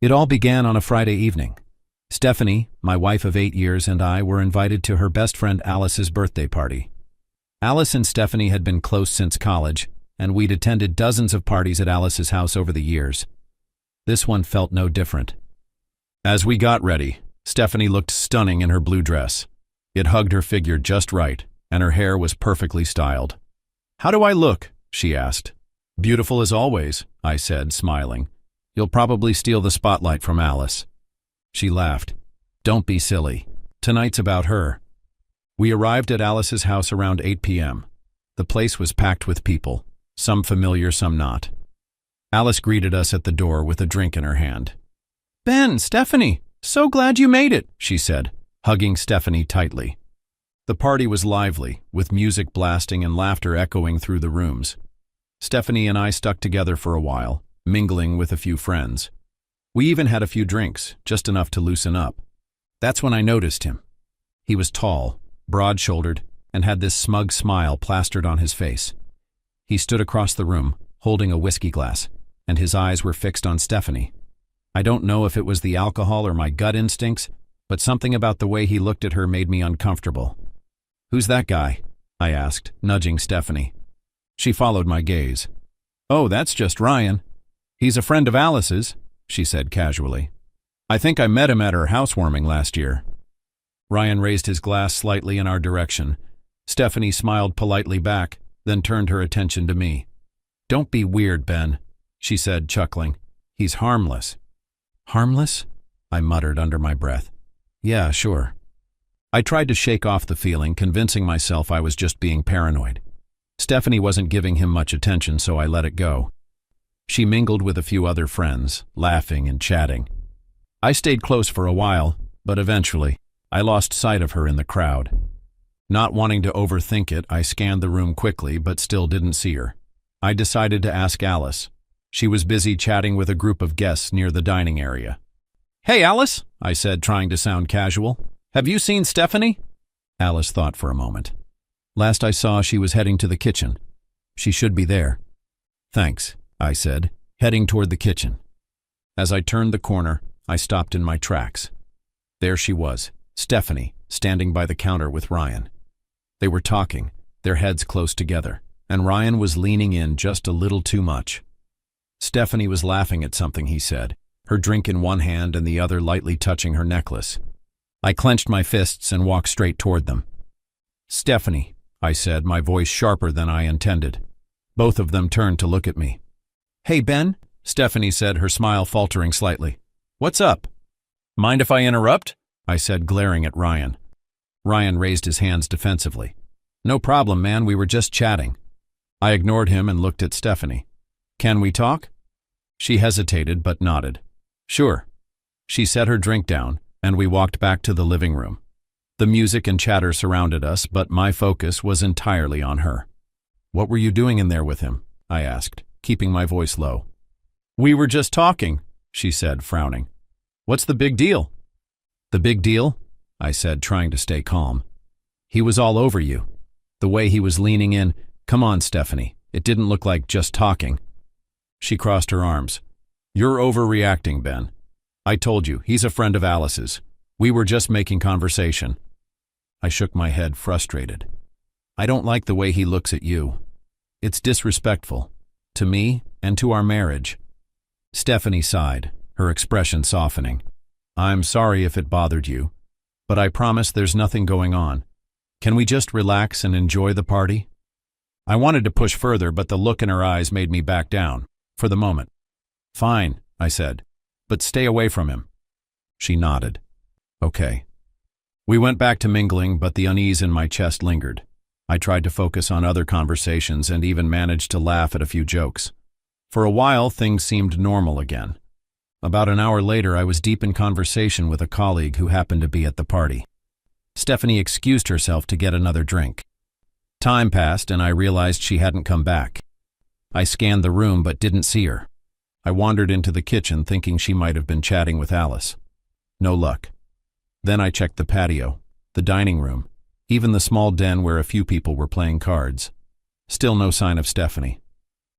It all began on a Friday evening. Stephanie, my wife of 8 years, and I were invited to her best friend Alice's birthday party. Alice and Stephanie had been close since college, and we'd attended dozens of parties at Alice's house over the years. This one felt no different. As we got ready, Stephanie looked stunning in her blue dress. It hugged her figure just right, and her hair was perfectly styled. "How do I look?" she asked. "Beautiful as always," I said, smiling. "You'll probably steal the spotlight from Alice." She laughed. "Don't be silly. Tonight's about her." We arrived at Alice's house around 8 p.m. The place was packed with people, some familiar, some not. Alice greeted us at the door with a drink in her hand. "Ben, Stephanie, so glad you made it," she said, hugging Stephanie tightly. The party was lively, with music blasting and laughter echoing through the rooms. Stephanie and I stuck together for a while, mingling with a few friends. We even had a few drinks, just enough to loosen up. That's when I noticed him. He was tall, broad-shouldered, and had this smug smile plastered on his face. He stood across the room, holding a whiskey glass, and his eyes were fixed on Stephanie. I don't know if it was the alcohol or my gut instincts, but something about the way he looked at her made me uncomfortable. "Who's that guy?" I asked, nudging Stephanie. She followed my gaze. "Oh, that's just Ryan. He's a friend of Alice's," she said casually. "I think I met him at her housewarming last year." Ryan raised his glass slightly in our direction. Stephanie smiled politely back, then turned her attention to me. "Don't be weird, Ben," she said, chuckling. "He's harmless." "Harmless?" I muttered under my breath. "Yeah, sure." I tried to shake off the feeling, convincing myself I was just being paranoid. Stephanie wasn't giving him much attention, so I let it go. She mingled with a few other friends, laughing and chatting. I stayed close for a while, but eventually, I lost sight of her in the crowd. Not wanting to overthink it, I scanned the room quickly, but still didn't see her. I decided to ask Alice. She was busy chatting with a group of guests near the dining area. "Hey, Alice," I said, trying to sound casual. "Have you seen Stephanie?" Alice thought for a moment. "Last I saw, she was heading to the kitchen. She should be there." "Thanks," I said, heading toward the kitchen. As I turned the corner, I stopped in my tracks. There she was, Stephanie, standing by the counter with Ryan. They were talking, their heads close together, and Ryan was leaning in just a little too much. Stephanie was laughing at something he said, her drink in one hand and the other lightly touching her necklace. I clenched my fists and walked straight toward them. "Stephanie," I said, my voice sharper than I intended. Both of them turned to look at me. "Hey, Ben," Stephanie said, her smile faltering slightly. "What's up?" "Mind if I interrupt?" I said, glaring at Ryan. Ryan raised his hands defensively. "No problem, man, we were just chatting." I ignored him and looked at Stephanie. "Can we talk?" She hesitated but nodded. "Sure." She set her drink down, and we walked back to the living room. The music and chatter surrounded us, but my focus was entirely on her. "What were you doing in there with him?" I asked, keeping my voice low. "We were just talking," she said, frowning. "What's the big deal?" "The big deal?" I said, trying to stay calm. "He was all over you. The way he was leaning in. Come on, Stephanie. It didn't look like just talking." She crossed her arms. "You're overreacting, Ben. I told you, he's a friend of Alice's. We were just making conversation." I shook my head, frustrated. "I don't like the way he looks at you. It's disrespectful. To me and to our marriage." Stephanie sighed, her expression softening. "I'm sorry if it bothered you, but I promise there's nothing going on. Can we just relax and enjoy the party?" I wanted to push further, but the look in her eyes made me back down, for the moment. "Fine," I said, "but stay away from him." She nodded. "Okay." We went back to mingling, but the unease in my chest lingered. I tried to focus on other conversations and even managed to laugh at a few jokes. For a while, things seemed normal again. About an hour later, I was deep in conversation with a colleague who happened to be at the party. Stephanie excused herself to get another drink. Time passed, and I realized she hadn't come back. I scanned the room but didn't see her. I wandered into the kitchen thinking she might have been chatting with Alice. No luck. Then I checked the patio, the dining room, even the small den where a few people were playing cards. Still no sign of Stephanie.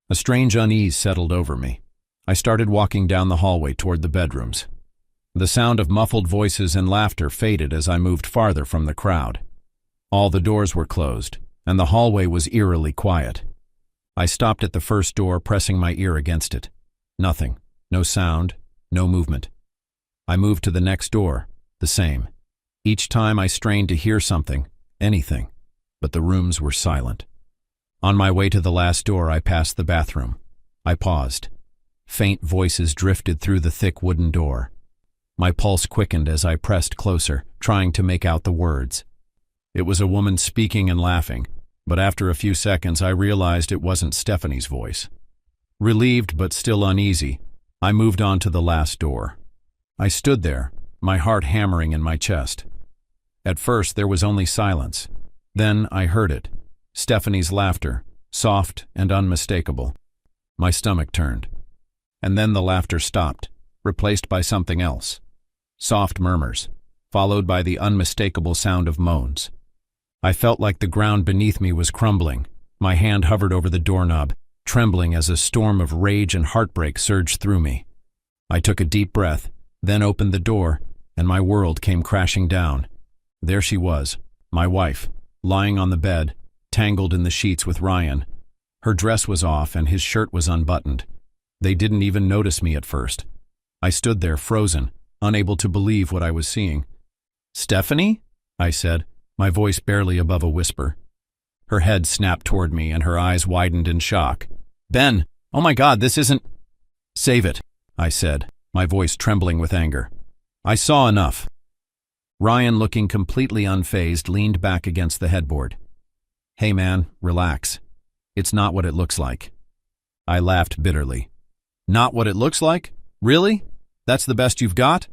A strange unease settled over me. I started walking down the hallway toward the bedrooms. The sound of muffled voices and laughter faded as I moved farther from the crowd. All the doors were closed, and the hallway was eerily quiet. I stopped at the first door, pressing my ear against it. Nothing. No sound. No movement. I moved to the next door. The same. Each time I strained to hear something, anything, but the rooms were silent. On my way to the last door, I passed the bathroom. I paused. Faint voices drifted through the thick wooden door. My pulse quickened as I pressed closer, trying to make out the words. It was a woman speaking and laughing, but after a few seconds I realized it wasn't Stephanie's voice. Relieved but still uneasy, I moved on to the last door. I stood there, my heart hammering in my chest. At first there was only silence. Then I heard it. Stephanie's laughter, soft and unmistakable. My stomach turned. And then the laughter stopped, replaced by something else. Soft murmurs, followed by the unmistakable sound of moans. I felt like the ground beneath me was crumbling. My hand hovered over the doorknob, trembling as a storm of rage and heartbreak surged through me. I took a deep breath, then opened the door, and my world came crashing down. There she was, my wife, lying on the bed, tangled in the sheets with Ryan. Her dress was off and his shirt was unbuttoned. They didn't even notice me at first. I stood there frozen, unable to believe what I was seeing. "Stephanie?" I said, my voice barely above a whisper. Her head snapped toward me and her eyes widened in shock. "Ben, oh my God, this isn't—" "Save it," I said, my voice trembling with anger. "I saw enough." Ryan, looking completely unfazed, leaned back against the headboard. "Hey man, relax. It's not what it looks like." I laughed bitterly. "Not what it looks like? Really? That's the best you've got?"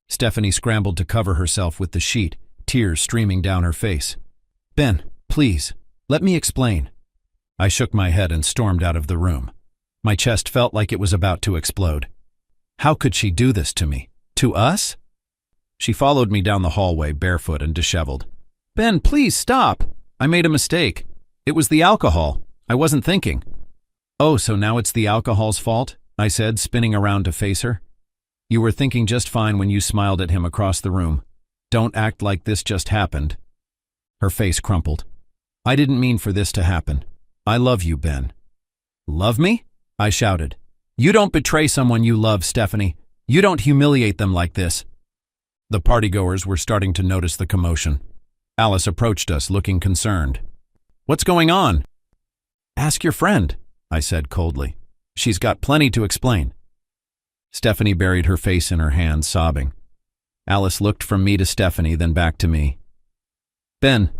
Stephanie scrambled to cover herself with the sheet, tears streaming down her face. "Ben, please, let me explain." I shook my head and stormed out of the room. My chest felt like it was about to explode. How could she do this to me? To us? She followed me down the hallway, barefoot and disheveled. "Ben, please stop. I made a mistake. It was the alcohol. I wasn't thinking." "Oh, so now it's the alcohol's fault?" I said, spinning around to face her. "You were thinking just fine when you smiled at him across the room. Don't act like this just happened." Her face crumpled. "I didn't mean for this to happen. I love you, Ben." "Love me?" I shouted. "You don't betray someone you love, Stephanie. You don't humiliate them like this." The partygoers were starting to notice the commotion. Alice approached us, looking concerned. "What's going on?" "Ask your friend," I said coldly. "She's got plenty to explain." Stephanie buried her face in her hands, sobbing. Alice looked from me to Stephanie, then back to me. "Ben,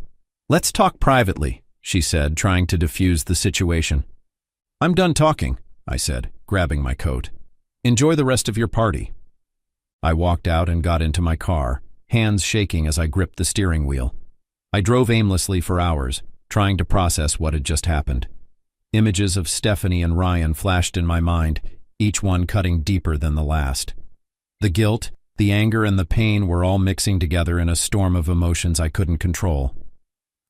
let's talk privately," she said, trying to defuse the situation. "I'm done talking," I said, grabbing my coat. "Enjoy the rest of your party." I walked out and got into my car, hands shaking as I gripped the steering wheel. I drove aimlessly for hours, trying to process what had just happened. Images of Stephanie and Ryan flashed in my mind, each one cutting deeper than the last. The guilt, the anger, and the pain were all mixing together in a storm of emotions I couldn't control.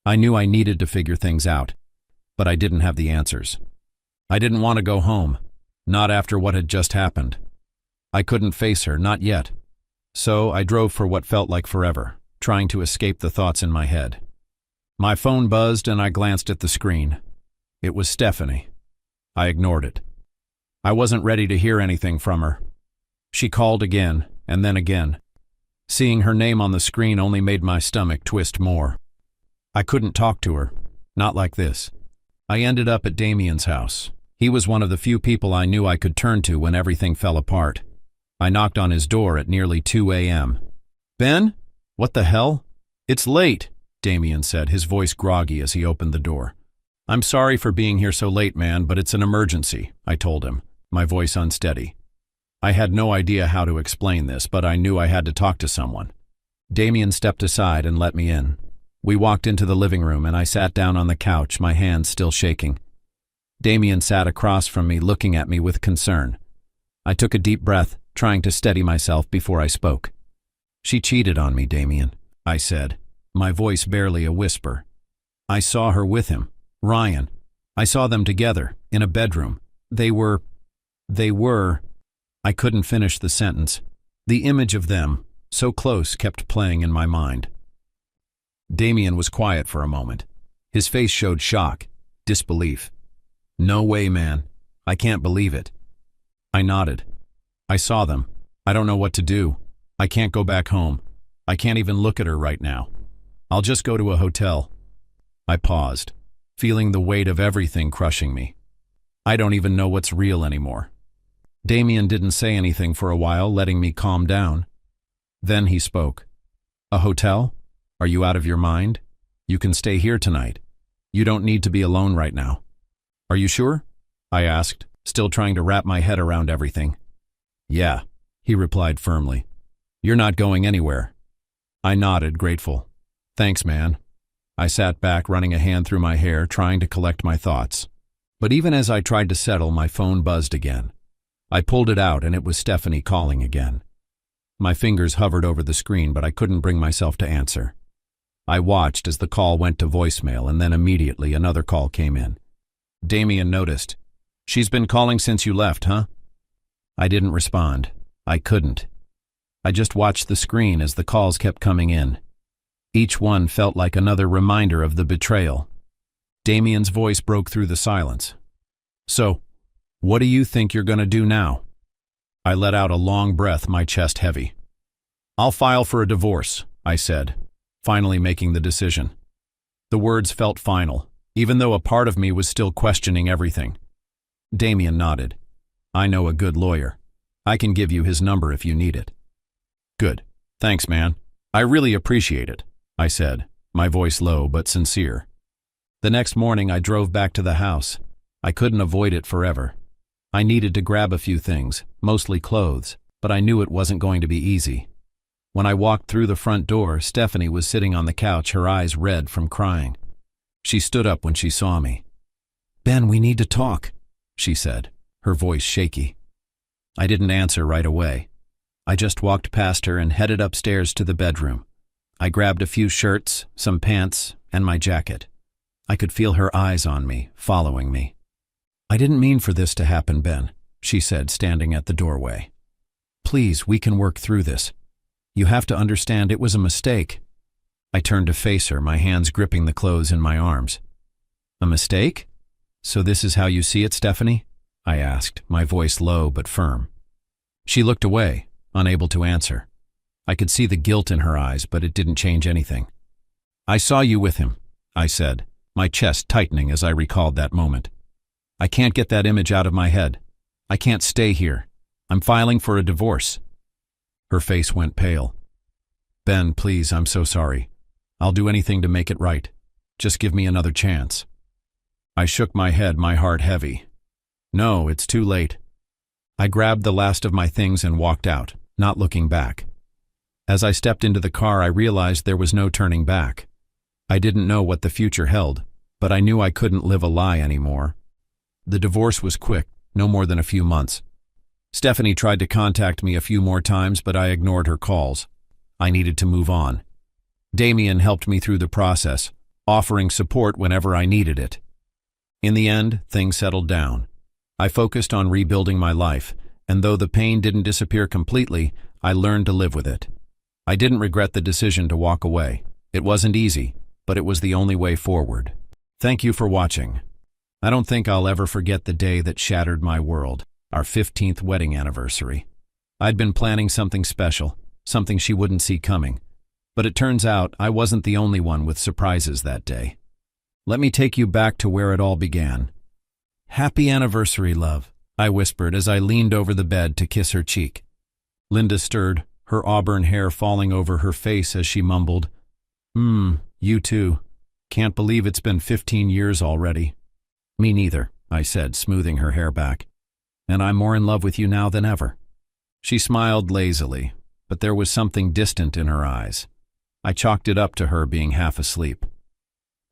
I knew I needed to figure things out, but I didn't have the answers. I didn't want to go home, not after what had just happened. I couldn't face her, not yet. So I drove for what felt like forever, trying to escape the thoughts in my head. My phone buzzed and I glanced at the screen. It was Stephanie. I ignored it. I wasn't ready to hear anything from her. She called again, and then again. Seeing her name on the screen only made my stomach twist more. I couldn't talk to her, not like this. I ended up at Damien's house. He was one of the few people I knew I could turn to when everything fell apart. I knocked on his door at nearly 2 a.m. "Ben? What the hell?" "It's late," Damien said, his voice groggy as he opened the door. "I'm sorry for being here so late, man, but it's an emergency," I told him, my voice unsteady. I had no idea how to explain this, but I knew I had to talk to someone. Damien stepped aside and let me in. We walked into the living room and I sat down on the couch, my hands still shaking. Damien sat across from me, looking at me with concern. I took a deep breath, trying to steady myself before I spoke. "She cheated on me, Damien," I said, my voice barely a whisper. "I saw her with him, Ryan. I saw them together, in a bedroom. They were—" They were. I couldn't finish the sentence. The image of them, so close, kept playing in my mind. Damien was quiet for a moment. His face showed shock, disbelief. No way, man. I can't believe it. I nodded. I saw them. I don't know what to do. I can't go back home. I can't even look at her right now. I'll just go to a hotel. I paused, feeling the weight of everything crushing me. I don't even know what's real anymore. Damien didn't say anything for a while, letting me calm down. Then he spoke. A hotel? Are you out of your mind? You can stay here tonight. You don't need to be alone right now. Are you sure? I asked, still trying to wrap my head around everything. Yeah, he replied firmly. You're not going anywhere. I nodded, grateful. Thanks, man. I sat back, running a hand through my hair, trying to collect my thoughts. But even as I tried to settle, my phone buzzed again. I pulled it out, and it was Stephanie calling again. My fingers hovered over the screen, but I couldn't bring myself to answer. I watched as the call went to voicemail, and then immediately another call came in. Damien noticed. She's been calling since you left, huh? I didn't respond. I couldn't. I just watched the screen as the calls kept coming in. Each one felt like another reminder of the betrayal. Damien's voice broke through the silence. So, what do you think you're going to do now? I let out a long breath, my chest heavy. I'll file for a divorce, I said, finally making the decision. The words felt final, even though a part of me was still questioning everything. Damien nodded. I know a good lawyer. I can give you his number if you need it. Good. Thanks, man. I really appreciate it, I said, my voice low but sincere. The next morning I drove back to the house. I couldn't avoid it forever. I needed to grab a few things, mostly clothes, but I knew it wasn't going to be easy. When I walked through the front door, Stephanie was sitting on the couch, her eyes red from crying. She stood up when she saw me. Ben, we need to talk, she said, her voice shaky. I didn't answer right away. I just walked past her and headed upstairs to the bedroom. I grabbed a few shirts, some pants, and my jacket. I could feel her eyes on me, following me. I didn't mean for this to happen, Ben, she said, standing at the doorway. Please, we can work through this. You have to understand it was a mistake. I turned to face her, my hands gripping the clothes in my arms. A mistake? So this is how you see it, Stephanie? I asked, my voice low but firm. She looked away, unable to answer. I could see the guilt in her eyes, but it didn't change anything. I saw you with him, I said, my chest tightening as I recalled that moment. I can't get that image out of my head. I can't stay here. I'm filing for a divorce. Her face went pale. Ben, please, I'm so sorry. I'll do anything to make it right. Just give me another chance. I shook my head, my heart heavy. No, it's too late. I grabbed the last of my things and walked out, not looking back. As I stepped into the car, I realized there was no turning back. I didn't know what the future held, but I knew I couldn't live a lie anymore. The divorce was quick, no more than a few months. Stephanie tried to contact me a few more times, but I ignored her calls. I needed to move on. Damien helped me through the process, offering support whenever I needed it. In the end, things settled down. I focused on rebuilding my life, and though the pain didn't disappear completely, I learned to live with it. I didn't regret the decision to walk away. It wasn't easy, but it was the only way forward. Thank you for watching. I don't think I'll ever forget the day that shattered my world, our 15th wedding anniversary. I'd been planning something special, something she wouldn't see coming. But it turns out I wasn't the only one with surprises that day. Let me take you back to where it all began. Happy anniversary, love, I whispered as I leaned over the bed to kiss her cheek. Linda stirred, her auburn hair falling over her face as she mumbled, you too. Can't believe it's been 15 years already. Me neither, I said, smoothing her hair back. And I'm more in love with you now than ever. She smiled lazily, but there was something distant in her eyes. I chalked it up to her being half asleep.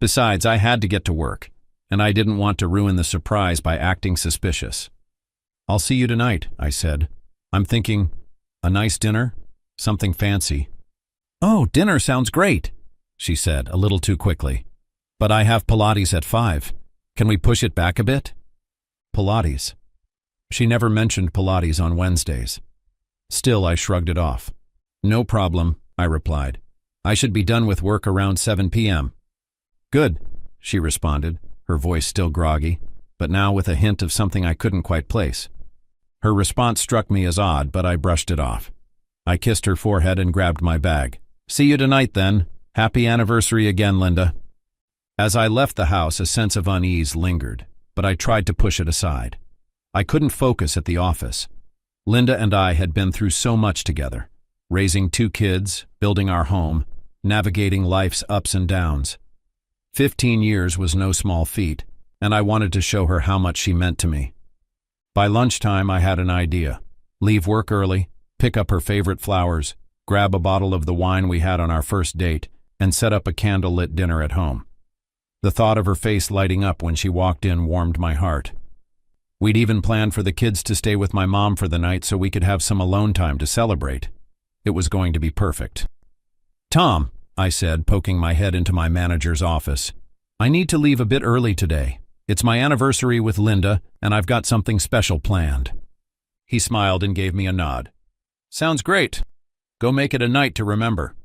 Besides, I had to get to work, and I didn't want to ruin the surprise by acting suspicious. I'll see you tonight, I said. I'm thinking, a nice dinner? Something fancy. Oh, dinner sounds great, she said, a little too quickly. But I have Pilates at 5. Can we push it back a bit? Pilates. She never mentioned Pilates on Wednesdays. Still, I shrugged it off. "No problem," I replied. "I should be done with work around 7 p.m. "Good," she responded, her voice still groggy, but now with a hint of something I couldn't quite place. Her response struck me as odd, but I brushed it off. I kissed her forehead and grabbed my bag. "See you tonight, then. Happy anniversary again, Linda." As I left the house, a sense of unease lingered, but I tried to push it aside. I couldn't focus at the office. Linda and I had been through so much together, raising 2 kids, building our home, navigating life's ups and downs. 15 years was no small feat, and I wanted to show her how much she meant to me. By lunchtime, I had an idea. Leave work early, pick up her favorite flowers, grab a bottle of the wine we had on our first date, and set up a candlelit dinner at home. The thought of her face lighting up when she walked in warmed my heart. We'd even planned for the kids to stay with my mom for the night so we could have some alone time to celebrate. It was going to be perfect. "Tom," I said, poking my head into my manager's office, "I need to leave a bit early today. It's my anniversary with Linda, and I've got something special planned." He smiled and gave me a nod. "Sounds great. Go make it a night to remember."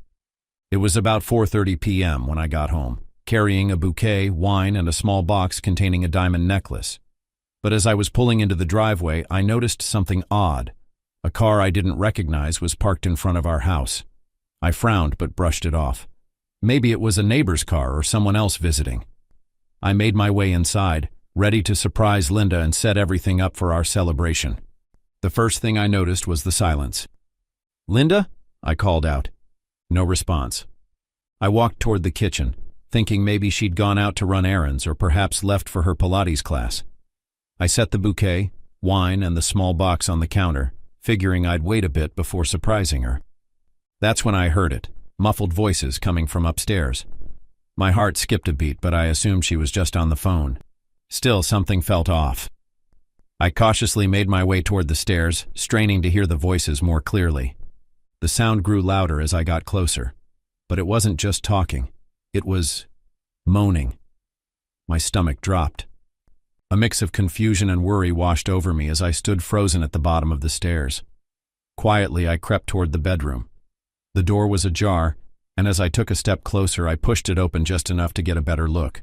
It was about 4:30 p.m. when I got home, carrying a bouquet, wine, and a small box containing a diamond necklace. But as I was pulling into the driveway, I noticed something odd. A car I didn't recognize was parked in front of our house. I frowned but brushed it off. Maybe it was a neighbor's car or someone else visiting. I made my way inside, ready to surprise Linda and set everything up for our celebration. The first thing I noticed was the silence. "Linda?" I called out. No response. I walked toward the kitchen, thinking maybe she'd gone out to run errands or perhaps left for her Pilates class. I set the bouquet, wine, and the small box on the counter, figuring I'd wait a bit before surprising her. That's when I heard it, muffled voices coming from upstairs. My heart skipped a beat, but I assumed she was just on the phone. Still, something felt off. I cautiously made my way toward the stairs, straining to hear the voices more clearly. The sound grew louder as I got closer. But it wasn't just talking. It was moaning. My stomach dropped. A mix of confusion and worry washed over me as I stood frozen at the bottom of the stairs. Quietly, I crept toward the bedroom. The door was ajar, and as I took a step closer, I pushed it open just enough to get a better look.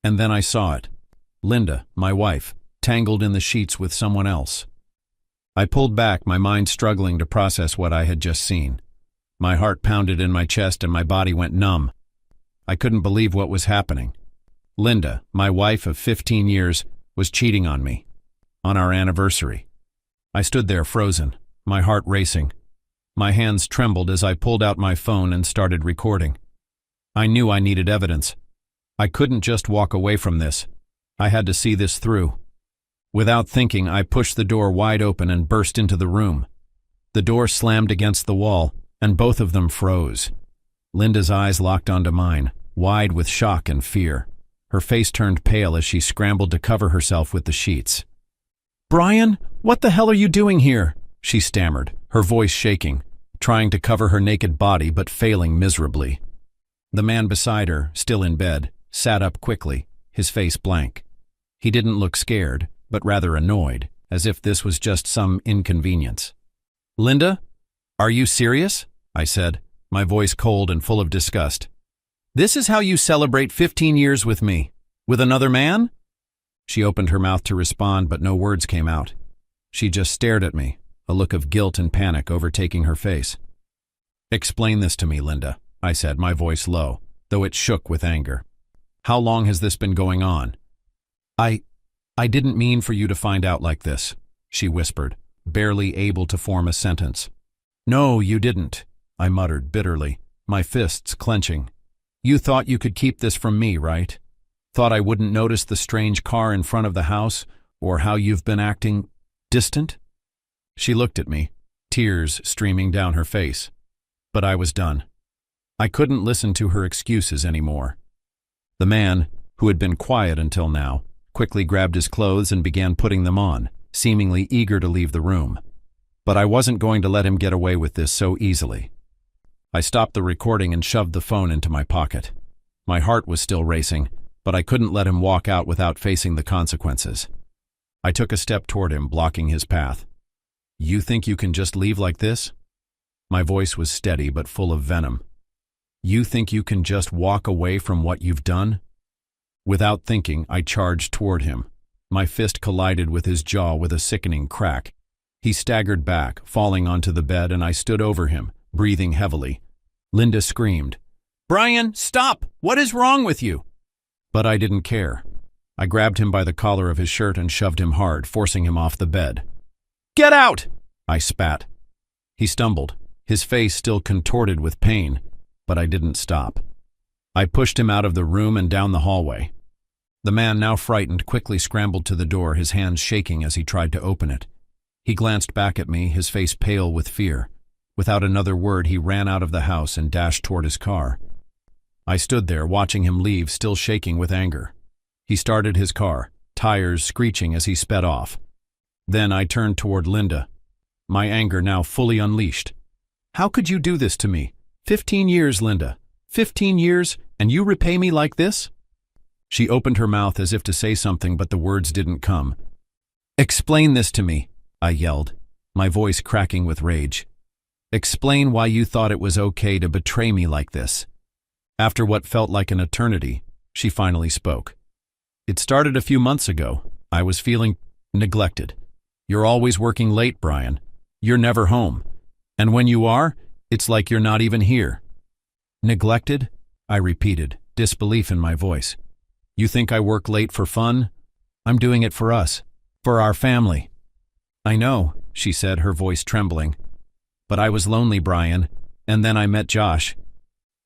And then I saw it. Linda, my wife, tangled in the sheets with someone else. I pulled back, my mind struggling to process what I had just seen. My heart pounded in my chest and my body went numb. I couldn't believe what was happening. Linda, my wife of 15 years, was cheating on me. On our anniversary. I stood there frozen, my heart racing. My hands trembled as I pulled out my phone and started recording. I knew I needed evidence. I couldn't just walk away from this. I had to see this through. Without thinking, I pushed the door wide open and burst into the room. The door slammed against the wall, and both of them froze. Linda's eyes locked onto mine, wide with shock and fear. Her face turned pale as she scrambled to cover herself with the sheets. "Brian, what the hell are you doing here?" she stammered, her voice shaking, trying to cover her naked body but failing miserably. The man beside her, still in bed, sat up quickly, his face blank. He didn't look scared, but rather annoyed, as if this was just some inconvenience. "Linda, are you serious?" I said, my voice cold and full of disgust. "This is how you celebrate 15 years with me? With another man?" She opened her mouth to respond, but no words came out. She just stared at me, a look of guilt and panic overtaking her face. "Explain this to me, Linda," I said, my voice low, though it shook with anger. "How long has this been going on?" I didn't mean for you to find out like this," she whispered, barely able to form a sentence. "No, you didn't," I muttered bitterly, my fists clenching. "You thought you could keep this from me, right? Thought I wouldn't notice the strange car in front of the house, or how you've been acting distant?" She looked at me, tears streaming down her face. But I was done. I couldn't listen to her excuses anymore. The man, who had been quiet until now, quickly grabbed his clothes and began putting them on, seemingly eager to leave the room. But I wasn't going to let him get away with this so easily. I stopped the recording and shoved the phone into my pocket. My heart was still racing, but I couldn't let him walk out without facing the consequences. I took a step toward him, blocking his path. You think you can just leave like this? My voice was steady but full of venom. You think you can just walk away from what you've done? Without thinking, I charged toward him. My fist collided with his jaw with a sickening crack. He staggered back, falling onto the bed, and I stood over him, breathing heavily. Linda screamed, "Brian, stop! What is wrong with you?" But I didn't care. I grabbed him by the collar of his shirt and shoved him hard, forcing him off the bed. "Get out!" I spat. He stumbled, his face still contorted with pain, but I didn't stop. I pushed him out of the room and down the hallway. The man, now frightened, quickly scrambled to the door, his hands shaking as he tried to open it. He glanced back at me, his face pale with fear. Without another word, he ran out of the house and dashed toward his car. I stood there, watching him leave, still shaking with anger. He started his car, tires screeching as he sped off. Then I turned toward Linda, my anger now fully unleashed. "How could you do this to me? 15 years, Linda. 15 years, and you repay me like this?" She opened her mouth as if to say something, but the words didn't come. "Explain this to me," I yelled, my voice cracking with rage. "Explain why you thought it was okay to betray me like this." After what felt like an eternity, she finally spoke. "It started a few months ago. I was feeling neglected. You're always working late, Brian. You're never home. And when you are, it's like you're not even here." "Neglected?" I repeated, disbelief in my voice. "You think I work late for fun? I'm doing it for us, for our family." "I know," she said, her voice trembling. "But I was lonely, Brian, and then I met Josh."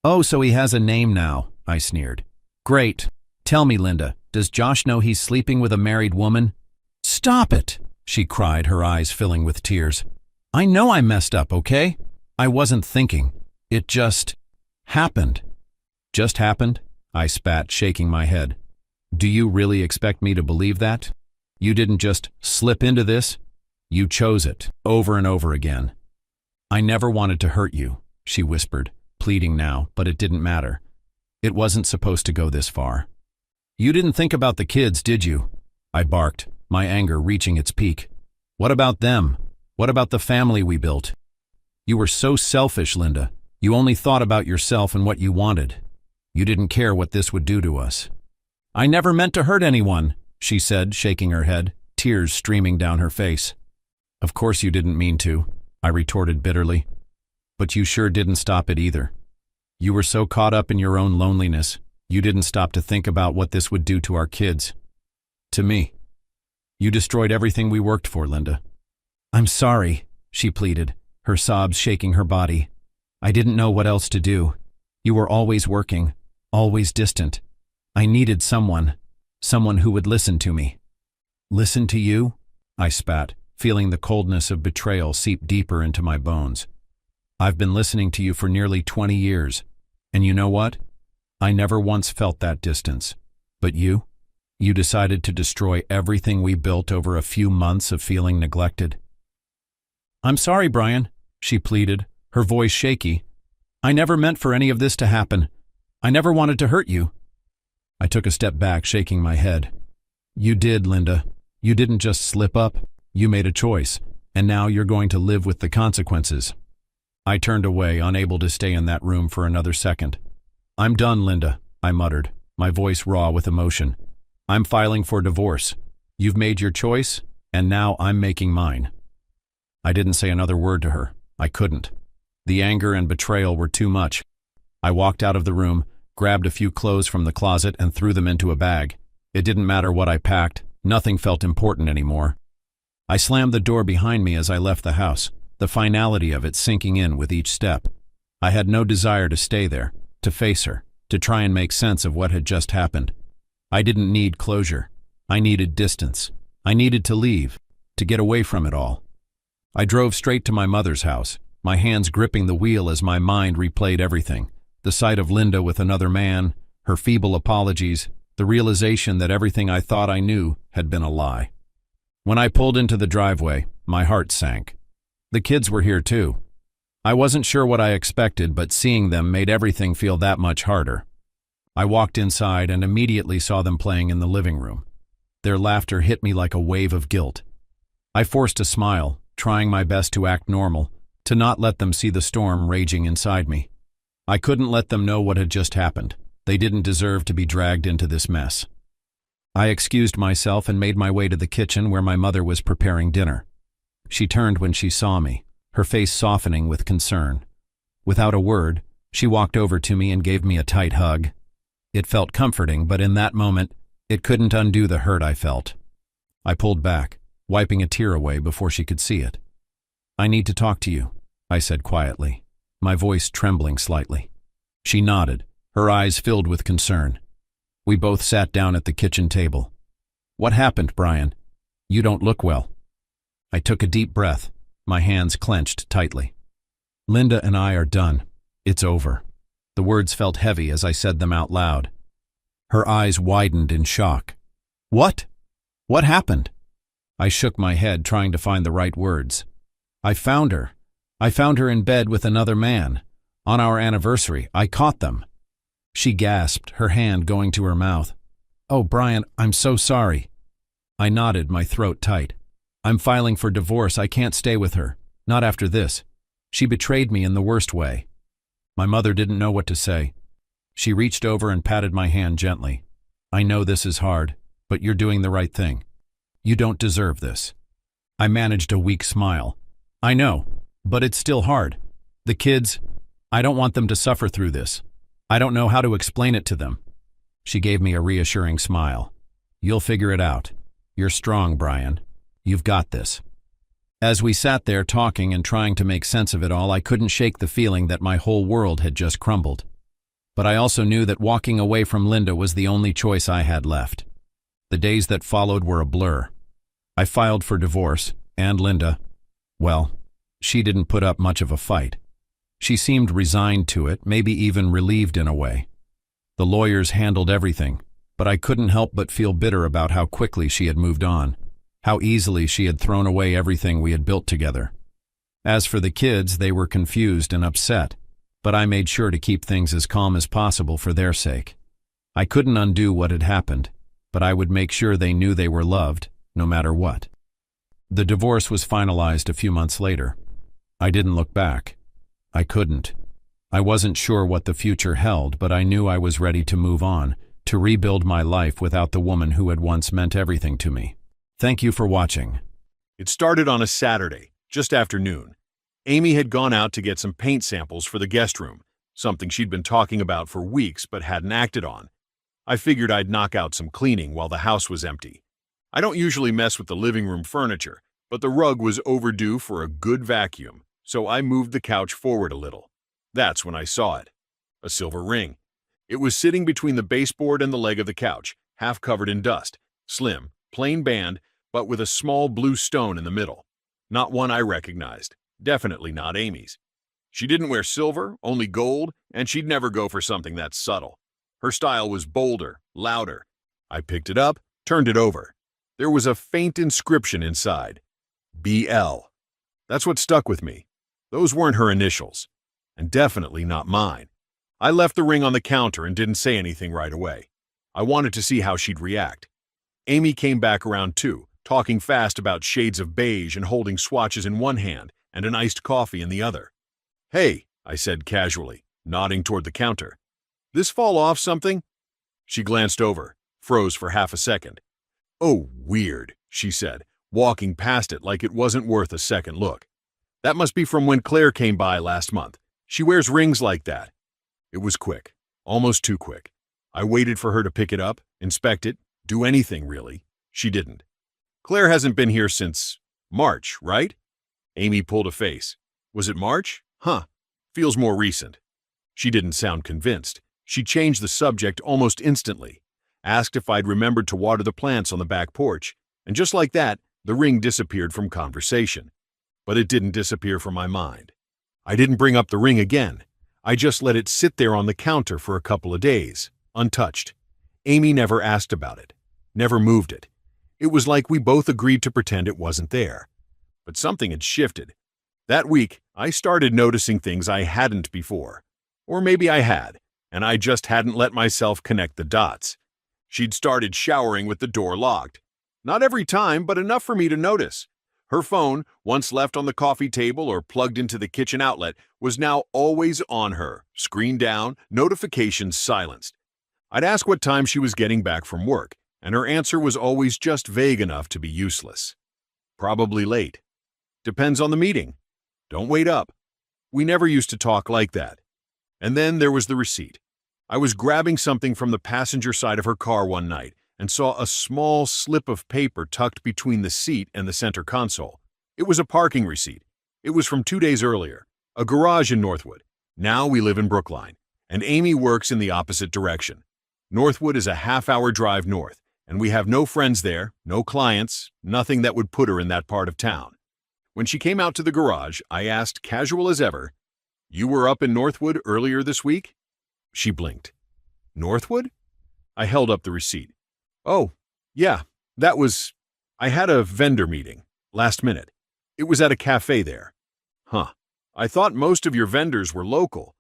"Oh, so he has a name now," I sneered. "Great. Tell me, Linda, does Josh know he's sleeping with a married woman?" "Stop it," she cried, her eyes filling with tears. "I know I messed up, okay? I wasn't thinking. It just happened." "Just happened?" I spat, shaking my head. "Do you really expect me to believe that? You didn't just slip into this? You chose it, over and over again." "I never wanted to hurt you," she whispered, pleading now, but it didn't matter. It wasn't supposed to go this far. "You didn't think about the kids, did you?" I barked, my anger reaching its peak. "What about them? What about the family we built? You were so selfish, Linda. You only thought about yourself and what you wanted. You didn't care what this would do to us." "I never meant to hurt anyone," she said, shaking her head, tears streaming down her face. "Of course you didn't mean to," I retorted bitterly. "But you sure didn't stop it either. You were so caught up in your own loneliness, you didn't stop to think about what this would do to our kids. To me. You destroyed everything we worked for, Linda." "I'm sorry," she pleaded, her sobs shaking her body. "I didn't know what else to do. You were always working, always distant. I needed someone who would listen to me." "Listen to you?" I spat, feeling the coldness of betrayal seep deeper into my bones. "I've been listening to you for nearly 20 years, and you know what? I never once felt that distance. But you decided to destroy everything we built over a few months of feeling neglected." "I'm sorry, Brian," she pleaded, her voice shaky. "I never meant for any of this to happen. I never wanted to hurt you." I took a step back, shaking my head. "You did, Linda. You didn't just slip up. You made a choice, and now you're going to live with the consequences." I turned away, unable to stay in that room for another second. "I'm done, Linda," I muttered, my voice raw with emotion. "I'm filing for divorce. You've made your choice, and now I'm making mine." I didn't say another word to her. I couldn't. The anger and betrayal were too much. I walked out of the room, grabbed a few clothes from the closet, and threw them into a bag. It didn't matter what I packed. Nothing felt important anymore. I slammed the door behind me as I left the house, the finality of it sinking in with each step. I had no desire to stay there, to face her, to try and make sense of what had just happened. I didn't need closure. I needed distance. I needed to leave, to get away from it all. I drove straight to my mother's house, my hands gripping the wheel as my mind replayed everything. The sight of Linda with another man, her feeble apologies, the realization that everything I thought I knew had been a lie. When I pulled into the driveway, my heart sank. The kids were here too. I wasn't sure what I expected, but seeing them made everything feel that much harder. I walked inside and immediately saw them playing in the living room. Their laughter hit me like a wave of guilt. I forced a smile, trying my best to act normal, to not let them see the storm raging inside me. I couldn't let them know what had just happened. They didn't deserve to be dragged into this mess. I excused myself and made my way to the kitchen where my mother was preparing dinner. She turned when she saw me, her face softening with concern. Without a word, she walked over to me and gave me a tight hug. It felt comforting, but in that moment, it couldn't undo the hurt I felt. I pulled back, wiping a tear away before she could see it. "I need to talk to you," I said quietly, my voice trembling slightly. She nodded, her eyes filled with concern. We both sat down at the kitchen table. "What happened, Brian? You don't look well." I took a deep breath, my hands clenched tightly. "Linda and I are done. It's over." The words felt heavy as I said them out loud. Her eyes widened in shock. "What? What happened?" I shook my head, trying to find the right words. "I found her. I found her in bed with another man. On our anniversary, I caught them." She gasped, her hand going to her mouth. "Oh, Brian, I'm so sorry." I nodded, my throat tight. "I'm filing for divorce. I can't stay with her. Not after this. She betrayed me in the worst way." My mother didn't know what to say. She reached over and patted my hand gently. "I know this is hard, but you're doing the right thing. You don't deserve this." I managed a weak smile. "I know, but it's still hard. The kids, I don't want them to suffer through this. I don't know how to explain it to them." She gave me a reassuring smile. "You'll figure it out. You're strong, Brian. You've got this." As we sat there talking and trying to make sense of it all, I couldn't shake the feeling that my whole world had just crumbled. But I also knew that walking away from Linda was the only choice I had left. The days that followed were a blur. I filed for divorce, and Linda, well, she didn't put up much of a fight. She seemed resigned to it, maybe even relieved in a way. The lawyers handled everything, but I couldn't help but feel bitter about how quickly she had moved on, how easily she had thrown away everything we had built together. As for the kids, they were confused and upset, but I made sure to keep things as calm as possible for their sake. I couldn't undo what had happened, but I would make sure they knew they were loved, no matter what. The divorce was finalized a few months later. I didn't look back. I couldn't. I wasn't sure what the future held, but I knew I was ready to move on, to rebuild my life without the woman who had once meant everything to me. Thank you for watching. It started on a Saturday, just after noon. Amy had gone out to get some paint samples for the guest room, something she'd been talking about for weeks but hadn't acted on. I figured I'd knock out some cleaning while the house was empty. I don't usually mess with the living room furniture, but the rug was overdue for a good vacuum, so I moved the couch forward a little. That's when I saw it. A silver ring. It was sitting between the baseboard and the leg of the couch, half covered in dust, slim, plain band, but with a small blue stone in the middle. Not one I recognized. Definitely not Amy's. She didn't wear silver, only gold, and she'd never go for something that subtle. Her style was bolder, louder. I picked it up, turned it over. There was a faint inscription inside. BL. That's what stuck with me. Those weren't her initials, and definitely not mine. I left the ring on the counter and didn't say anything right away. I wanted to see how she'd react. Amy came back around too, talking fast about shades of beige and holding swatches in one hand and an iced coffee in the other. "Hey," I said casually, nodding toward the counter. "This fall off something?" She glanced over, froze for half a second. "Oh, weird," she said, walking past it like it wasn't worth a second look. "That must be from when Claire came by last month. She wears rings like that." It was quick, almost too quick. I waited for her to pick it up, inspect it, do anything really. She didn't. "Claire hasn't been here since March, right?" Amy pulled a face. "Was it March? Huh. Feels more recent." She didn't sound convinced. She changed the subject almost instantly, asked if I'd remembered to water the plants on the back porch, and just like that, the ring disappeared from conversation. But it didn't disappear from my mind. I didn't bring up the ring again. I just let it sit there on the counter for a couple of days, untouched. Amy never asked about it, never moved it. It was like we both agreed to pretend it wasn't there. But something had shifted. That week, I started noticing things I hadn't before. Or maybe I had, and I just hadn't let myself connect the dots. She'd started showering with the door locked. Not every time, but enough for me to notice. Her phone, once left on the coffee table or plugged into the kitchen outlet, was now always on her, screen down, notifications silenced. I'd ask what time she was getting back from work, and her answer was always just vague enough to be useless. Probably late. Depends on the meeting. Don't wait up. We never used to talk like that. And then there was the receipt. I was grabbing something from the passenger side of her car one night and saw a small slip of paper tucked between the seat and the center console. It was a parking receipt. It was from 2 days earlier, a garage in Northwood. Now we live in Brookline, and Amy works in the opposite direction. Northwood is a half-hour drive north, and we have no friends there, no clients, nothing that would put her in that part of town. When she came out to the garage, I asked, casual as ever, "You were up in Northwood earlier this week?" She blinked. "Northwood?" I held up the receipt. "Oh, yeah, I had a vendor meeting, last minute. It was at a cafe there." "Huh, I thought most of your vendors were local."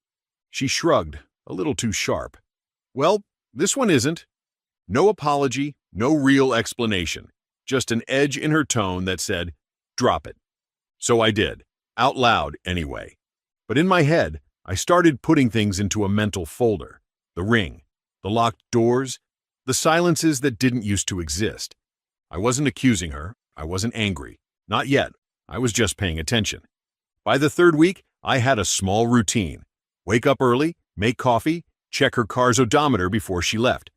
She shrugged, a little too sharp. "Well, this one isn't." No apology, no real explanation, just an edge in her tone that said, "Drop it." So I did, out loud anyway. But in my head, I started putting things into a mental folder. The ring, the locked doors, the silences that didn't used to exist. I wasn't accusing her. I wasn't angry. Not yet. I was just paying attention. By the third week, I had a small routine. Wake up early, make coffee, check her car's odometer before she left.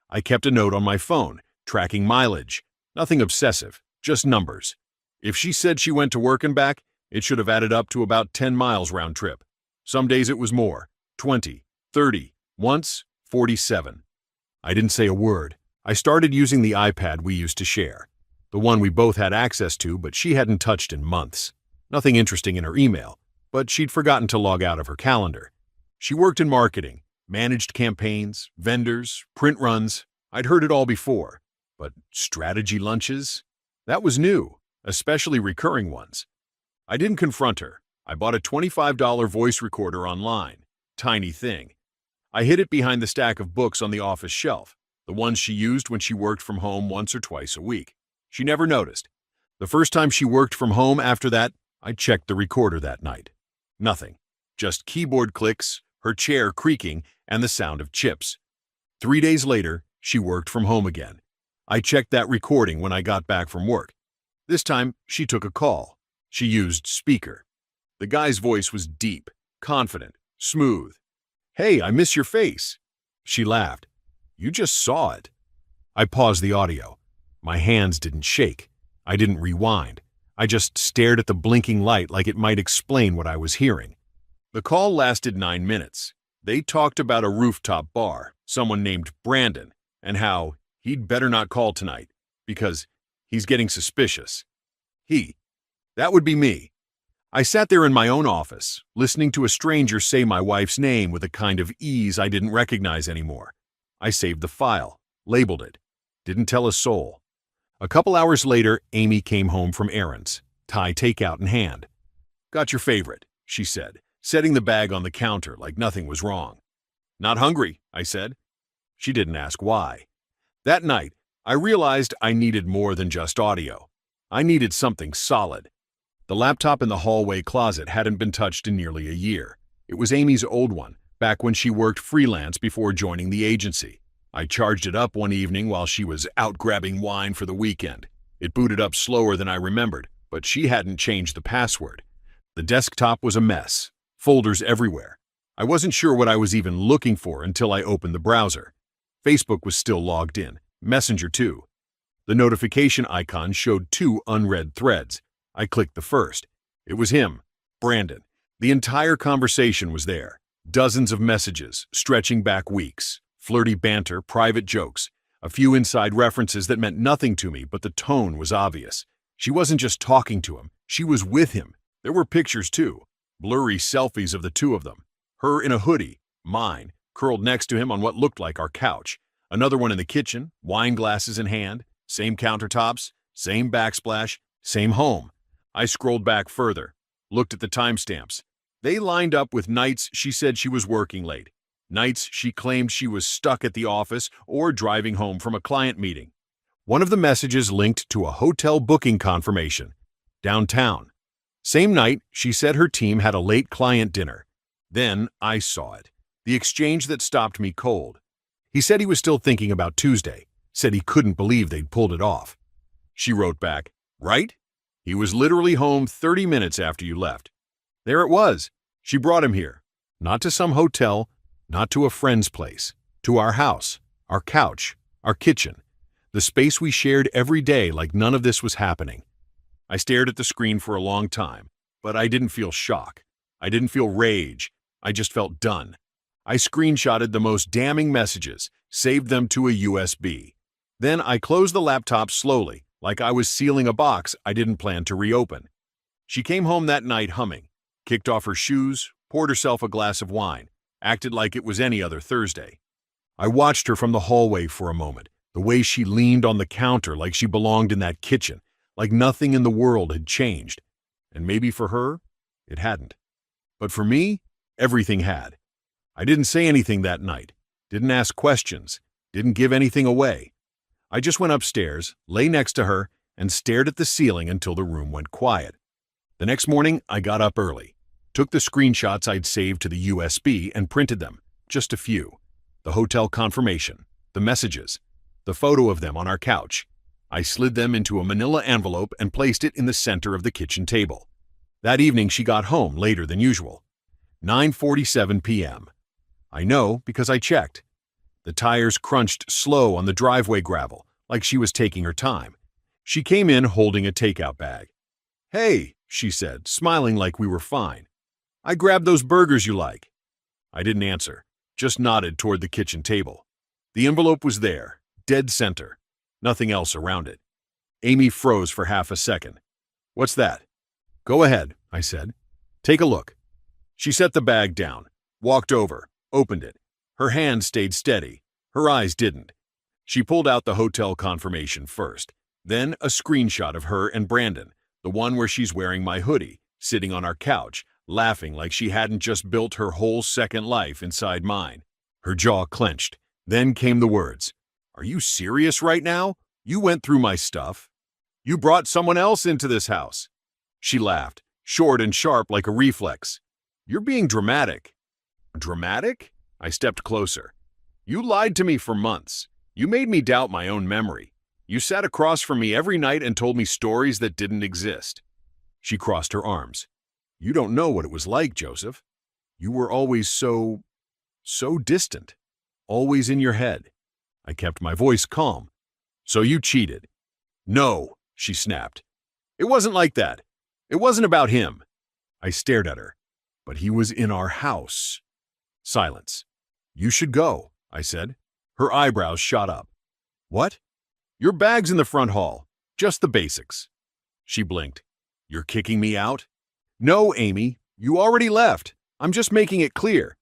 I kept a note on my phone, tracking mileage. Nothing obsessive, just numbers. If she said she went to work and back, it should have added up to about 10 miles round trip. Some days it was more, 20, 30, once 47. I didn't say a word. I started using the iPad we used to share, the one we both had access to but she hadn't touched in months. Nothing interesting in her email, but she'd forgotten to log out of her calendar. She worked in marketing, managed campaigns, vendors, print runs. I'd heard it all before, but strategy lunches? That was new, especially recurring ones. I didn't confront her. I bought a $25 voice recorder online. Tiny thing. I hid it behind the stack of books on the office shelf, the ones she used when she worked from home once or twice a week. She never noticed. The first time she worked from home after that, I checked the recorder that night. Nothing. Just keyboard clicks, her chair creaking, and the sound of chips. 3 days later, she worked from home again. I checked that recording when I got back from work. This time, she took a call. She used speaker. The guy's voice was deep, confident, smooth. "Hey, I miss your face." She laughed. "You just saw it." I paused the audio. My hands didn't shake. I didn't rewind. I just stared at the blinking light like it might explain what I was hearing. The call lasted 9 minutes. They talked about a rooftop bar, someone named Brandon, and how he'd better not call tonight because he's getting suspicious. That would be me. I sat there in my own office, listening to a stranger say my wife's name with a kind of ease I didn't recognize anymore. I saved the file, labeled it, didn't tell a soul. A couple hours later, Amy came home from errands, Thai takeout in hand. "Got your favorite," she said, setting the bag on the counter like nothing was wrong. "Not hungry," I said. She didn't ask why. That night, I realized I needed more than just audio. I needed something solid. The laptop in the hallway closet hadn't been touched in nearly a year. It was Amy's old one, back when she worked freelance before joining the agency. I charged it up one evening while she was out grabbing wine for the weekend. It booted up slower than I remembered, but she hadn't changed the password. The desktop was a mess, folders everywhere. I wasn't sure what I was even looking for until I opened the browser. Facebook was still logged in, Messenger too. The notification icon showed 2 unread threads. I clicked the first. It was him, Brandon. The entire conversation was there. Dozens of messages, stretching back weeks. Flirty banter, private jokes. A few inside references that meant nothing to me, but the tone was obvious. She wasn't just talking to him, she was with him. There were pictures too. Blurry selfies of the two of them. Her in a hoodie, mine, curled next to him on what looked like our couch. Another one in the kitchen, wine glasses in hand. Same countertops, same backsplash, same home. I scrolled back further, looked at the timestamps. They lined up with nights she said she was working late, nights she claimed she was stuck at the office or driving home from a client meeting. One of the messages linked to a hotel booking confirmation, downtown. Same night, she said her team had a late client dinner. Then I saw it, the exchange that stopped me cold. He said he was still thinking about Tuesday, said he couldn't believe they'd pulled it off. She wrote back, "Right? He was literally home 30 minutes after you left." There it was. She brought him here. Not to some hotel, not to a friend's place. To our house, our couch, our kitchen. The space we shared every day like none of this was happening. I stared at the screen for a long time, but I didn't feel shock. I didn't feel rage. I just felt done. I screenshotted the most damning messages, saved them to a USB. Then I closed the laptop slowly, like I was sealing a box I didn't plan to reopen. She came home that night humming, kicked off her shoes, poured herself a glass of wine, acted like it was any other Thursday. I watched her from the hallway for a moment, the way she leaned on the counter like she belonged in that kitchen, like nothing in the world had changed. And maybe for her, it hadn't. But for me, everything had. I didn't say anything that night, didn't ask questions, didn't give anything away. I just went upstairs, lay next to her, and stared at the ceiling until the room went quiet. The next morning, I got up early, took the screenshots I'd saved to the USB and printed them, just a few. The hotel confirmation, the messages, the photo of them on our couch. I slid them into a manila envelope and placed it in the center of the kitchen table. That evening, she got home later than usual. 9:47 p.m. I know because I checked. The tires crunched slow on the driveway gravel, like she was taking her time. She came in holding a takeout bag. "Hey," she said, smiling like we were fine. "I grabbed those burgers you like." I didn't answer, just nodded toward the kitchen table. The envelope was there, dead center, nothing else around it. Amy froze for half a second. "What's that?" "Go ahead," I said. "Take a look." She set the bag down, walked over, opened it. Her hand stayed steady. Her eyes didn't. She pulled out the hotel confirmation first, then a screenshot of her and Brandon, the one where she's wearing my hoodie, sitting on our couch, laughing like she hadn't just built her whole second life inside mine. Her jaw clenched. Then came the words, "Are you serious right now? You went through my stuff. You brought someone else into this house." She laughed, short and sharp like a reflex. "You're being dramatic." "Dramatic?" I stepped closer. "You lied to me for months. You made me doubt my own memory. You sat across from me every night and told me stories that didn't exist." She crossed her arms. "You don't know what it was like, Joseph. You were always so distant, always in your head." I kept my voice calm. "So you cheated." "No," she snapped. "It wasn't like that. It wasn't about him." I stared at her. "But he was in our house." Silence. "You should go," I said. Her eyebrows shot up. "What?" "Your bag's in the front hall. Just the basics." She blinked. "You're kicking me out?" "No, Amy. You already left. I'm just making it clear."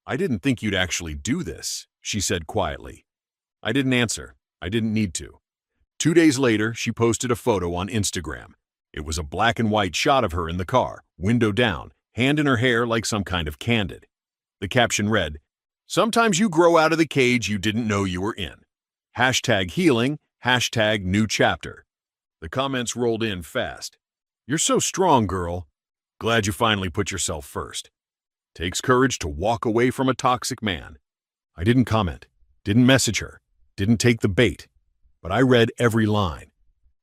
"I didn't think you'd actually do this," she said quietly. I didn't answer. I didn't need to. 2 days later, she posted a photo on Instagram. It was a black and white shot of her in the car, window down, hand in her hair like some kind of candid. The caption read, "Sometimes you grow out of the cage you didn't know you were in. #healing, #new chapter." The comments rolled in fast. "You're so strong, girl. Glad you finally put yourself first. Takes courage to walk away from a toxic man." I didn't comment, didn't message her, didn't take the bait, but I read every line.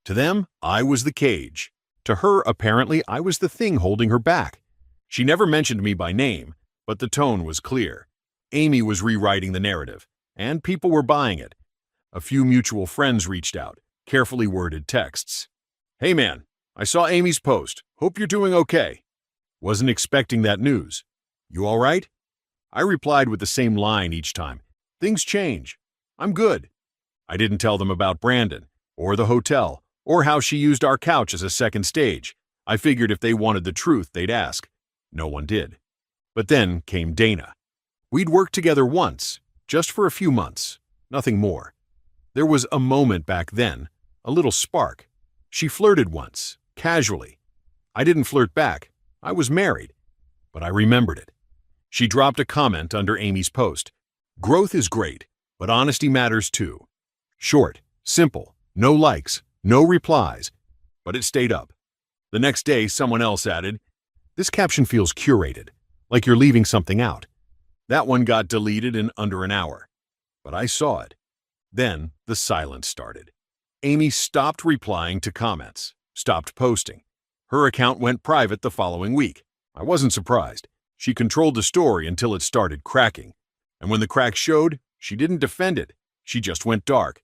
To them, I was the cage. To her, apparently, I was the thing holding her back. She never mentioned me by name, but the tone was clear. Amy was rewriting the narrative, and people were buying it. A few mutual friends reached out, carefully worded texts. "Hey man, I saw Amy's post. Hope you're doing okay. Wasn't expecting that news. You all right?" I replied with the same line each time. "Things change. I'm good." I didn't tell them about Brandon, or the hotel, or how she used our couch as a second stage. I figured if they wanted the truth, they'd ask. No one did. But then came Dana. We'd worked together once, just for a few months, nothing more. There was a moment back then, a little spark. She flirted once, casually. I didn't flirt back. I was married. But I remembered it. She dropped a comment under Amy's post. "Growth is great, but honesty matters too." Short, simple, No likes, no replies, but it stayed up. The next day, someone else added, "This caption feels curated, like you're leaving something out." That one got deleted in under an hour, but I saw it. Then the silence started. Amy stopped replying to comments, stopped posting. Her account went private the following week. I wasn't surprised. She controlled the story until it started cracking. And when the crack showed, she didn't defend it. She just went dark.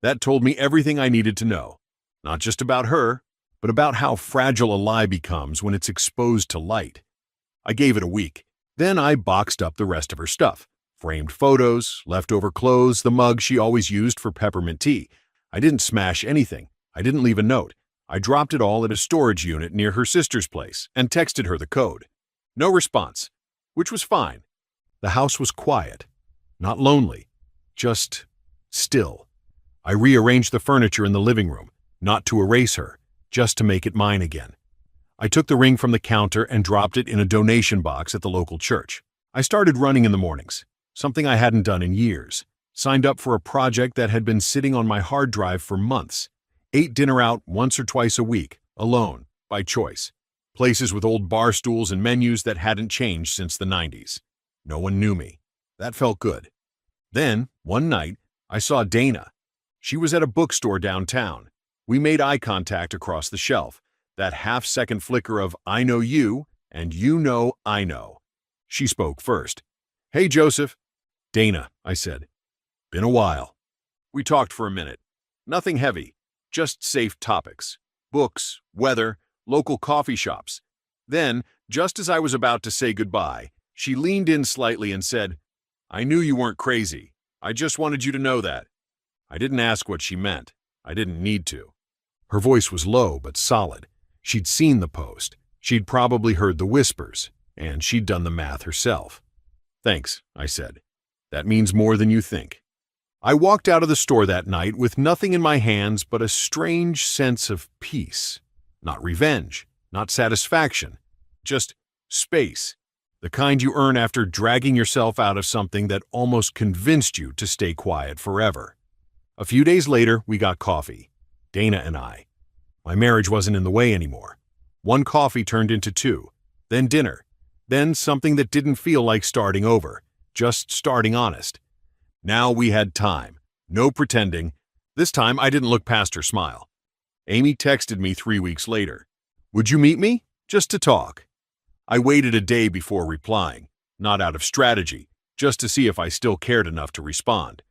That told me everything I needed to know. Not just about her, but about how fragile a lie becomes when it's exposed to light. I gave it a week. Then I boxed up the rest of her stuff. Framed photos, leftover clothes, the mug she always used for peppermint tea. I didn't smash anything. I didn't leave a note. I dropped it all at a storage unit near her sister's place and texted her the code. No response, which was fine. The house was quiet, not lonely, just still. I rearranged the furniture in the living room, not to erase her, just to make it mine again. I took the ring from the counter and dropped it in a donation box at the local church. I started running in the mornings, something I hadn't done in years. Signed up for a project that had been sitting on my hard drive for months. Ate dinner out once or twice a week, alone, by choice. Places with old bar stools and menus that hadn't changed since the 90s. No one knew me. That felt good. Then, one night, I saw Dana. She was at a bookstore downtown. We made eye contact across the shelf. That half-second flicker of "I know you" and "you know I know." She spoke first. "Hey, Joseph." "Dana," I said. "Been a while." We talked for a minute. Nothing heavy, just safe topics. Books, weather, local coffee shops. Then, just as I was about to say goodbye, she leaned in slightly and said, "I knew you weren't crazy. I just wanted you to know that." I didn't ask what she meant. I didn't need to. Her voice was low but solid. She'd seen the post. She'd probably heard the whispers, and she'd done the math herself. "Thanks," I said. "That means more than you think." I walked out of the store that night with nothing in my hands but a strange sense of peace. Not revenge, not satisfaction, just space. The kind you earn after dragging yourself out of something that almost convinced you to stay quiet forever. A few days later, we got coffee. Dana and I. My marriage wasn't in the way anymore. One coffee turned into two, then dinner, then something that didn't feel like starting over, just starting honest. Now we had time, no pretending. This time I didn't look past her smile. Amy texted me 3 weeks later. "Would you meet me? Just to talk." I waited a day before replying, not out of strategy, just to see if I still cared enough to respond.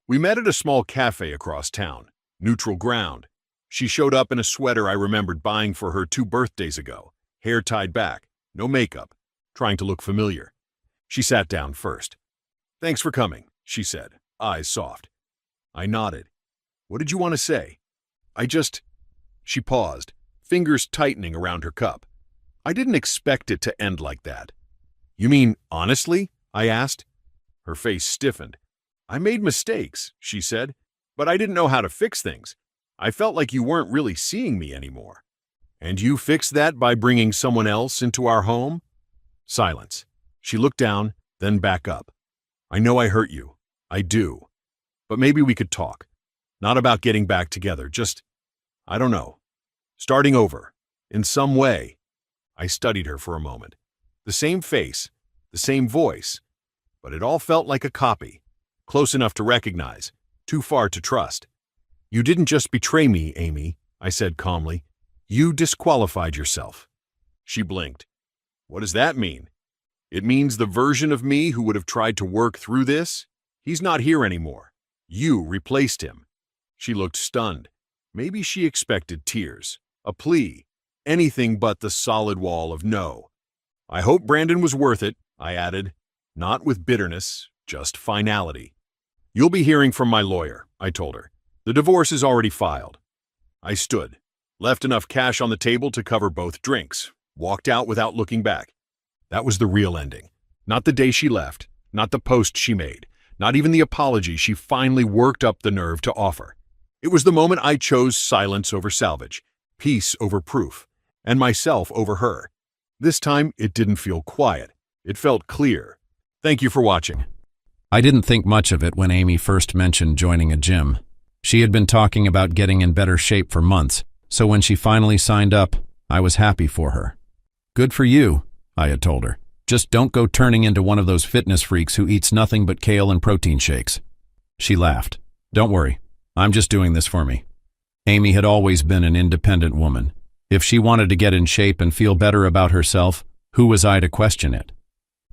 We met at a small cafe across town, neutral ground. She showed up in a sweater I remembered buying for her 2 birthdays ago, hair tied back, no makeup, trying to look familiar. She sat down first. "Thanks for coming," she said, eyes soft. I nodded. "What did you want to say?" She paused, fingers tightening around her cup. I didn't expect it to end like that. "You mean, honestly?" I asked. Her face stiffened. "I made mistakes," she said, "but I didn't know how to fix things. I felt like you weren't really seeing me anymore." "And you fixed that by bringing someone else into our home?" Silence. She looked down, then back up. "I know I hurt you. I do. But maybe we could talk. Not about getting back together, just, I don't know, starting over, in some way." I studied her for a moment. The same face, the same voice, but it all felt like a copy, close enough to recognize, too far to trust. "You didn't just betray me, Amy," I said calmly. "You disqualified yourself." She blinked. "What does that mean?" "It means the version of me who would have tried to work through this? He's not here anymore. You replaced him." She looked stunned. Maybe she expected tears, a plea, anything but the solid wall of no. "I hope Brandon was worth it," I added, not with bitterness, just finality. "You'll be hearing from my lawyer," I told her. "The divorce is already filed." I stood, left enough cash on the table to cover both drinks, walked out without looking back. That was the real ending. Not the day she left, not the post she made, not even the apology she finally worked up the nerve to offer. It was the moment I chose silence over salvage, peace over proof, and myself over her. This time, it didn't feel quiet. It felt clear. Thank you for watching. I didn't think much of it when Amy first mentioned joining a gym. She had been talking about getting in better shape for months, so when she finally signed up, I was happy for her. Good for you, I had told her. Just don't go turning into one of those fitness freaks who eats nothing but kale and protein shakes. She laughed. Don't worry, I'm just doing this for me. Amy had always been an independent woman. If she wanted to get in shape and feel better about herself, who was I to question it?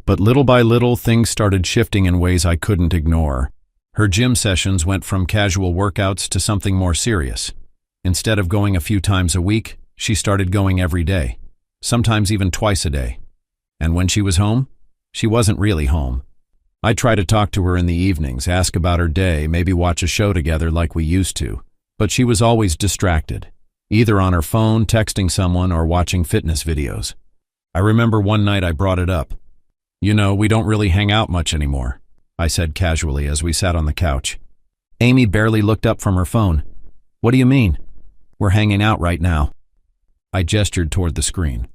But little by little, things started shifting in ways I couldn't ignore. Her gym sessions went from casual workouts to something more serious. Instead of going a few times a week, she started going every day, sometimes even twice a day. And when she was home, she wasn't really home. I'd try to talk to her in the evenings, ask about her day, maybe watch a show together like we used to. But she was always distracted, either on her phone, texting someone, or watching fitness videos. I remember one night I brought it up. You know, we don't really hang out much anymore, I said casually as we sat on the couch. Amy barely looked up from her phone. What do you mean? We're hanging out right now. I gestured toward the screen.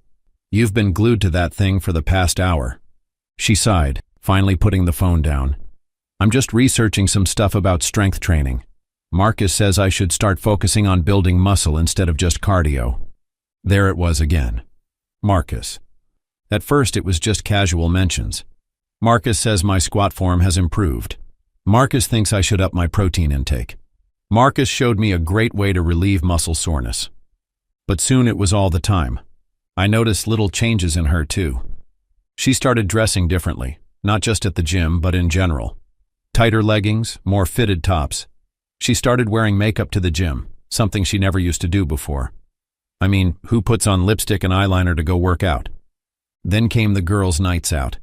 You've been glued to that thing for the past hour. She sighed, finally putting the phone down. I'm just researching some stuff about strength training. Marcus says I should start focusing on building muscle instead of just cardio. There it was again. Marcus. At first it was just casual mentions. Marcus says my squat form has improved. Marcus thinks I should up my protein intake. Marcus showed me a great way to relieve muscle soreness. But soon it was all the time. I noticed little changes in her too. She started dressing differently, not just at the gym, but in general. Tighter leggings, more fitted tops. She started wearing makeup to the gym, something she never used to do before. I mean, who puts on lipstick and eyeliner to go work out? Then came the girls' nights out.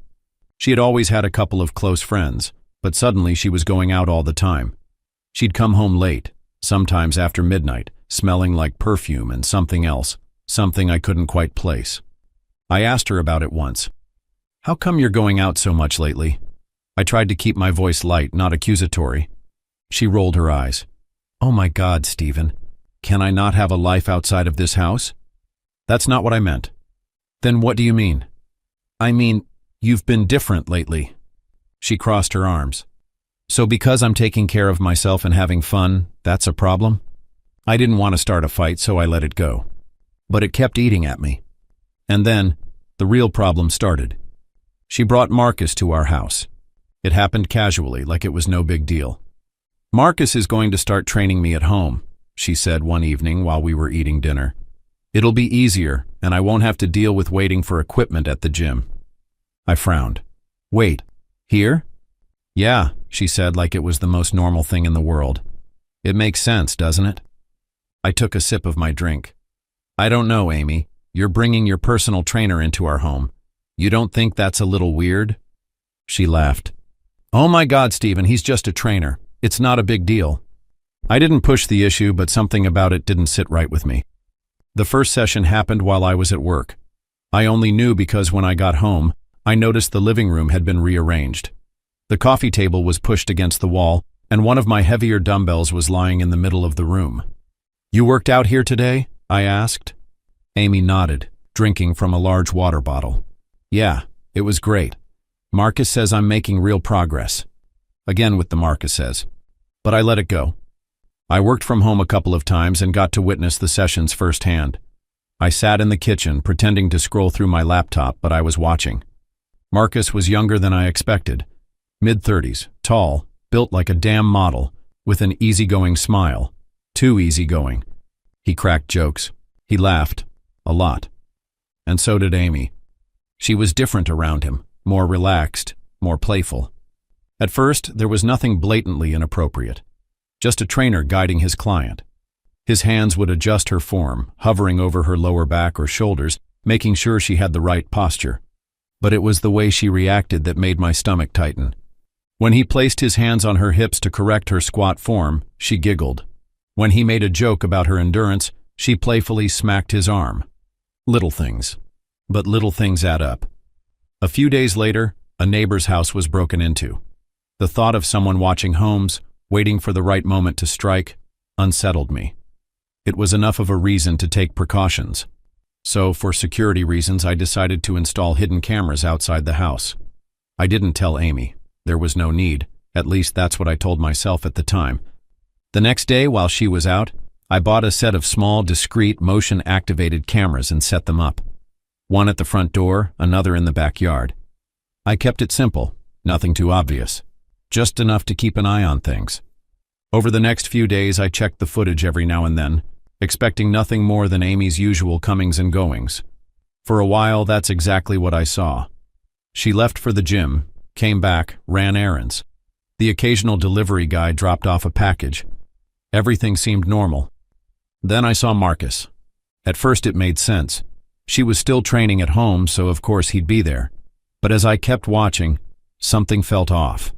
She had always had a couple of close friends, but suddenly she was going out all the time. She'd come home late, sometimes after midnight, smelling like perfume and something else, something I couldn't quite place. I asked her about it once. How come you're going out so much lately? I tried to keep my voice light, not accusatory. She rolled her eyes. Oh my God, Stephen. Can I not have a life outside of this house? That's not what I meant. Then what do you mean? I mean, you've been different lately. She crossed her arms. So because I'm taking care of myself and having fun, that's a problem? I didn't want to start a fight, so I let it go. But it kept eating at me. And then, the real problem started. She brought Marcus to our house. It happened casually, like it was no big deal. Marcus is going to start training me at home, she said one evening while we were eating dinner. It'll be easier, and I won't have to deal with waiting for equipment at the gym. I frowned. Wait, here? Yeah, she said like it was the most normal thing in the world. It makes sense, doesn't it? I took a sip of my drink. I don't know, Amy. You're bringing your personal trainer into our home. You don't think that's a little weird? She laughed. Oh my God, Stephen, he's just a trainer. It's not a big deal. I didn't push the issue, but something about it didn't sit right with me. The first session happened while I was at work. I only knew because when I got home, I noticed the living room had been rearranged. The coffee table was pushed against the wall, and one of my heavier dumbbells was lying in the middle of the room. You worked out here today? I asked. Amy nodded, drinking from a large water bottle. Yeah, it was great. Marcus says I'm making real progress. Again with the Marcus says. But I let it go. I worked from home a couple of times and got to witness the sessions firsthand. I sat in the kitchen pretending to scroll through my laptop, but I was watching. Marcus was younger than I expected. Mid-30s, tall, built like a damn model, with an easygoing smile. Too easygoing. He cracked jokes. He laughed. A lot. And so did Amy. She was different around him, more relaxed, more playful. At first, there was nothing blatantly inappropriate. Just a trainer guiding his client. His hands would adjust her form, hovering over her lower back or shoulders, making sure she had the right posture. But it was the way she reacted that made my stomach tighten. When he placed his hands on her hips to correct her squat form, she giggled. When he made a joke about her endurance, she playfully smacked his arm. Little things. But little things add up. A few days later, a neighbor's house was broken into. The thought of someone watching Holmes, waiting for the right moment to strike, unsettled me. It was enough of a reason to take precautions. So, for security reasons, I decided to install hidden cameras outside the house. I didn't tell Amy. There was no need. At least that's what I told myself at the time. The next day, while she was out, I bought a set of small, discreet, motion-activated cameras and set them up. One at the front door, another in the backyard. I kept it simple, nothing too obvious, just enough to keep an eye on things. Over the next few days, I checked the footage every now and then, expecting nothing more than Amy's usual comings and goings. For a while, that's exactly what I saw. She left for the gym, came back, ran errands. The occasional delivery guy dropped off a package. Everything seemed normal. Then I saw Marcus. At first it made sense. She was still training at home, so of course he'd be there. But as I kept watching, something felt off.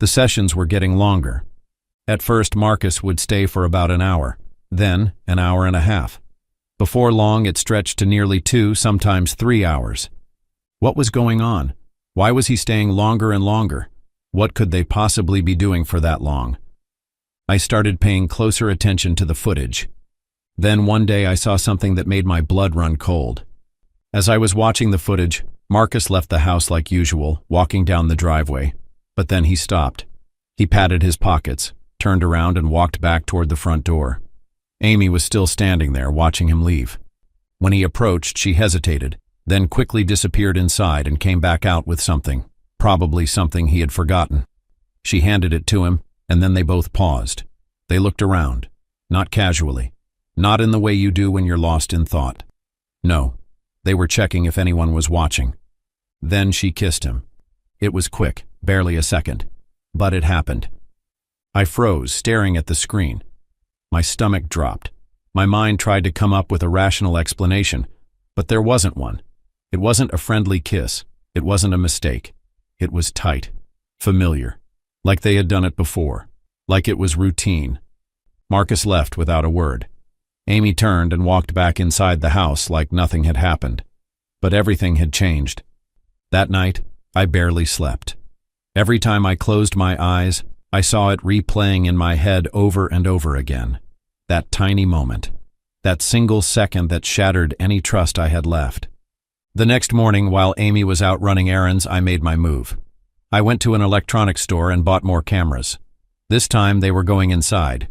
The sessions were getting longer. At first Marcus would stay for about an hour, then an hour and a half. Before long it stretched to nearly 2, sometimes 3 hours. What was going on? Why was he staying longer and longer? What could they possibly be doing for that long? I started paying closer attention to the footage. Then one day I saw something that made my blood run cold. As I was watching the footage, Marcus left the house like usual, walking down the driveway. But then he stopped. He patted his pockets, turned around and walked back toward the front door. Amy was still standing there, watching him leave. When he approached, she hesitated, then quickly disappeared inside and came back out with something, probably something he had forgotten. She handed it to him, and then they both paused. They looked around, not casually. Not in the way you do when you're lost in thought. No, they were checking if anyone was watching. Then she kissed him. It was quick, barely a second. But it happened. I froze, staring at the screen. My stomach dropped. My mind tried to come up with a rational explanation, but there wasn't one. It wasn't a friendly kiss. It wasn't a mistake. It was tight, familiar, like they had done it before, like it was routine. Marcus left without a word. Amy turned and walked back inside the house like nothing had happened. But everything had changed. That night, I barely slept. Every time I closed my eyes, I saw it replaying in my head over and over again. That tiny moment. That single second that shattered any trust I had left. The next morning, while Amy was out running errands, I made my move. I went to an electronics store and bought more cameras. This time, they were going inside.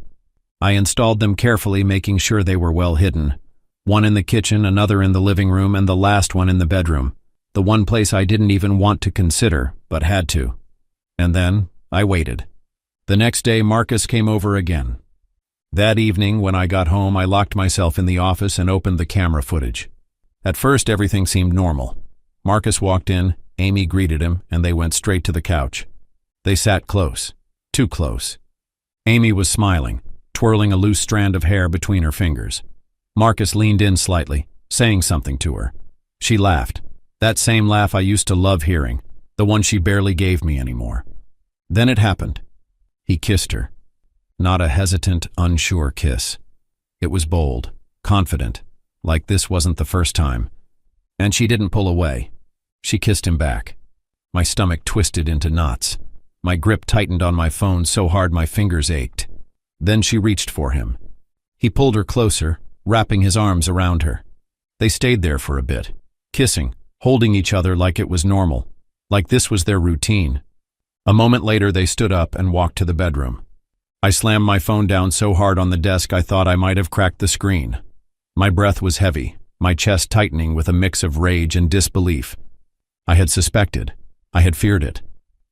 I installed them carefully, making sure they were well hidden. One in the kitchen, another in the living room, and the last one in the bedroom. The one place I didn't even want to consider, but had to. And then, I waited. The next day, Marcus came over again. That evening, when I got home, I locked myself in the office and opened the camera footage. At first, everything seemed normal. Marcus walked in, Amy greeted him, and they went straight to the couch. They sat close. Too close. Amy was smiling, twirling a loose strand of hair between her fingers. Marcus leaned in slightly, saying something to her. She laughed. That same laugh I used to love hearing, the one she barely gave me anymore. Then it happened. He kissed her. Not a hesitant, unsure kiss. It was bold, confident, like this wasn't the first time. And she didn't pull away. She kissed him back. My stomach twisted into knots. My grip tightened on my phone so hard my fingers ached. Then she reached for him. He pulled her closer, wrapping his arms around her. They stayed there for a bit, kissing, holding each other like it was normal, like this was their routine. A moment later, they stood up and walked to the bedroom. I slammed my phone down so hard on the desk I thought I might have cracked the screen. My breath was heavy, my chest tightening with a mix of rage and disbelief. I had suspected, I had feared it,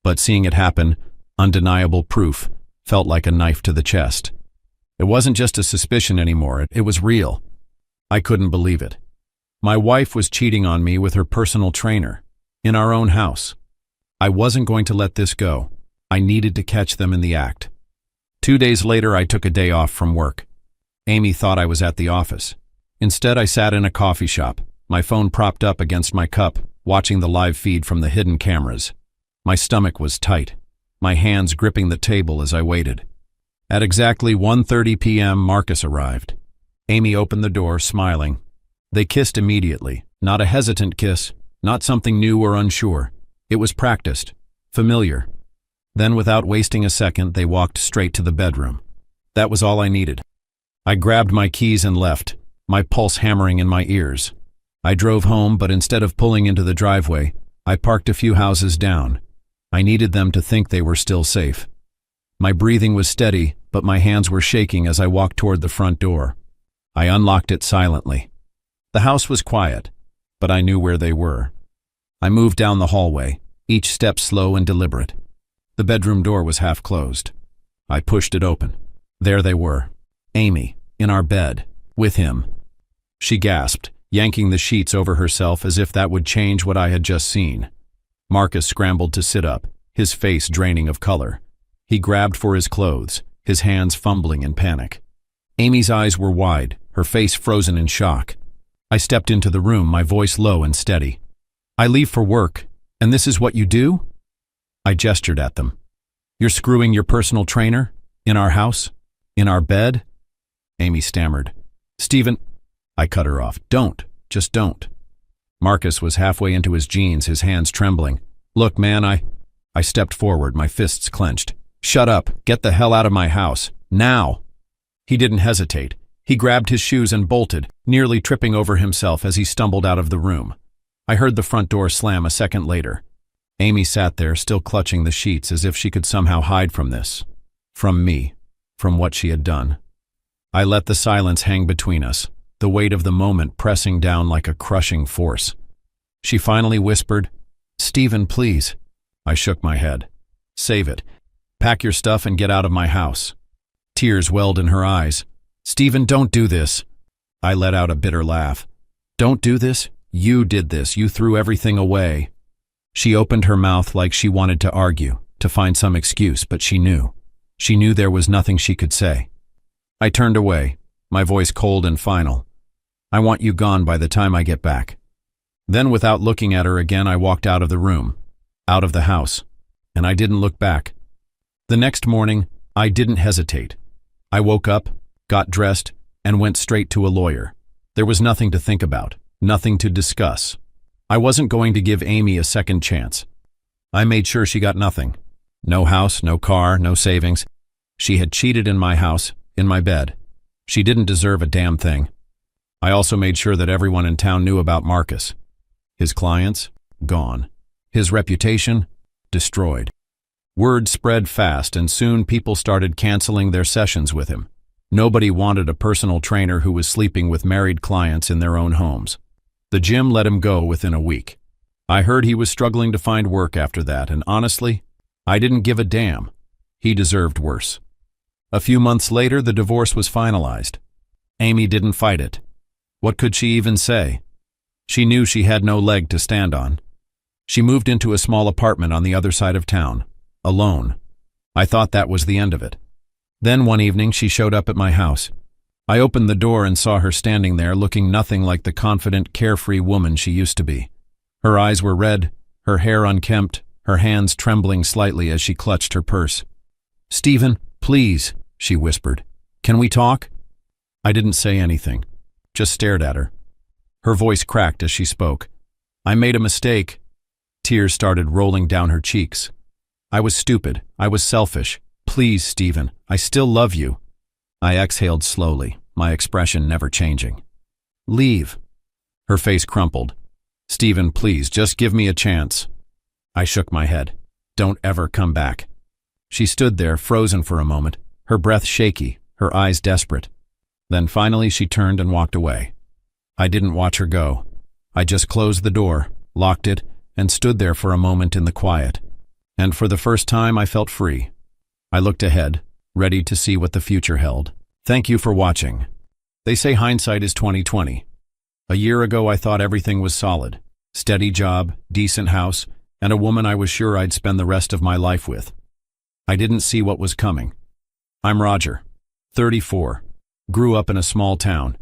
but seeing it happen, undeniable proof, felt like a knife to the chest. It wasn't just a suspicion anymore, it was real. I couldn't believe it. My wife was cheating on me with her personal trainer, in our own house. I wasn't going to let this go. I needed to catch them in the act. 2 days later, I took a day off from work. Amy thought I was at the office. Instead, I sat in a coffee shop, my phone propped up against my cup, watching the live feed from the hidden cameras. My stomach was tight, my hands gripping the table as I waited. At exactly 1:30 p.m., Marcus arrived. Amy opened the door, smiling. They kissed immediately, not a hesitant kiss, not something new or unsure. It was practiced, familiar. Then, without wasting a second, they walked straight to the bedroom. That was all I needed. I grabbed my keys and left, my pulse hammering in my ears. I drove home, but instead of pulling into the driveway, I parked a few houses down. I needed them to think they were still safe. My breathing was steady, but my hands were shaking as I walked toward the front door. I unlocked it silently. The house was quiet, but I knew where they were. I moved down the hallway, each step slow and deliberate. The bedroom door was half closed. I pushed it open. There they were, Amy, in our bed, with him. She gasped, yanking the sheets over herself as if that would change what I had just seen. Marcus scrambled to sit up, his face draining of color. He grabbed for his clothes, his hands fumbling in panic. Amy's eyes were wide, her face frozen in shock. I stepped into the room, my voice low and steady. "I leave for work, and this is what you do?" I gestured at them. "You're screwing your personal trainer? In our house? In our bed?" Amy stammered. "Stephen—" I cut her off. "Don't. Just don't." Marcus was halfway into his jeans, his hands trembling. "Look, man, I stepped forward, my fists clenched. "Shut up. Get the hell out of my house. Now." He didn't hesitate. He grabbed his shoes and bolted, nearly tripping over himself as he stumbled out of the room. I heard the front door slam a second later. Amy sat there, still clutching the sheets as if she could somehow hide from this. From me. From what she had done. I let the silence hang between us, the weight of the moment pressing down like a crushing force. She finally whispered, "Stephen, please." I shook my head. "Save it. Pack your stuff and get out of my house." Tears welled in her eyes. "Stephen, don't do this." I let out a bitter laugh. "Don't do this? You did this. You threw everything away." She opened her mouth like she wanted to argue, to find some excuse, but she knew. She knew there was nothing she could say. I turned away, my voice cold and final. "I want you gone by the time I get back." Then, without looking at her again, I walked out of the room, out of the house, and I didn't look back. The next morning, I didn't hesitate. I woke up, got dressed, and went straight to a lawyer. There was nothing to think about, nothing to discuss. I wasn't going to give Amy a second chance. I made sure she got nothing. No house, no car, no savings. She had cheated in my house, in my bed. She didn't deserve a damn thing. I also made sure that everyone in town knew about Marcus. His clients, gone. His reputation, destroyed. Word spread fast, and soon people started canceling their sessions with him. Nobody wanted a personal trainer who was sleeping with married clients in their own homes. The gym let him go within a week. I heard he was struggling to find work after that, and honestly, I didn't give a damn. He deserved worse. A few months later, the divorce was finalized. Amy didn't fight it. What could she even say? She knew she had no leg to stand on. She moved into a small apartment on the other side of town, alone. I thought that was the end of it. Then one evening she showed up at my house. I opened the door and saw her standing there looking nothing like the confident, carefree woman she used to be. Her eyes were red, her hair unkempt, her hands trembling slightly as she clutched her purse. "Stephen, please," she whispered. "Can we talk?" I didn't say anything, just stared at her. Her voice cracked as she spoke. "I made a mistake." Tears started rolling down her cheeks. "I was stupid. I was selfish. Please, Stephen, I still love you." I exhaled slowly, my expression never changing. "Leave." Her face crumpled. "Stephen, please, just give me a chance." I shook my head. "Don't ever come back." She stood there, frozen for a moment, her breath shaky, her eyes desperate. Then finally she turned and walked away. I didn't watch her go. I just closed the door, locked it, and stood there for a moment in the quiet. And for the first time I felt free. I looked ahead, ready to see what the future held. Thank you for watching. They say hindsight is 20/20. A year ago I thought everything was solid. Steady job, decent house, and a woman I was sure I'd spend the rest of my life with. I didn't see what was coming. I'm Roger, 34, grew up in a small town.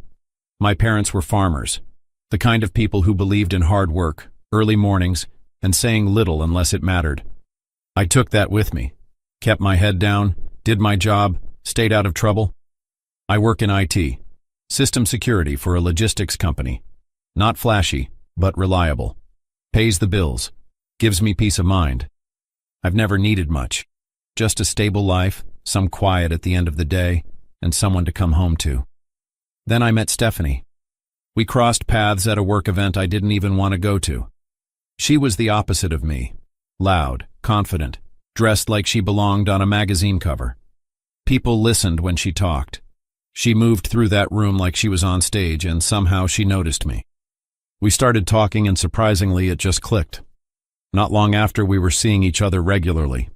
My parents were farmers, the kind of people who believed in hard work, early mornings, and saying little unless it mattered. I took that with me, kept my head down, did my job, stayed out of trouble. I work in IT, system security for a logistics company. Not flashy, but reliable. Pays the bills, gives me peace of mind. I've never needed much. Just a stable life, some quiet at the end of the day, and someone to come home to. Then I met Stephanie. We crossed paths at a work event I didn't even want to go to. She was the opposite of me. Loud, confident, dressed like she belonged on a magazine cover. People listened when she talked. She moved through that room like she was on stage, and somehow she noticed me. We started talking, and surprisingly, it just clicked. Not long after, we were seeing each other regularly.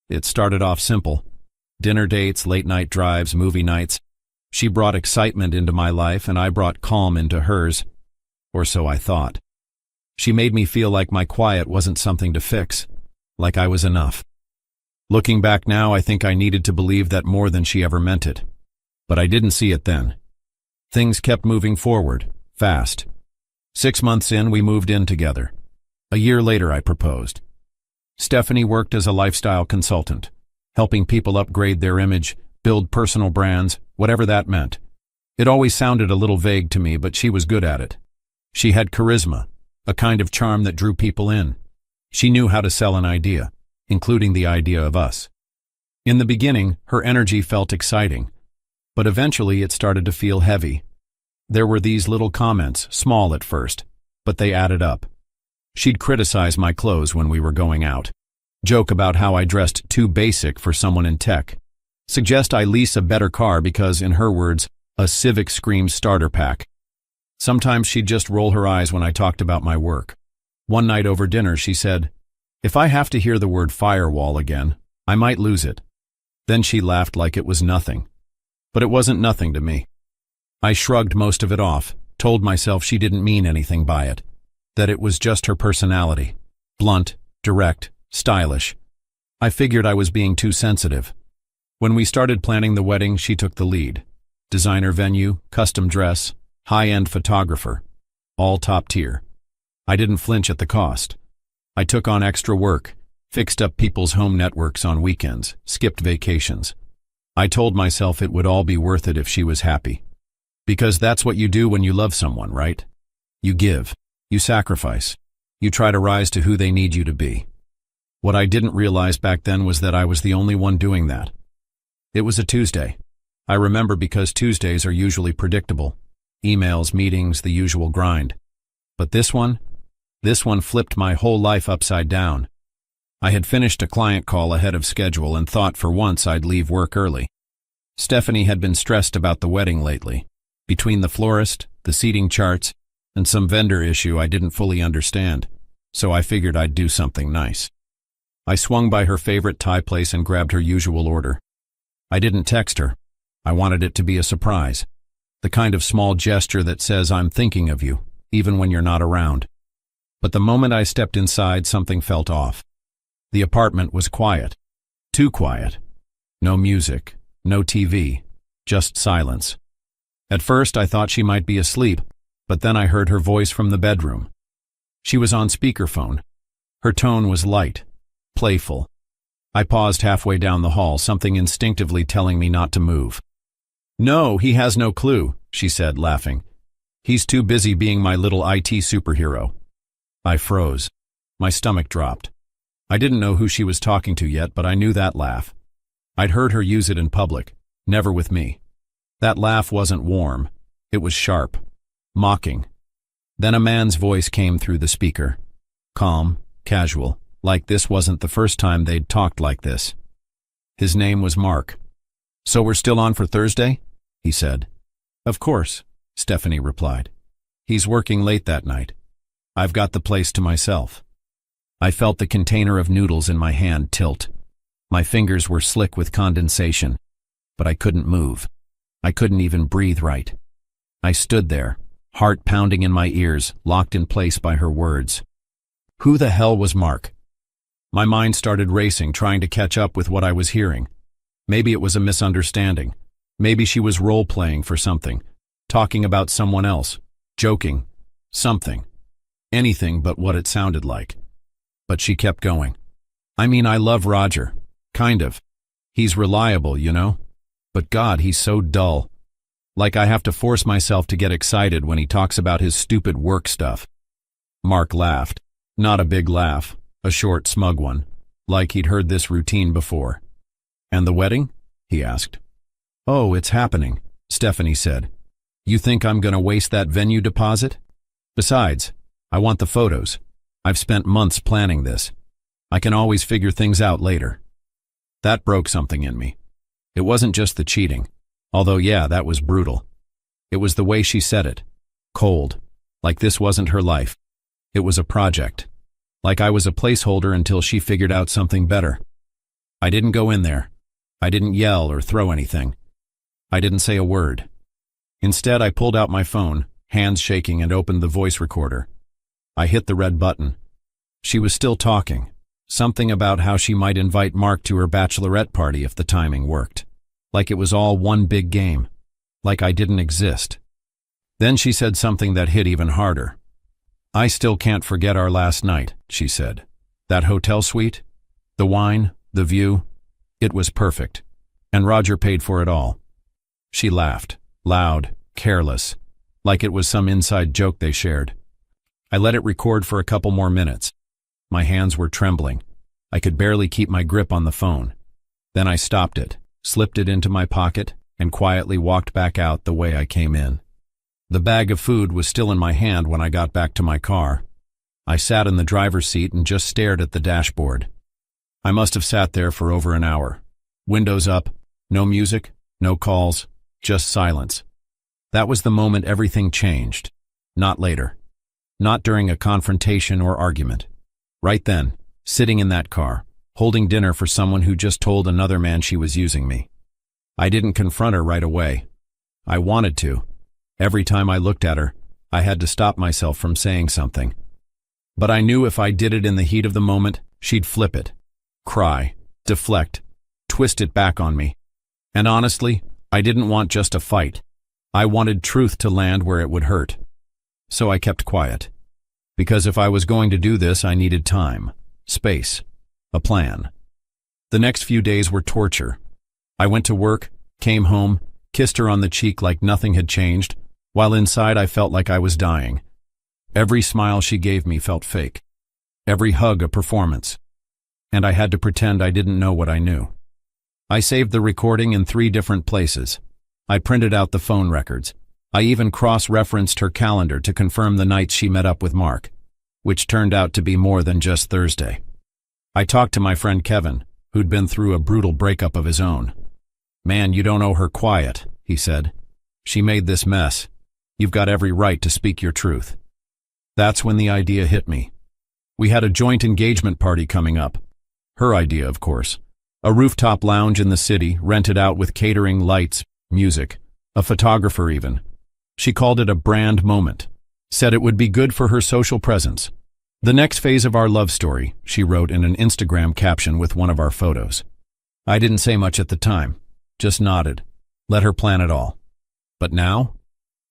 It started off simple. Dinner dates, late-night drives, movie nights. She brought excitement into my life, and I brought calm into hers. Or so I thought. She made me feel like my quiet wasn't something to fix, like I was enough. Looking back now, I think I needed to believe that more than she ever meant it. But I didn't see it then. Things kept moving forward, fast. 6 months in, we moved in together. A year later, I proposed. Stephanie worked as a lifestyle consultant, helping people upgrade their image, build personal brands, whatever that meant. It always sounded a little vague to me, but she was good at it. She had charisma, a kind of charm that drew people in. She knew how to sell an idea, including the idea of us. In the beginning, her energy felt exciting, but eventually it started to feel heavy. There were these little comments, small at first, but they added up. She'd criticize my clothes when we were going out, joke about how I dressed too basic for someone in tech, suggest I lease a better car because, in her words, a Civic screams starter pack. Sometimes she'd just roll her eyes when I talked about my work. One night over dinner, she said, "If I have to hear the word firewall again, I might lose it." Then she laughed like it was nothing. But it wasn't nothing to me. I shrugged most of it off, told myself she didn't mean anything by it, that it was just her personality. Blunt, direct, stylish. I figured I was being too sensitive. When we started planning the wedding, she took the lead. Designer venue, custom dress, high-end photographer, all top tier. I didn't flinch at the cost. I took on extra work, fixed up people's home networks on weekends, skipped vacations. I told myself it would all be worth it if she was happy. Because that's what you do when you love someone, right? You give, you sacrifice, you try to rise to who they need you to be. What I didn't realize back then was that I was the only one doing that. It was a Tuesday. I remember because Tuesdays are usually predictable. Emails, meetings, the usual grind. But this one flipped my whole life upside down. I had finished a client call ahead of schedule and thought for once I'd leave work early. Stephanie had been stressed about the wedding lately. Between the florist, the seating charts, and some vendor issue I didn't fully understand, so I figured I'd do something nice. I swung by her favorite Thai place and grabbed her usual order. I didn't text her. I wanted it to be a surprise. The kind of small gesture that says I'm thinking of you, even when you're not around. But the moment I stepped inside, something felt off. The apartment was quiet. Too quiet. No music, no TV, just silence. At first I thought she might be asleep, but then I heard her voice from the bedroom. She was on speakerphone. Her tone was light, playful. I paused halfway down the hall, something instinctively telling me not to move. "No, he has no clue," she said, laughing. "He's too busy being my little IT superhero." I froze. My stomach dropped. I didn't know who she was talking to yet, but I knew that laugh. I'd heard her use it in public, never with me. That laugh wasn't warm. It was sharp, mocking. Then a man's voice came through the speaker. Calm, casual, like this wasn't the first time they'd talked like this. His name was Mark. "So we're still on for Thursday?" he said. "Of course," Stephanie replied. "He's working late that night. I've got the place to myself." I felt the container of noodles in my hand tilt. My fingers were slick with condensation, but I couldn't move. I couldn't even breathe right. I stood there, heart pounding in my ears, locked in place by her words. Who the hell was Mark? My mind started racing, trying to catch up with what I was hearing. Maybe it was a misunderstanding. Maybe she was role-playing for something, talking about someone else, joking, something. Anything but what it sounded like. But she kept going. "I mean, I love Roger. Kind of. He's reliable, you know? But God, he's so dull. Like I have to force myself to get excited when he talks about his stupid work stuff." Mark laughed. Not a big laugh, a short, smug one, like he'd heard this routine before. "And the wedding?" he asked. "Oh, it's happening," Stephanie said. "You think I'm gonna waste that venue deposit? Besides, I want the photos. I've spent months planning this. I can always figure things out later." That broke something in me. It wasn't just the cheating, although yeah, that was brutal. It was the way she said it. Cold. Like this wasn't her life. It was a project. Like I was a placeholder until she figured out something better. I didn't go in there. I didn't yell or throw anything. I didn't say a word. Instead, I pulled out my phone, hands shaking, and opened the voice recorder. I hit the red button. She was still talking. Something about how she might invite Mark to her bachelorette party if the timing worked. Like it was all one big game. Like I didn't exist. Then she said something that hit even harder. "I still can't forget our last night," she said. "That hotel suite? The wine, the view. It was perfect. And Roger paid for it all." She laughed, loud, careless, like it was some inside joke they shared. I let it record for a couple more minutes. My hands were trembling. I could barely keep my grip on the phone. Then I stopped it, slipped it into my pocket, and quietly walked back out the way I came in. The bag of food was still in my hand when I got back to my car. I sat in the driver's seat and just stared at the dashboard. I must have sat there for over an hour. Windows up, no music, no calls, just silence. That was the moment everything changed. Not later. Not during a confrontation or argument. Right then, sitting in that car, holding dinner for someone who just told another man she was using me. I didn't confront her right away. I wanted to. Every time I looked at her, I had to stop myself from saying something. But I knew if I did it in the heat of the moment, she'd flip it, cry, deflect, twist it back on me. And honestly, I didn't want just a fight. I wanted truth to land where it would hurt. So I kept quiet. Because if I was going to do this, I needed time, space, a plan. The next few days were torture. I went to work, came home, kissed her on the cheek like nothing had changed, while inside I felt like I was dying. Every smile she gave me felt fake. Every hug a performance. And I had to pretend I didn't know what I knew. I saved the recording in 3 different places. I printed out the phone records. I even cross-referenced her calendar to confirm the nights she met up with Mark, which turned out to be more than just Thursday. I talked to my friend Kevin, who'd been through a brutal breakup of his own. "Man, you don't owe her quiet," he said. "She made this mess. You've got every right to speak your truth." That's when the idea hit me. We had a joint engagement party coming up. Her idea, of course. A rooftop lounge in the city, rented out with catering, lights, music, a photographer even. She called it a brand moment. Said it would be good for her social presence. "The next phase of our love story," she wrote in an Instagram caption with one of our photos. I didn't say much at the time. Just nodded. Let her plan it all. But now?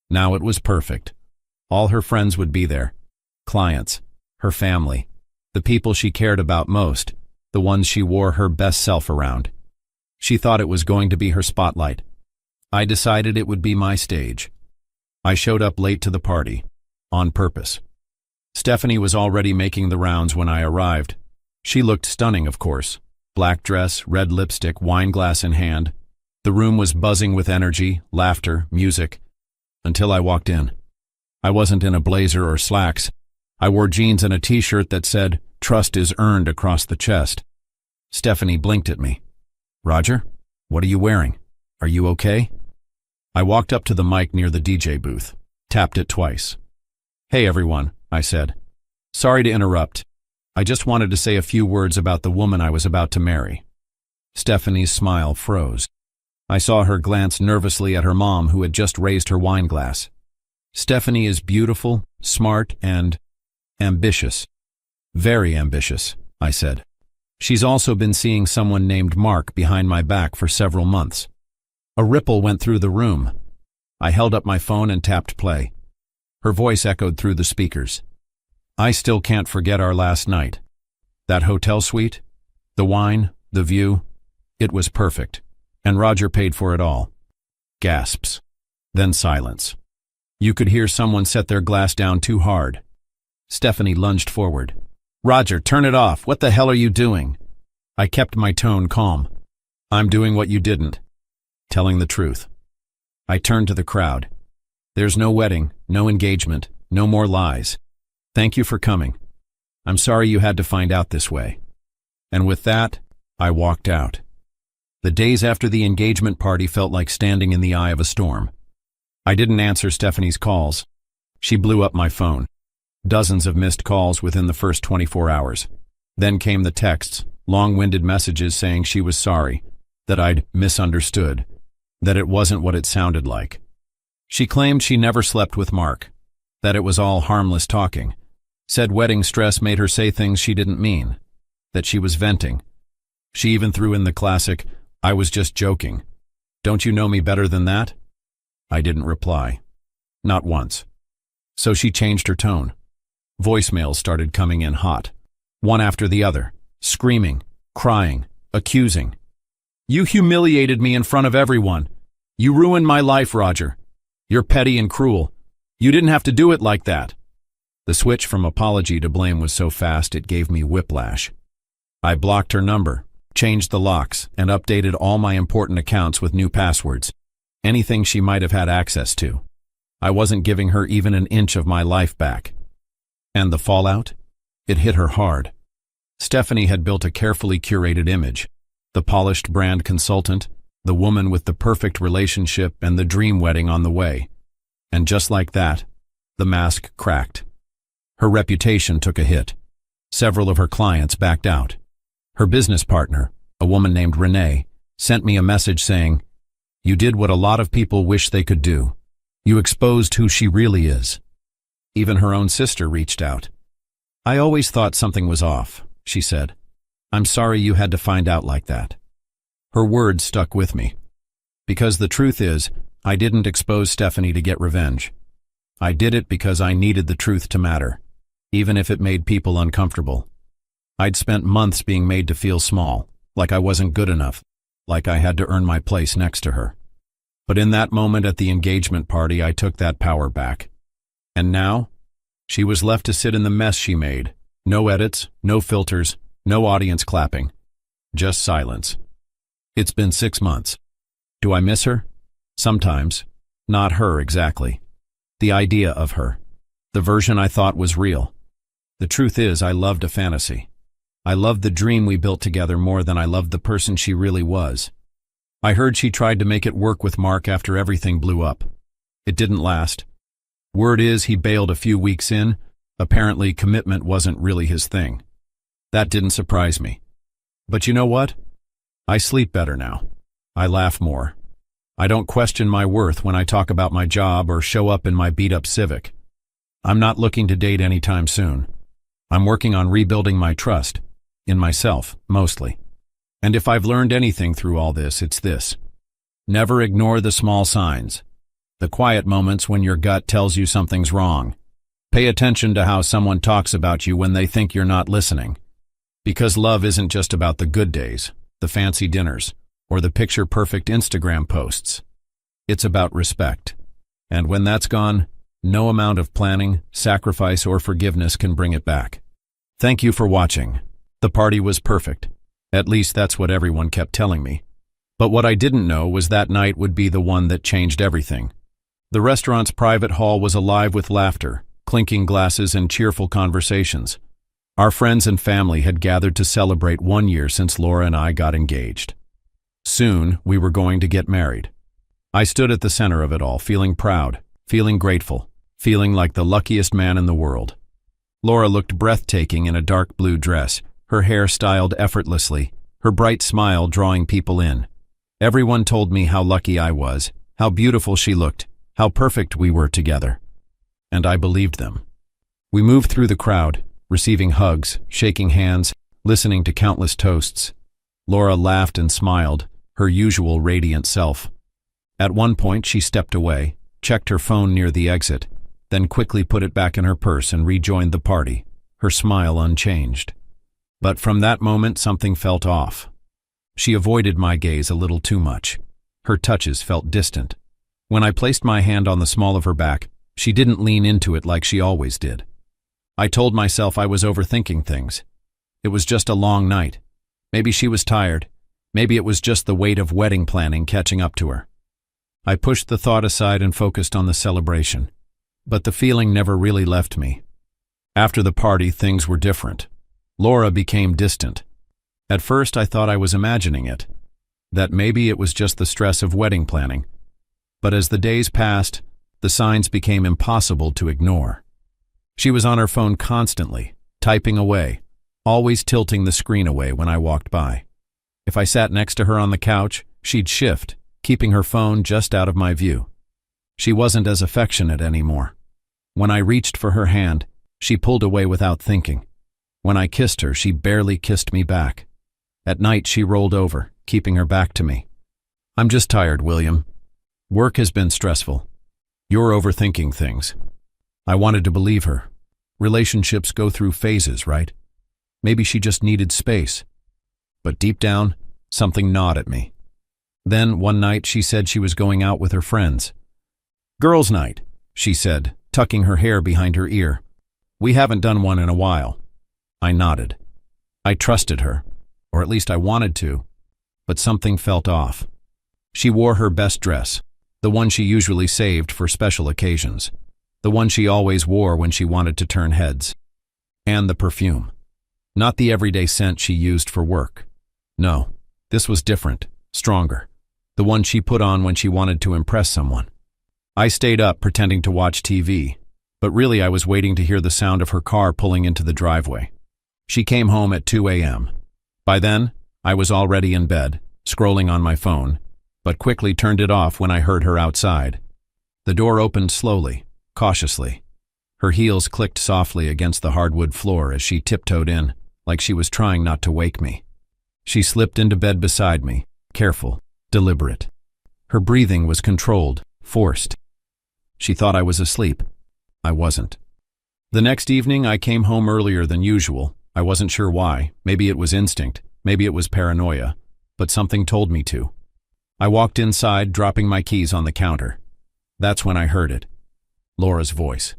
Now it was perfect. All her friends would be there. Clients. Her family. The people she cared about most. The ones she wore her best self around. She thought it was going to be her spotlight. I decided it would be my stage. I showed up late to the party. On purpose. Stephanie was already making the rounds when I arrived. She looked stunning, of course. Black dress, red lipstick, wine glass in hand. The room was buzzing with energy, laughter, music. Until I walked in. I wasn't in a blazer or slacks. I wore jeans and a t-shirt that said, "Trust is earned" across the chest. Stephanie blinked at me. "Roger, what are you wearing? Are you okay?" I walked up to the mic near the DJ booth, tapped it twice. "Hey everyone," I said. "Sorry to interrupt. I just wanted to say a few words about the woman I was about to marry." Stephanie's smile froze. I saw her glance nervously at her mom, who had just raised her wine glass. "Stephanie is beautiful, smart, and ambitious." "Very ambitious," I said. "She's also been seeing someone named Mark behind my back for several months." A ripple went through the room. I held up my phone and tapped play. Her voice echoed through the speakers. "I still can't forget our last night. That hotel suite, the wine, the view, it was perfect. And Roger paid for it all." Gasps. Then silence. You could hear someone set their glass down too hard. Stephanie lunged forward. "Roger, turn it off. What the hell are you doing?" I kept my tone calm. "I'm doing what you didn't. Telling the truth." I turned to the crowd. "There's no wedding, no engagement, no more lies. Thank you for coming. I'm sorry you had to find out this way." And with that, I walked out. The days after the engagement party felt like standing in the eye of a storm. I didn't answer Stephanie's calls. She blew up my phone. Dozens of missed calls within the first 24 hours. Then came the texts, long-winded messages saying she was sorry, that I'd misunderstood, that it wasn't what it sounded like. She claimed she never slept with Mark, that it was all harmless talking, said wedding stress made her say things she didn't mean, that she was venting. She even threw in the classic, "I was just joking. Don't you know me better than that?" I didn't reply. Not once. So she changed her tone. Voicemails started coming in hot, one after the other, screaming, crying, accusing. "You humiliated me in front of everyone. You ruined my life, Roger. You're petty and cruel. You didn't have to do it like that." The switch from apology to blame was so fast it gave me whiplash. I blocked her number, changed the locks, and updated all my important accounts with new passwords, anything she might have had access to. I wasn't giving her even an inch of my life back. And the fallout? It hit her hard. Stephanie had built a carefully curated image, the polished brand consultant, the woman with the perfect relationship and the dream wedding on the way. And just like that, the mask cracked. Her reputation took a hit. Several of her clients backed out. Her business partner, a woman named Renee, sent me a message saying, "You did what a lot of people wish they could do. You exposed who she really is." Even her own sister reached out. "I always thought something was off," she said. "I'm sorry you had to find out like that." Her words stuck with me. Because the truth is, I didn't expose Stephanie to get revenge. I did it because I needed the truth to matter, even if it made people uncomfortable. I'd spent months being made to feel small, like I wasn't good enough, like I had to earn my place next to her. But in that moment at the engagement party, I took that power back. And now, she was left to sit in the mess she made. No edits, no filters, no audience clapping. Just silence. It's been 6 months. Do I miss her? Sometimes. Not her exactly. The idea of her. The version I thought was real. The truth is, I loved a fantasy. I loved the dream we built together more than I loved the person she really was. I heard she tried to make it work with Mark after everything blew up. It didn't last. Word is he bailed a few weeks in. Apparently, commitment wasn't really his thing. That didn't surprise me. But you know what? I sleep better now. I laugh more. I don't question my worth when I talk about my job or show up in my beat-up Civic. I'm not looking to date anytime soon. I'm working on rebuilding my trust. In myself, mostly. And if I've learned anything through all this, it's this. Never ignore the small signs. The quiet moments when your gut tells you something's wrong. Pay attention to how someone talks about you when they think you're not listening. Because love isn't just about the good days, the fancy dinners, or the picture-perfect Instagram posts. It's about respect. And when that's gone, no amount of planning, sacrifice, or forgiveness can bring it back. Thank you for watching. The party was perfect. At least that's what everyone kept telling me. But what I didn't know was that night would be the one that changed everything. The restaurant's private hall was alive with laughter, clinking glasses, and cheerful conversations. Our friends and family had gathered to celebrate 1 year since Laura and I got engaged. Soon, we were going to get married. I stood at the center of it all, feeling proud, feeling grateful, feeling like the luckiest man in the world. Laura looked breathtaking in a dark blue dress, her hair styled effortlessly, her bright smile drawing people in. Everyone told me how lucky I was, how beautiful she looked, how perfect we were together. And I believed them. We moved through the crowd, receiving hugs, shaking hands, listening to countless toasts. Laura laughed and smiled, her usual radiant self. At one point, she stepped away, checked her phone near the exit, then quickly put it back in her purse and rejoined the party, her smile unchanged. But from that moment, something felt off. She avoided my gaze a little too much. Her touches felt distant. When I placed my hand on the small of her back, she didn't lean into it like she always did. I told myself I was overthinking things. It was just a long night. Maybe she was tired. Maybe it was just the weight of wedding planning catching up to her. I pushed the thought aside and focused on the celebration. But the feeling never really left me. After the party, things were different. Laura became distant. At first, I thought I was imagining it. that maybe it was just the stress of wedding planning. But as the days passed, the signs became impossible to ignore. She was on her phone constantly, typing away, always tilting the screen away when I walked by. If I sat next to her on the couch, she'd shift, keeping her phone just out of my view. She wasn't as affectionate anymore. When I reached for her hand, she pulled away without thinking. When I kissed her, she barely kissed me back. At night, she rolled over, keeping her back to me. "I'm just tired, William. Work has been stressful. You're overthinking things." I wanted to believe her. Relationships go through phases, right? Maybe she just needed space. But deep down, something gnawed at me. Then, one night, she said she was going out with her friends. "Girls' night," she said, tucking her hair behind her ear. "We haven't done one in a while." I nodded. I trusted her, or at least I wanted to, but something felt off. She wore her best dress, the one she usually saved for special occasions, the one she always wore when she wanted to turn heads. And the perfume. Not the everyday scent she used for work. No, this was different, stronger. The one she put on when she wanted to impress someone. I stayed up pretending to watch TV, but really I was waiting to hear the sound of her car pulling into the driveway. She came home at 2 a.m. By then, I was already in bed, scrolling on my phone, but quickly turned it off when I heard her outside. The door opened slowly, cautiously. Her heels clicked softly against the hardwood floor as she tiptoed in, like she was trying not to wake me. She slipped into bed beside me, careful, deliberate. Her breathing was controlled, forced. She thought I was asleep. I wasn't. The next evening, I came home earlier than usual. I wasn't sure why. Maybe it was instinct. Maybe it was paranoia. But something told me to. I walked inside, dropping my keys on the counter. That's when I heard it. Laura's voice.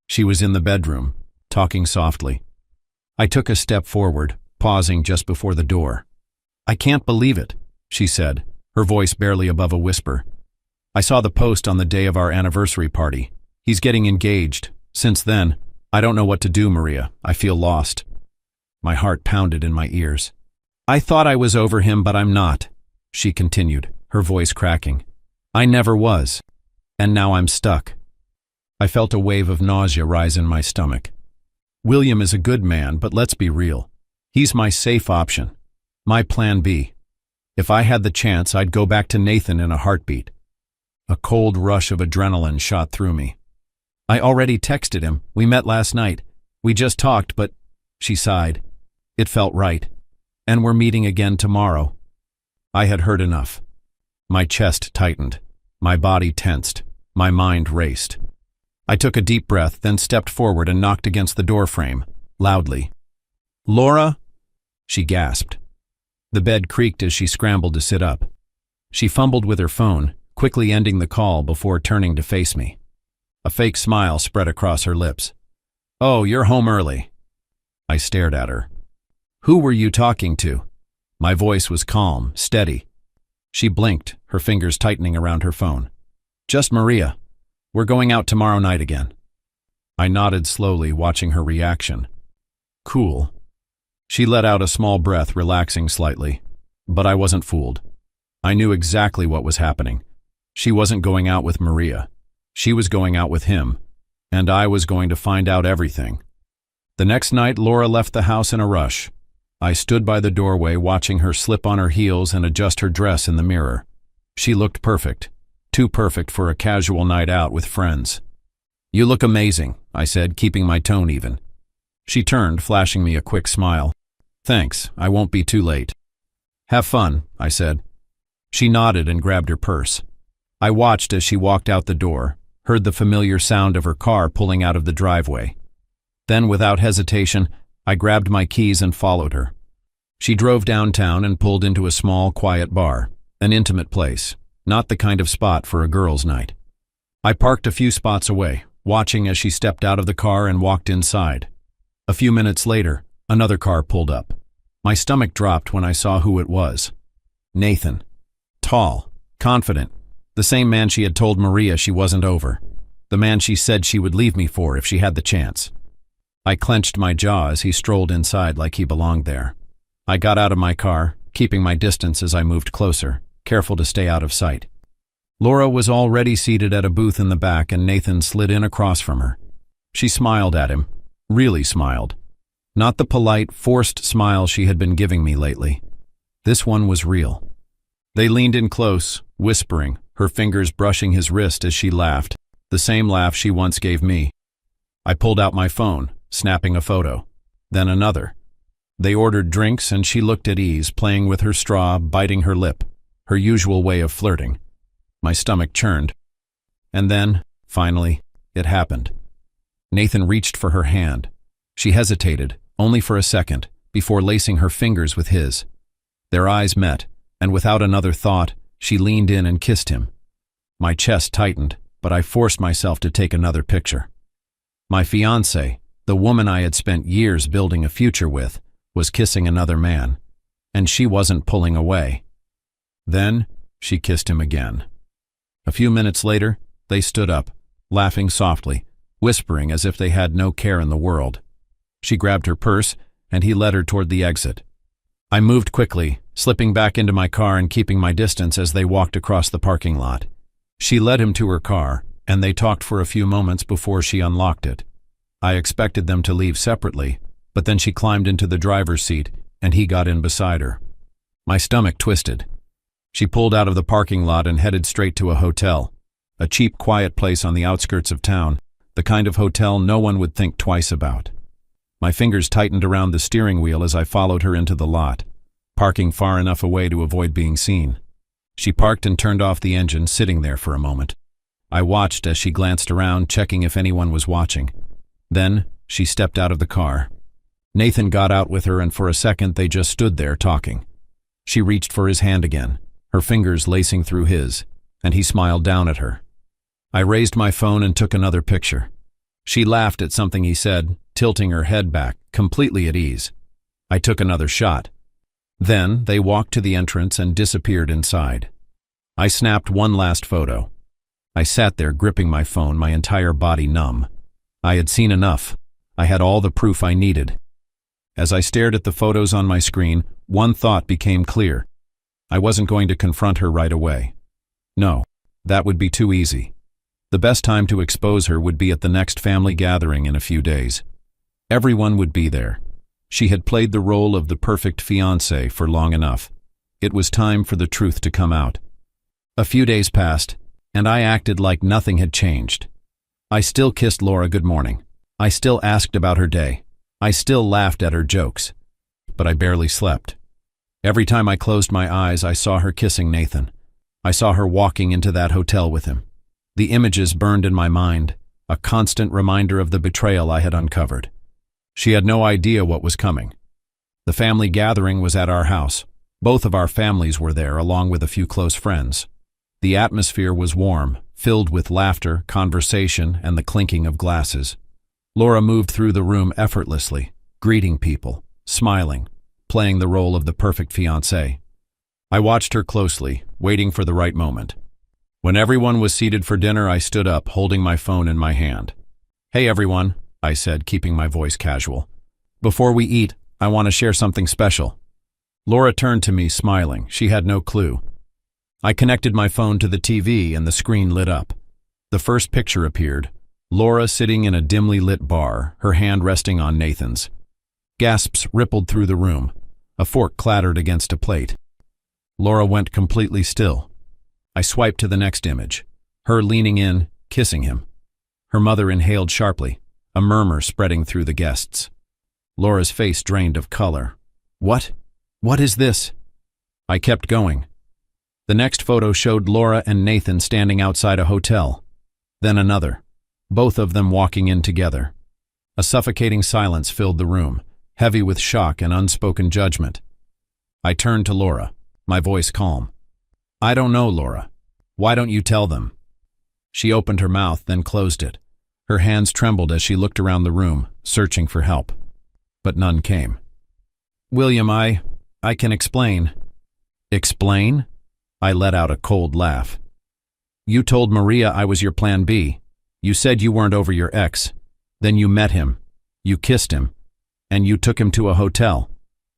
She was in the bedroom, talking softly. I took a step forward, pausing just before the door. "I can't believe it," she said, her voice barely above a whisper. "I saw the post on the day of our anniversary party. He's getting engaged. Since then, I don't know what to do, Maria. I feel lost." My heart pounded in my ears. "I thought I was over him, but I'm not," she continued, her voice cracking. "I never was. And now I'm stuck." I felt a wave of nausea rise in my stomach. William is a good man, but let's be real. He's my safe option. My plan B. If I had the chance, I'd go back to Nathan in a heartbeat. A cold rush of adrenaline shot through me. "I already texted him. We met last night. We just talked, but..." She sighed. It felt right. "And we're meeting again tomorrow." I had heard enough. My chest tightened. My body tensed. My mind raced. I took a deep breath, then stepped forward and knocked against the doorframe, loudly. "Laura?" She gasped. The bed creaked as she scrambled to sit up. She fumbled with her phone, quickly ending the call before turning to face me. A fake smile spread across her lips. "Oh, you're home early." I stared at her. "Who were you talking to?" My voice was calm, steady. She blinked, her fingers tightening around her phone. "Just Maria. We're going out tomorrow night again." I nodded slowly, watching her reaction. "Cool." She let out a small breath, relaxing slightly. But I wasn't fooled. I knew exactly what was happening. She wasn't going out with Maria. She was going out with him. And I was going to find out everything. The next night, Laura left the house in a rush. I stood by the doorway, watching her slip on her heels and adjust her dress in the mirror. She looked perfect. Too perfect for a casual night out with friends. "You look amazing," I said, keeping my tone even. She turned, flashing me a quick smile. "Thanks, I won't be too late." "Have fun," I said. She nodded and grabbed her purse. I watched as she walked out the door, heard the familiar sound of her car pulling out of the driveway. Then, without hesitation, I grabbed my keys and followed her. She drove downtown and pulled into a small, quiet bar, an intimate place. Not the kind of spot for a girls' night. I parked a few spots away, watching as she stepped out of the car and walked inside. A few minutes later, another car pulled up. My stomach dropped when I saw who it was. Nathan. Tall, confident, the same man she had told Maria she wasn't over. The man she said she would leave me for if she had the chance. I clenched my jaw as he strolled inside like he belonged there. I got out of my car, keeping my distance as I moved closer, careful to stay out of sight. Laura was already seated at a booth in the back, and Nathan slid in across from her. She smiled at him, really smiled. Not the polite, forced smile she had been giving me lately. This one was real. They leaned in close, whispering, her fingers brushing his wrist as she laughed, the same laugh she once gave me. I pulled out my phone, snapping a photo. Then another. They ordered drinks, and she looked at ease, playing with her straw, biting her lip, her usual way of flirting. My stomach churned. And then, finally, it happened. Nathan reached for her hand. She hesitated, only for a second, before lacing her fingers with his. Their eyes met, and without another thought, she leaned in and kissed him. My chest tightened, but I forced myself to take another picture. My fiancée, the woman I had spent years building a future with, was kissing another man, and she wasn't pulling away. Then, she kissed him again. A few minutes later, they stood up, laughing softly, whispering as if they had no care in the world. She grabbed her purse, and he led her toward the exit. I moved quickly, slipping back into my car and keeping my distance as they walked across the parking lot. She led him to her car, and they talked for a few moments before she unlocked it. I expected them to leave separately, but then she climbed into the driver's seat, and he got in beside her. My stomach twisted. She pulled out of the parking lot and headed straight to a hotel, a cheap, quiet place on the outskirts of town, the kind of hotel no one would think twice about. My fingers tightened around the steering wheel as I followed her into the lot, parking far enough away to avoid being seen. She parked and turned off the engine, sitting there for a moment. I watched as she glanced around, checking if anyone was watching. Then, she stepped out of the car. Nathan got out with her, and for a second they just stood there talking. She reached for his hand again, her fingers lacing through his, and he smiled down at her. I raised my phone and took another picture. She laughed at something he said, tilting her head back, completely at ease. I took another shot. Then they walked to the entrance and disappeared inside. I snapped one last photo. I sat there gripping my phone, my entire body numb. I had seen enough. I had all the proof I needed. As I stared at the photos on my screen, one thought became clear. I wasn't going to confront her right away. No, that would be too easy. The best time to expose her would be at the next family gathering in a few days. Everyone would be there. She had played the role of the perfect fiancé for long enough. It was time for the truth to come out. A few days passed, and I acted like nothing had changed. I still kissed Laura good morning. I still asked about her day. I still laughed at her jokes. But I barely slept. Every time I closed my eyes, I saw her kissing Nathan. I saw her walking into that hotel with him. The images burned in my mind, a constant reminder of the betrayal I had uncovered. She had no idea what was coming. The family gathering was at our house. Both of our families were there, along with a few close friends. The atmosphere was warm, filled with laughter, conversation, and the clinking of glasses. Laura moved through the room effortlessly, greeting people, smiling, playing the role of the perfect fiancé. I watched her closely, waiting for the right moment. When everyone was seated for dinner, I stood up, holding my phone in my hand. "Hey everyone," I said, keeping my voice casual. "Before we eat, I want to share something special." Laura turned to me, smiling. She had no clue. I connected my phone to the TV, and the screen lit up. The first picture appeared. Laura sitting in a dimly lit bar, her hand resting on Nathan's. Gasps rippled through the room. A fork clattered against a plate. Laura went completely still. I swiped to the next image. Her leaning in, kissing him. Her mother inhaled sharply, a murmur spreading through the guests. Laura's face drained of color. "What? What is this?" I kept going. The next photo showed Laura and Nathan standing outside a hotel. Then another. Both of them walking in together. A suffocating silence filled the room, heavy with shock and unspoken judgment. I turned to Laura, my voice calm. "I don't know, Laura. Why don't you tell them?" She opened her mouth, then closed it. Her hands trembled as she looked around the room, searching for help. But none came. "William, I can explain." "Explain?" I let out a cold laugh. "You told Maria I was your plan B. You said you weren't over your ex. Then you met him. You kissed him. And you took him to a hotel.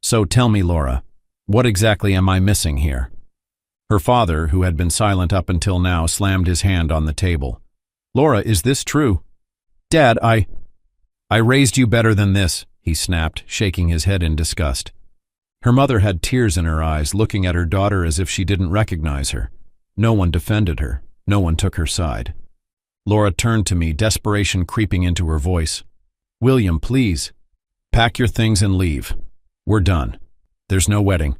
So tell me, Laura, What exactly am I missing here? Her father, who had been silent up until now, slammed his hand on the table. Laura, is this true? Dad, I raised you better than this, he snapped, shaking his head in disgust. Her mother had tears in her eyes, looking at her daughter as if she didn't recognize her. No one defended her. No one took her side. Laura turned to me, desperation creeping into her voice. William, please. Pack your things and leave. We're done. There's no wedding.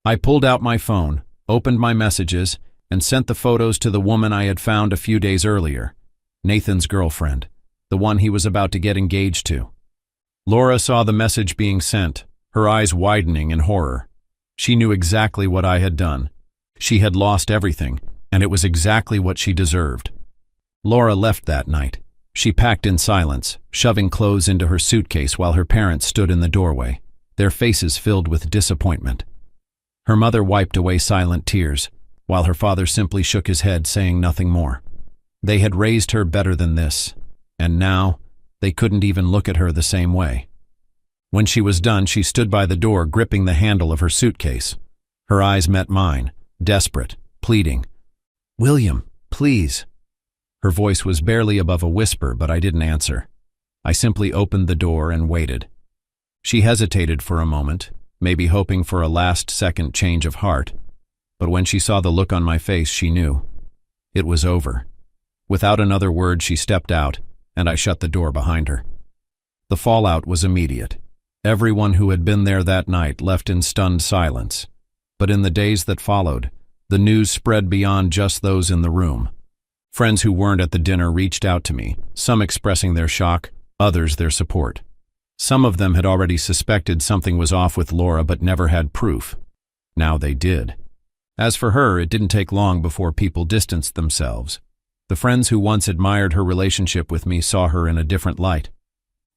I pulled out my phone, opened my messages, and sent the photos to the woman I had found a few days earlier, Nathan's girlfriend, the one he was about to get engaged to. Laura saw the message being sent, her eyes widening in horror. She knew exactly what I had done. She had lost everything, and it was exactly what she deserved. Laura left that night. She packed in silence, shoving clothes into her suitcase while her parents stood in the doorway, their faces filled with disappointment. Her mother wiped away silent tears, while her father simply shook his head, saying nothing more. They had raised her better than this, and now they couldn't even look at her the same way. When she was done, she stood by the door, gripping the handle of her suitcase. Her eyes met mine, desperate, pleading. William, please. Her voice was barely above a whisper, but I didn't answer. I simply opened the door and waited. She hesitated for a moment, maybe hoping for a last-second change of heart, but when she saw the look on my face, she knew. It was over. Without another word, she stepped out, and I shut the door behind her. The fallout was immediate. Everyone who had been there that night left in stunned silence, but in the days that followed, the news spread beyond just those in the room. Friends who weren't at the dinner reached out to me, some expressing their shock, others their support. Some of them had already suspected something was off with Laura but never had proof. Now they did. As for her, it didn't take long before people distanced themselves. The friends who once admired her relationship with me saw her in a different light.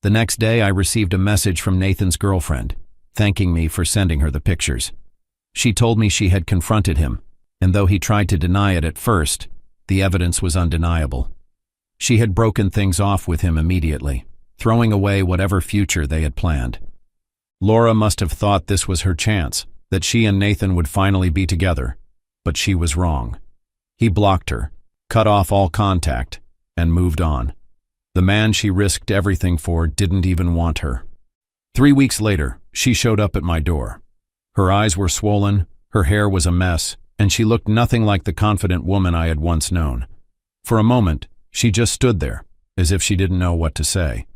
The next day, I received a message from Nathan's girlfriend, thanking me for sending her the pictures. She told me she had confronted him, and though he tried to deny it at first, the evidence was undeniable. She had broken things off with him immediately, throwing away whatever future they had planned. Laura must have thought this was her chance, that she and Nathan would finally be together, but she was wrong. He blocked her, cut off all contact, and moved on. The man she risked everything for didn't even want her. 3 weeks later, she showed up at my door. Her eyes were swollen, her hair was a mess, and she looked nothing like the confident woman I had once known. For a moment, she just stood there, as if she didn't know what to say.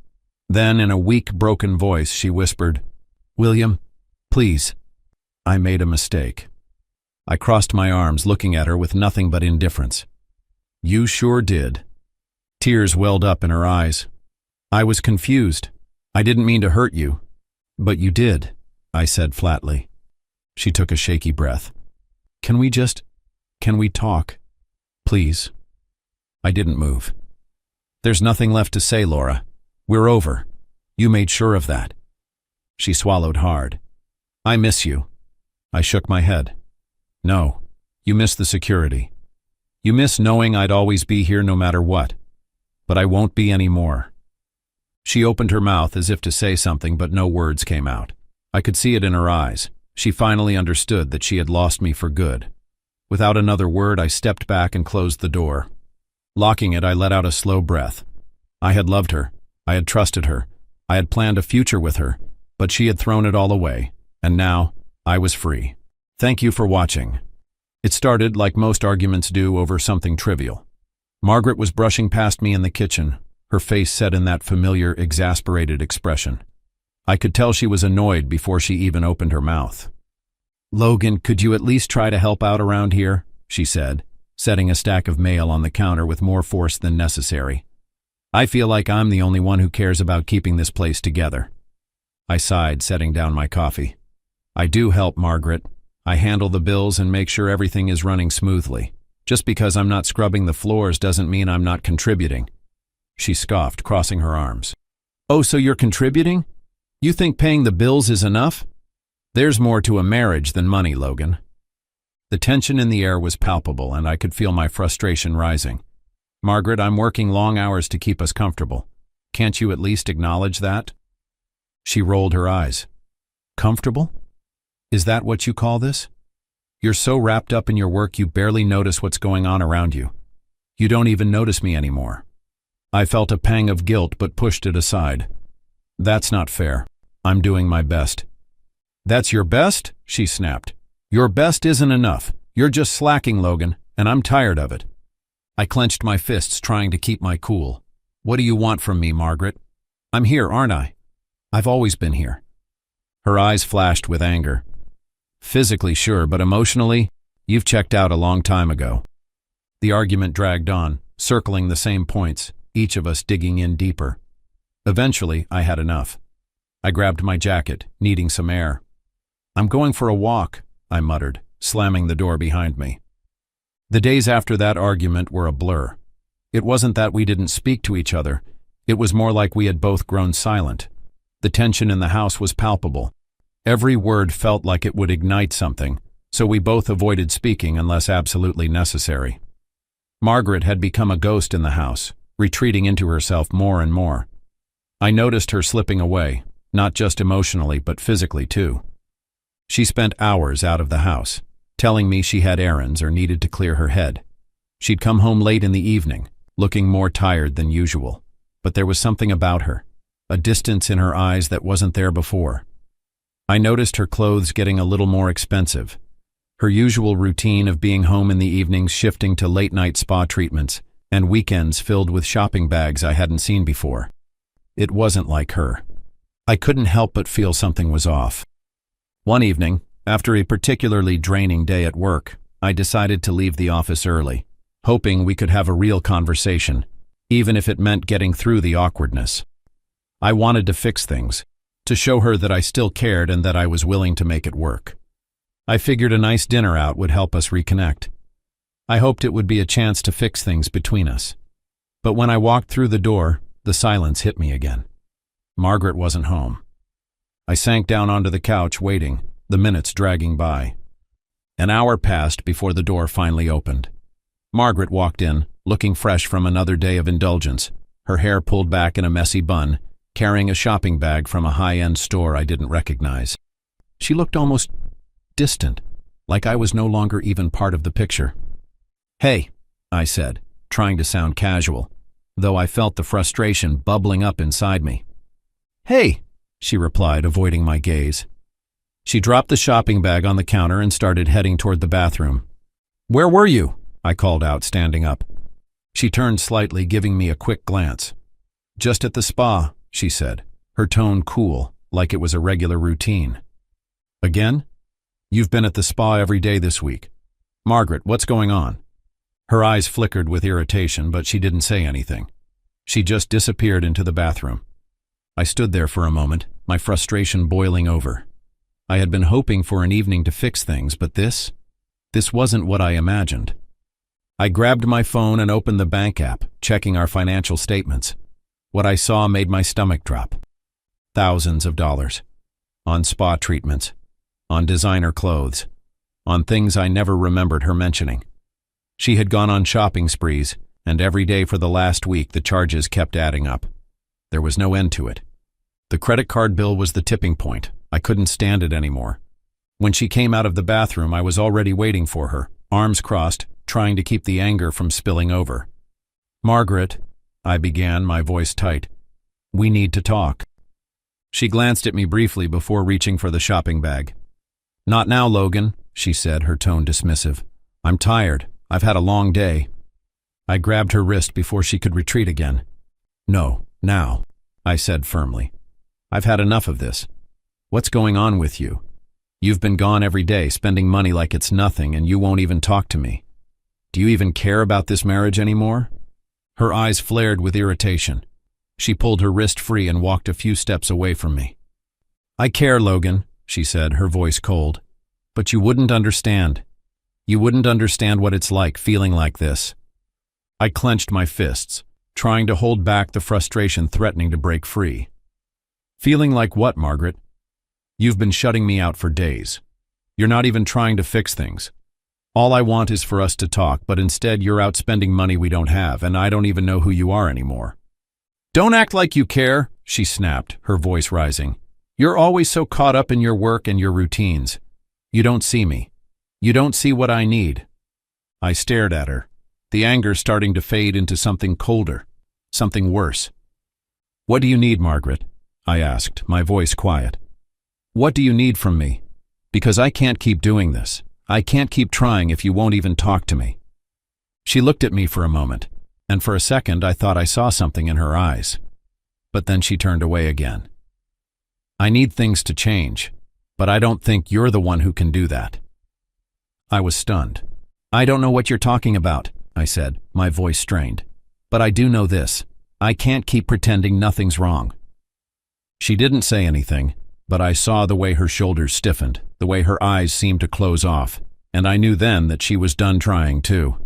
Then, in a weak, broken voice, she whispered, William, please. I made a mistake. I crossed my arms, looking at her with nothing but indifference. You sure did. Tears welled up in her eyes. I was confused. I didn't mean to hurt you. But you did, I said flatly. She took a shaky breath. Can we talk? Please. I didn't move. There's nothing left to say, Laura. We're over. You made sure of that. She swallowed hard. I miss you. I shook my head. No, you miss the security. You miss knowing I'd always be here no matter what. But I won't be anymore. She opened her mouth as if to say something, but no words came out. I could see it in her eyes. She finally understood that she had lost me for good. Without another word, I stepped back and closed the door. Locking it, I let out a slow breath. I had loved her. I had trusted her. I had planned a future with her, but she had thrown it all away, and now I was free. Thank you for watching. It started like most arguments do, over something trivial. Margaret was brushing past me in the kitchen, her face set in that familiar, exasperated expression. I could tell she was annoyed before she even opened her mouth. Logan, could you at least try to help out around here? She said, setting a stack of mail on the counter with more force than necessary. I feel like I'm the only one who cares about keeping this place together. I sighed, setting down my coffee. I do help, Margaret. I handle the bills and make sure everything is running smoothly. Just because I'm not scrubbing the floors doesn't mean I'm not contributing. She scoffed, crossing her arms. Oh, so you're contributing? You think paying the bills is enough? There's more to a marriage than money, Logan. The tension in the air was palpable, and I could feel my frustration rising. Margaret, I'm working long hours to keep us comfortable. Can't you at least acknowledge that? She rolled her eyes. Comfortable? Is that what you call this? You're so wrapped up in your work you barely notice what's going on around you. You don't even notice me anymore. I felt a pang of guilt but pushed it aside. That's not fair. I'm doing my best. That's your best? She snapped. Your best isn't enough. You're just slacking, Logan, and I'm tired of it. I clenched my fists, trying to keep my cool. What do you want from me, Margaret? I'm here, aren't I? I've always been here. Her eyes flashed with anger. Physically, sure, but emotionally, you've checked out a long time ago. The argument dragged on, circling the same points, each of us digging in deeper. Eventually, I had enough. I grabbed my jacket, needing some air. I'm going for a walk, I muttered, slamming the door behind me. The days after that argument were a blur. It wasn't that we didn't speak to each other. It was more like we had both grown silent. The tension in the house was palpable. Every word felt like it would ignite something, so we both avoided speaking unless absolutely necessary. Margaret had become a ghost in the house, retreating into herself more and more. I noticed her slipping away, not just emotionally but physically too. She spent hours out of the house, telling me she had errands or needed to clear her head. She'd come home late in the evening, looking more tired than usual, but there was something about her, a distance in her eyes that wasn't there before. I noticed her clothes getting a little more expensive, her usual routine of being home in the evenings shifting to late-night spa treatments, and weekends filled with shopping bags I hadn't seen before. It wasn't like her. I couldn't help but feel something was off. One evening, after a particularly draining day at work, I decided to leave the office early, hoping we could have a real conversation, even if it meant getting through the awkwardness. I wanted to fix things, to show her that I still cared and that I was willing to make it work. I figured a nice dinner out would help us reconnect. I hoped it would be a chance to fix things between us. But when I walked through the door, the silence hit me again. Margaret wasn't home. I sank down onto the couch, waiting, the minutes dragging by. An hour passed before the door finally opened. Margaret walked in, looking fresh from another day of indulgence, her hair pulled back in a messy bun, carrying a shopping bag from a high-end store I didn't recognize. She looked almost distant, like I was no longer even part of the picture. "Hey," I said, trying to sound casual, though I felt the frustration bubbling up inside me. "Hey," she replied, avoiding my gaze. She dropped the shopping bag on the counter and started heading toward the bathroom. "Where were you?" I called out, standing up. She turned slightly, giving me a quick glance. "Just at the spa," she said, her tone cool, like it was a regular routine. "Again? You've been at the spa every day this week. Margaret, what's going on?" Her eyes flickered with irritation, but she didn't say anything. She just disappeared into the bathroom. I stood there for a moment, my frustration boiling over. I had been hoping for an evening to fix things, but this wasn't what I imagined. I grabbed my phone and opened the bank app, checking our financial statements. What I saw made my stomach drop. Thousands of dollars. On spa treatments. On designer clothes. On things I never remembered her mentioning. She had gone on shopping sprees, and every day for the last week the charges kept adding up. There was no end to it. The credit card bill was the tipping point. I couldn't stand it anymore. When she came out of the bathroom, I was already waiting for her, arms crossed, trying to keep the anger from spilling over. "Margaret," I began, my voice tight, "we need to talk." She glanced at me briefly before reaching for the shopping bag. "Not now, Logan," she said, her tone dismissive. "I'm tired. I've had a long day." I grabbed her wrist before she could retreat again. "No, now," I said firmly. "I've had enough of this. What's going on with you? You've been gone every day, spending money like it's nothing, and you won't even talk to me. Do you even care about this marriage anymore?" Her eyes flared with irritation. She pulled her wrist free and walked a few steps away from me. "I care, Logan," she said, her voice cold. "But you wouldn't understand. You wouldn't understand what it's like feeling like this." I clenched my fists, trying to hold back the frustration threatening to break free. "Feeling like what, Margaret? You've been shutting me out for days. You're not even trying to fix things. All I want is for us to talk, but instead you're out spending money we don't have, and I don't even know who you are anymore." "Don't act like you care," she snapped, her voice rising. "You're always so caught up in your work and your routines. You don't see me. You don't see what I need." I stared at her, the anger starting to fade into something colder, something worse. "What do you need, Margaret?" I asked, my voice quiet. "What do you need from me? Because I can't keep doing this. I can't keep trying if you won't even talk to me." She looked at me for a moment, and for a second I thought I saw something in her eyes. But then she turned away again. "I need things to change, but I don't think you're the one who can do that." I was stunned. "I don't know what you're talking about," I said, my voice strained. "But I do know this. I can't keep pretending nothing's wrong." She didn't say anything, but I saw the way her shoulders stiffened, the way her eyes seemed to close off, and I knew then that she was done trying too.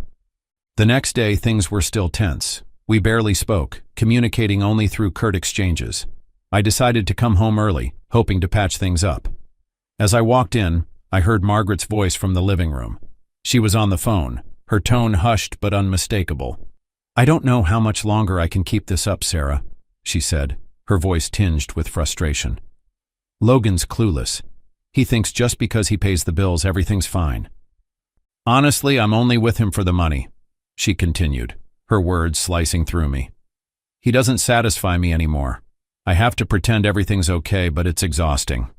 The next day things were still tense. We barely spoke, communicating only through curt exchanges. I decided to come home early, hoping to patch things up. As I walked in, I heard Margaret's voice from the living room. She was on the phone, her tone hushed but unmistakable. "I don't know how much longer I can keep this up, Sarah," she said, her voice tinged with frustration. "Logan's clueless. He thinks just because he pays the bills everything's fine. Honestly, I'm only with him for the money," she continued, her words slicing through me. "He doesn't satisfy me anymore. I have to pretend everything's okay, but it's exhausting."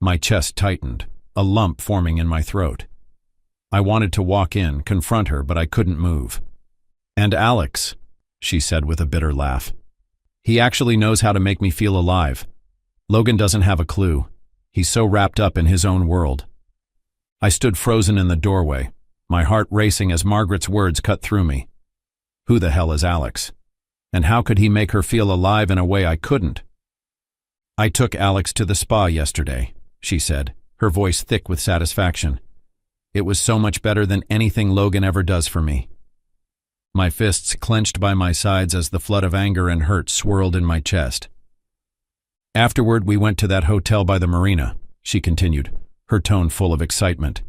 My chest tightened, a lump forming in my throat. I wanted to walk in, confront her, but I couldn't move. "And Alex," she said with a bitter laugh. "He actually knows how to make me feel alive. Logan doesn't have a clue. He's so wrapped up in his own world." I stood frozen in the doorway, my heart racing as Margaret's words cut through me. Who the hell is Alex? And how could he make her feel alive in a way I couldn't? "I took Alex to the spa yesterday," she said, her voice thick with satisfaction. "It was so much better than anything Logan ever does for me." My fists clenched by my sides as the flood of anger and hurt swirled in my chest. "Afterward, we went to that hotel by the marina," she continued, her tone full of excitement.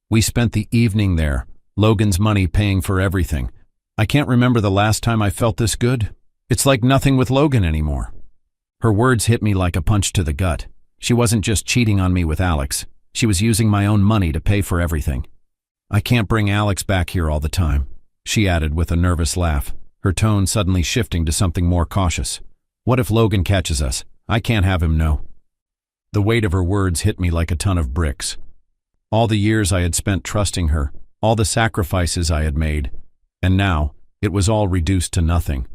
"We spent the evening there, Logan's money paying for everything. I can't remember the last time I felt this good. It's like nothing with Logan anymore." Her words hit me like a punch to the gut. She wasn't just cheating on me with Alex. She was using my own money to pay for everything. "I can't bring Alex back here all the time," she added with a nervous laugh, her tone suddenly shifting to something more cautious. "What if Logan catches us? I can't have him know." The weight of her words hit me like a ton of bricks. All the years I had spent trusting her, all the sacrifices I had made, and now it was all reduced to nothing.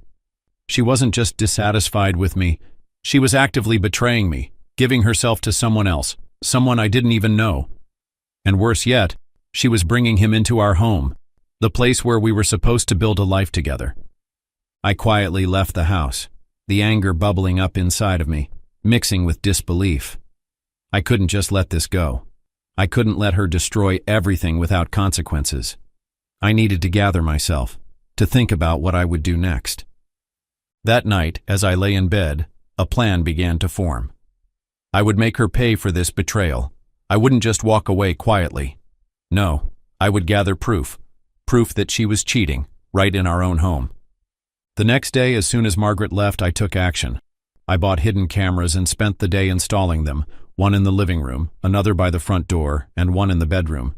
She wasn't just dissatisfied with me, she was actively betraying me, giving herself to someone else, someone I didn't even know. And worse yet, she was bringing him into our home, the place where we were supposed to build a life together. I quietly left the house, the anger bubbling up inside of me, mixing with disbelief. I couldn't just let this go. I couldn't let her destroy everything without consequences. I needed to gather myself, to think about what I would do next. That night, as I lay in bed, a plan began to form. I would make her pay for this betrayal. I wouldn't just walk away quietly. No, I would gather proof that she was cheating, right in our own home. The next day, as soon as Margaret left, I took action. I bought hidden cameras and spent the day installing them, one in the living room, another by the front door, and one in the bedroom.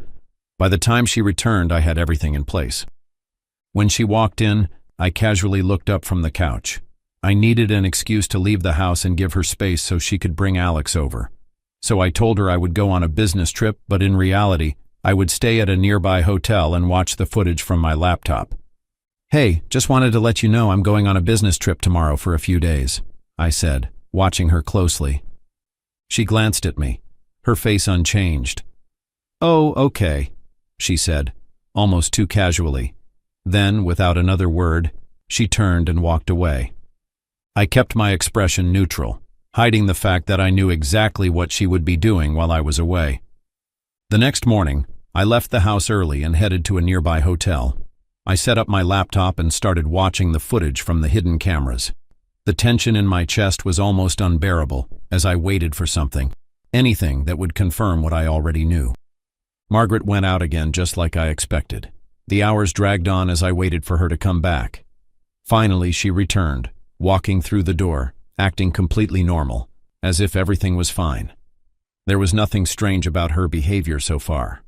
By the time she returned, I had everything in place. When she walked in, I casually looked up from the couch. I needed an excuse to leave the house and give her space so she could bring Alex over. So I told her I would go on a business trip, but in reality, I would stay at a nearby hotel and watch the footage from my laptop. "Hey, just wanted to let you know I'm going on a business trip tomorrow for a few days," I said, watching her closely. She glanced at me, her face unchanged. "Oh, okay," she said, almost too casually. Then, without another word, she turned and walked away. I kept my expression neutral, hiding the fact that I knew exactly what she would be doing while I was away. The next morning, I left the house early and headed to a nearby hotel. I set up my laptop and started watching the footage from the hidden cameras. The tension in my chest was almost unbearable as I waited for something, anything that would confirm what I already knew. Margaret went out again just like I expected. The hours dragged on as I waited for her to come back. Finally, she returned, walking through the door, acting completely normal, as if everything was fine. There was nothing strange about her behavior so far.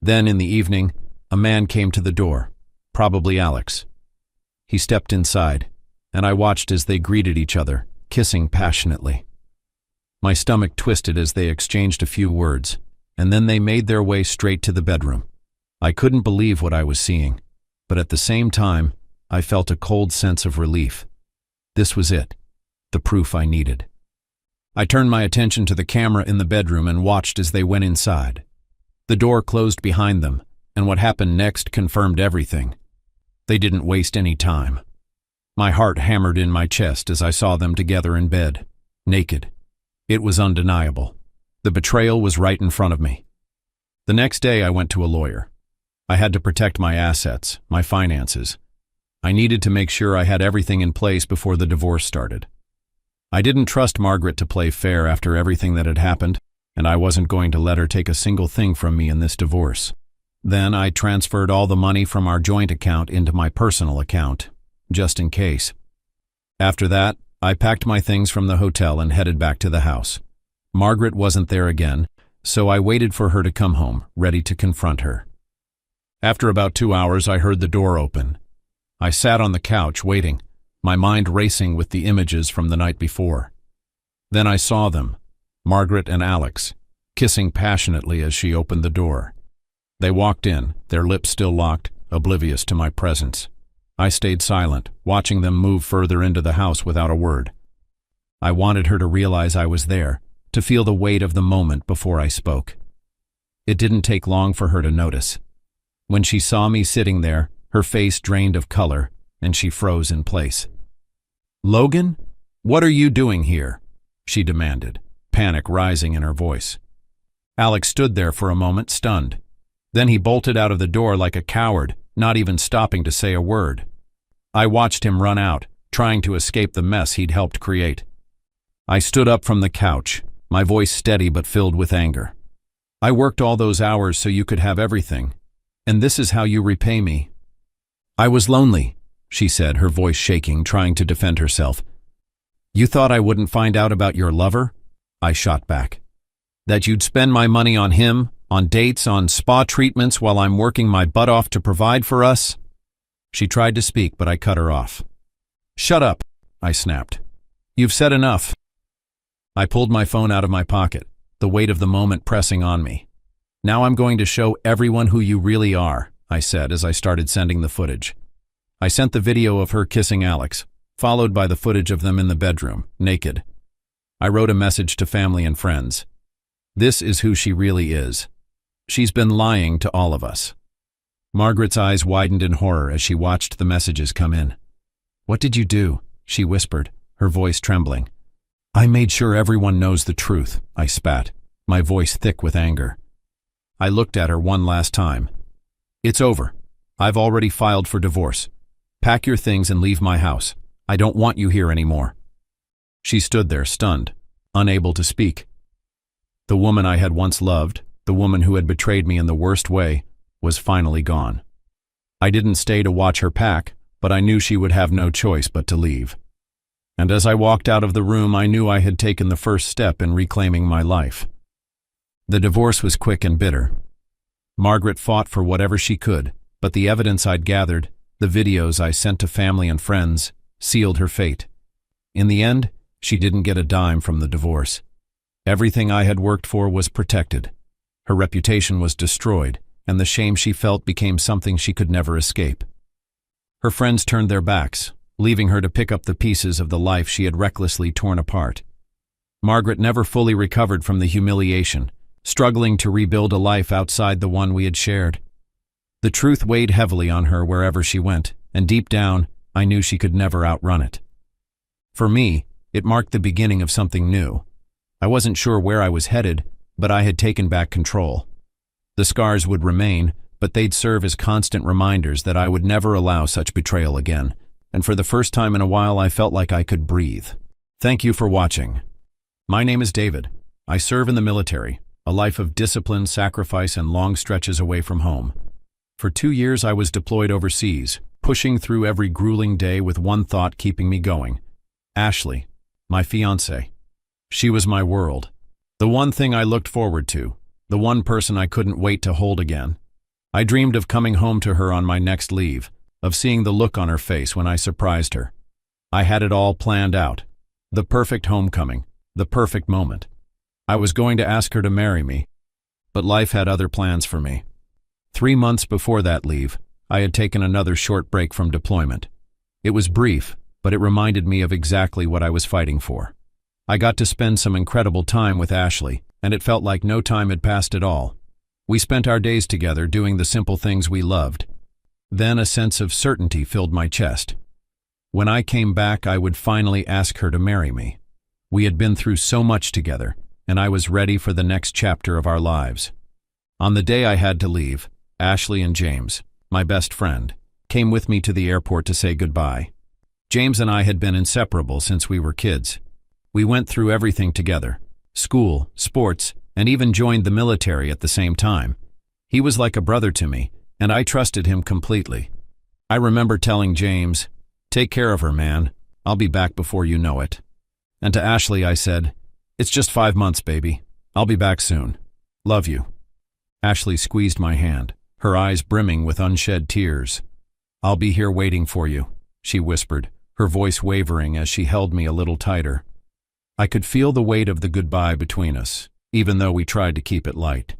Then, in the evening, a man came to the door, probably Alex. He stepped inside, and I watched as they greeted each other, kissing passionately. My stomach twisted as they exchanged a few words, and then they made their way straight to the bedroom. I couldn't believe what I was seeing, but at the same time, I felt a cold sense of relief. This was it, the proof I needed. I turned my attention to the camera in the bedroom and watched as they went inside. The door closed behind them, and what happened next confirmed everything. They didn't waste any time. My heart hammered in my chest as I saw them together in bed, naked. It was undeniable. The betrayal was right in front of me. The next day I went to a lawyer. I had to protect my assets, my finances. I needed to make sure I had everything in place before the divorce started. I didn't trust Margaret to play fair after everything that had happened, and I wasn't going to let her take a single thing from me in this divorce. Then I transferred all the money from our joint account into my personal account, just in case. After that, I packed my things from the hotel and headed back to the house. Margaret wasn't there again, so I waited for her to come home, ready to confront her. After about 2 hours, I heard the door open. I sat on the couch, waiting, my mind racing with the images from the night before. Then I saw them, Margaret and Alex, kissing passionately as she opened the door. They walked in, their lips still locked, oblivious to my presence. I stayed silent, watching them move further into the house without a word. I wanted her to realize I was there, to feel the weight of the moment before I spoke. It didn't take long for her to notice. When she saw me sitting there, her face drained of color, and she froze in place. "Logan, what are you doing here?" she demanded, panic rising in her voice. Alex stood there for a moment, stunned. Then he bolted out of the door like a coward, not even stopping to say a word. I watched him run out, trying to escape the mess he'd helped create. I stood up from the couch, my voice steady but filled with anger. "I worked all those hours so you could have everything, and this is how you repay me." "I was lonely," she said, her voice shaking, trying to defend herself. "You thought I wouldn't find out about your lover?" I shot back. "That you'd spend my money on him, on dates, on spa treatments while I'm working my butt off to provide for us?" She tried to speak, but I cut her off. "Shut up," I snapped. "You've said enough." I pulled my phone out of my pocket, the weight of the moment pressing on me. "Now I'm going to show everyone who you really are," I said as I started sending the footage. I sent the video of her kissing Alex, followed by the footage of them in the bedroom, naked. I wrote a message to family and friends. This is who she really is. She's been lying to all of us. Margaret's eyes widened in horror as she watched the messages come in. "What did you do?" she whispered, her voice trembling. "I made sure everyone knows the truth," I spat, my voice thick with anger. I looked at her one last time. "It's over. I've already filed for divorce. Pack your things and leave my house. I don't want you here anymore." She stood there, stunned, unable to speak. The woman I had once loved, the woman who had betrayed me in the worst way, was finally gone. I didn't stay to watch her pack, but I knew she would have no choice but to leave. And as I walked out of the room, I knew I had taken the first step in reclaiming my life. The divorce was quick and bitter. Margaret fought for whatever she could, but the evidence I'd gathered, the videos I sent to family and friends, sealed her fate. In the end, she didn't get a dime from the divorce. Everything I had worked for was protected. Her reputation was destroyed, and the shame she felt became something she could never escape. Her friends turned their backs, leaving her to pick up the pieces of the life she had recklessly torn apart. Margaret never fully recovered from the humiliation, struggling to rebuild a life outside the one we had shared. The truth weighed heavily on her wherever she went, and deep down, I knew she could never outrun it. For me, it marked the beginning of something new. I wasn't sure where I was headed, but I had taken back control. The scars would remain, but they'd serve as constant reminders that I would never allow such betrayal again, and for the first time in a while I felt like I could breathe. Thank you for watching. My name is David. I serve in the military, a life of discipline, sacrifice, and long stretches away from home. For 2 years I was deployed overseas, pushing through every grueling day with one thought keeping me going. Ashley, my fiancée. She was my world. The one thing I looked forward to, the one person I couldn't wait to hold again. I dreamed of coming home to her on my next leave, of seeing the look on her face when I surprised her. I had it all planned out. The perfect homecoming, the perfect moment. I was going to ask her to marry me, but life had other plans for me. 3 months before that leave, I had taken another short break from deployment. It was brief, but it reminded me of exactly what I was fighting for. I got to spend some incredible time with Ashley, and it felt like no time had passed at all. We spent our days together doing the simple things we loved. Then a sense of certainty filled my chest. When I came back, I would finally ask her to marry me. We had been through so much together, and I was ready for the next chapter of our lives. On the day I had to leave, Ashley and James, my best friend, came with me to the airport to say goodbye. James and I had been inseparable since we were kids. We went through everything together: school, sports, and even joined the military at the same time. He was like a brother to me, and I trusted him completely. I remember telling James, "Take care of her, man. I'll be back before you know it." And to Ashley I said, "It's just 5 months, baby. I'll be back soon. Love you." Ashley squeezed my hand, her eyes brimming with unshed tears. "I'll be here waiting for you," she whispered, her voice wavering as she held me a little tighter. I could feel the weight of the goodbye between us, even though we tried to keep it light.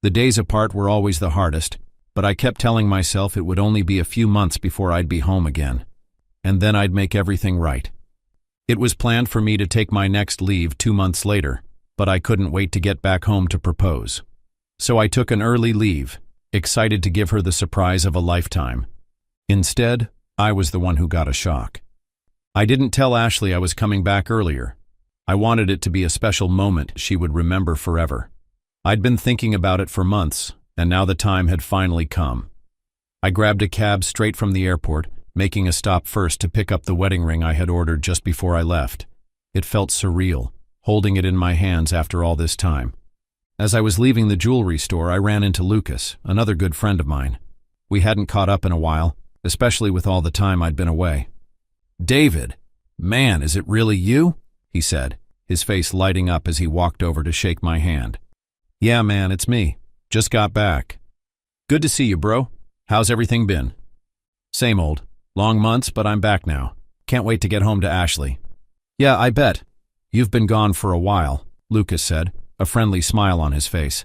The days apart were always the hardest, but I kept telling myself it would only be a few months before I'd be home again, and then I'd make everything right. It was planned for me to take my next leave 2 months later, but I couldn't wait to get back home to propose. So I took an early leave, excited to give her the surprise of a lifetime. Instead, I was the one who got a shock. I didn't tell Ashley I was coming back earlier. I wanted it to be a special moment she would remember forever. I'd been thinking about it for months, and now the time had finally come. I grabbed a cab straight from the airport, making a stop first to pick up the wedding ring I had ordered just before I left. It felt surreal, holding it in my hands after all this time. As I was leaving the jewelry store, I ran into Lucas, another good friend of mine. We hadn't caught up in a while, especially with all the time I'd been away. "David, man, is it really you?" he said, his face lighting up as he walked over to shake my hand. "Yeah, man, it's me. Just got back." "Good to see you, bro. How's everything been?" "Same old. Long months, but I'm back now. Can't wait to get home to Ashley." "Yeah, I bet. You've been gone for a while," Lucas said, a friendly smile on his face.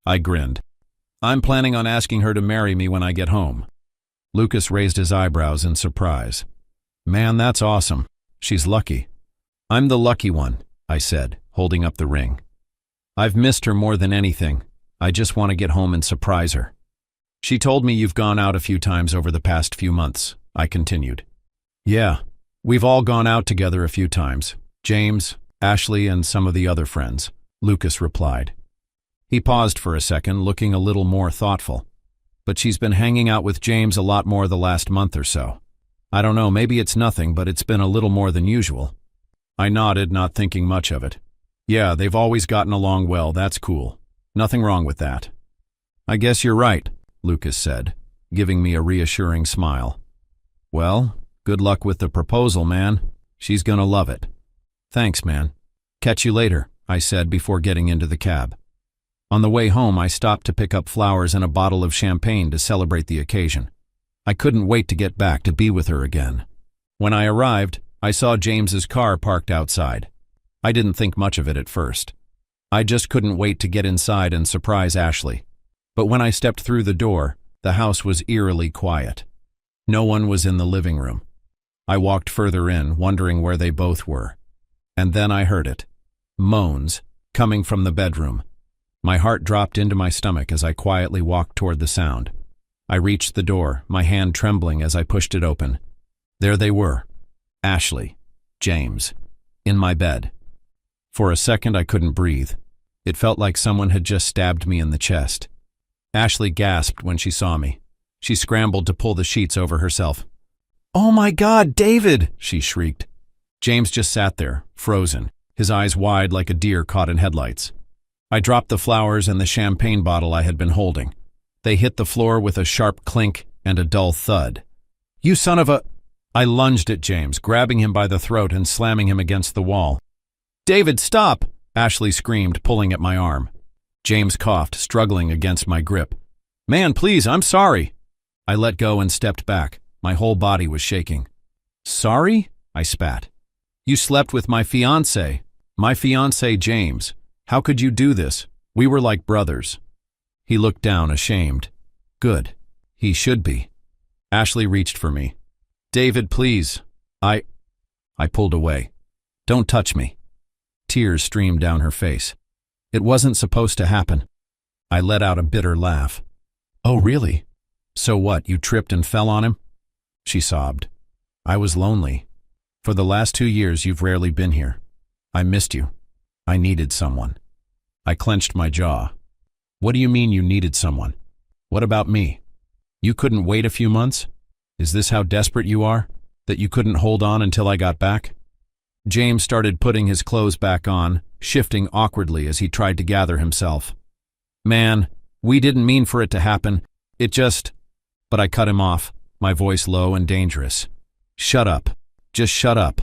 I grinned. "I'm planning on asking her to marry me when I get home." Lucas raised his eyebrows in surprise. "Man, that's awesome. She's lucky." "I'm the lucky one," I said, holding up the ring. "I've missed her more than anything. I just want to get home and surprise her." "She told me you've gone out a few times over the past few months," I continued. "Yeah, we've all gone out together a few times. James, Ashley, and some of the other friends," Lucas replied. He paused for a second, looking a little more thoughtful. "But she's been hanging out with James a lot more the last month or so. I don't know, maybe it's nothing, but it's been a little more than usual." I nodded, not thinking much of it. "Yeah, they've always gotten along well, that's cool. Nothing wrong with that." "I guess you're right," Lucas said, giving me a reassuring smile. "Well, good luck with the proposal, man. She's gonna love it." "Thanks, man. Catch you later," I said before getting into the cab. On the way home, I stopped to pick up flowers and a bottle of champagne to celebrate the occasion. I couldn't wait to get back to be with her again. When I arrived, I saw James's car parked outside. I didn't think much of it at first. I just couldn't wait to get inside and surprise Ashley. But when I stepped through the door, the house was eerily quiet. No one was in the living room. I walked further in, wondering where they both were. And then I heard it. Moans, coming from the bedroom. My heart dropped into my stomach as I quietly walked toward the sound. I reached the door, my hand trembling as I pushed it open. There they were. Ashley, James, in my bed. For a second I couldn't breathe. It felt like someone had just stabbed me in the chest. Ashley gasped when she saw me. She scrambled to pull the sheets over herself. "Oh my God, David!" she shrieked. James just sat there, frozen, his eyes wide like a deer caught in headlights. I dropped the flowers and the champagne bottle I had been holding. They hit the floor with a sharp clink and a dull thud. "You son of a—" I lunged at James, grabbing him by the throat and slamming him against the wall. "David, stop! Ashley screamed, pulling at my arm. James coughed, struggling against my grip. Man, please, I'm sorry. I let go and stepped back. My whole body was shaking. Sorry? I spat. You slept with my fiancé. My fiancé, James. How could you do this? We were like brothers. He looked down, ashamed. Good. He should be. Ashley reached for me. David, please. I pulled away. Don't touch me. Tears streamed down her face. It wasn't supposed to happen. I let out a bitter laugh. Oh, really? So what, you tripped and fell on him? She sobbed. I was lonely. For the last 2 years, you've rarely been here. I missed you. I needed someone. I clenched my jaw. What do you mean you needed someone? What about me? You couldn't wait a few months? Is this how desperate you are? That you couldn't hold on until I got back? James started putting his clothes back on, shifting awkwardly as he tried to gather himself. Man, we didn't mean for it to happen. It just... But I cut him off, my voice low and dangerous. Shut up. Just shut up.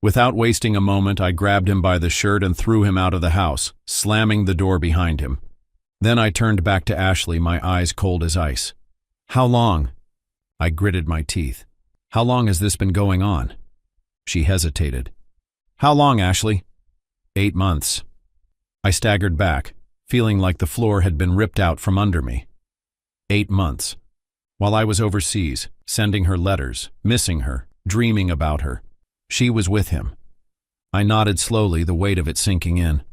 Without wasting a moment, I grabbed him by the shirt and threw him out of the house, slamming the door behind him. Then I turned back to Ashley, my eyes cold as ice. How long? I gritted my teeth. How long has this been going on? She hesitated. How long, Ashley? 8 months. I staggered back, feeling like the floor had been ripped out from under me. 8 months. While I was overseas, sending her letters, missing her, dreaming about her, she was with him. I nodded slowly, the weight of it sinking in.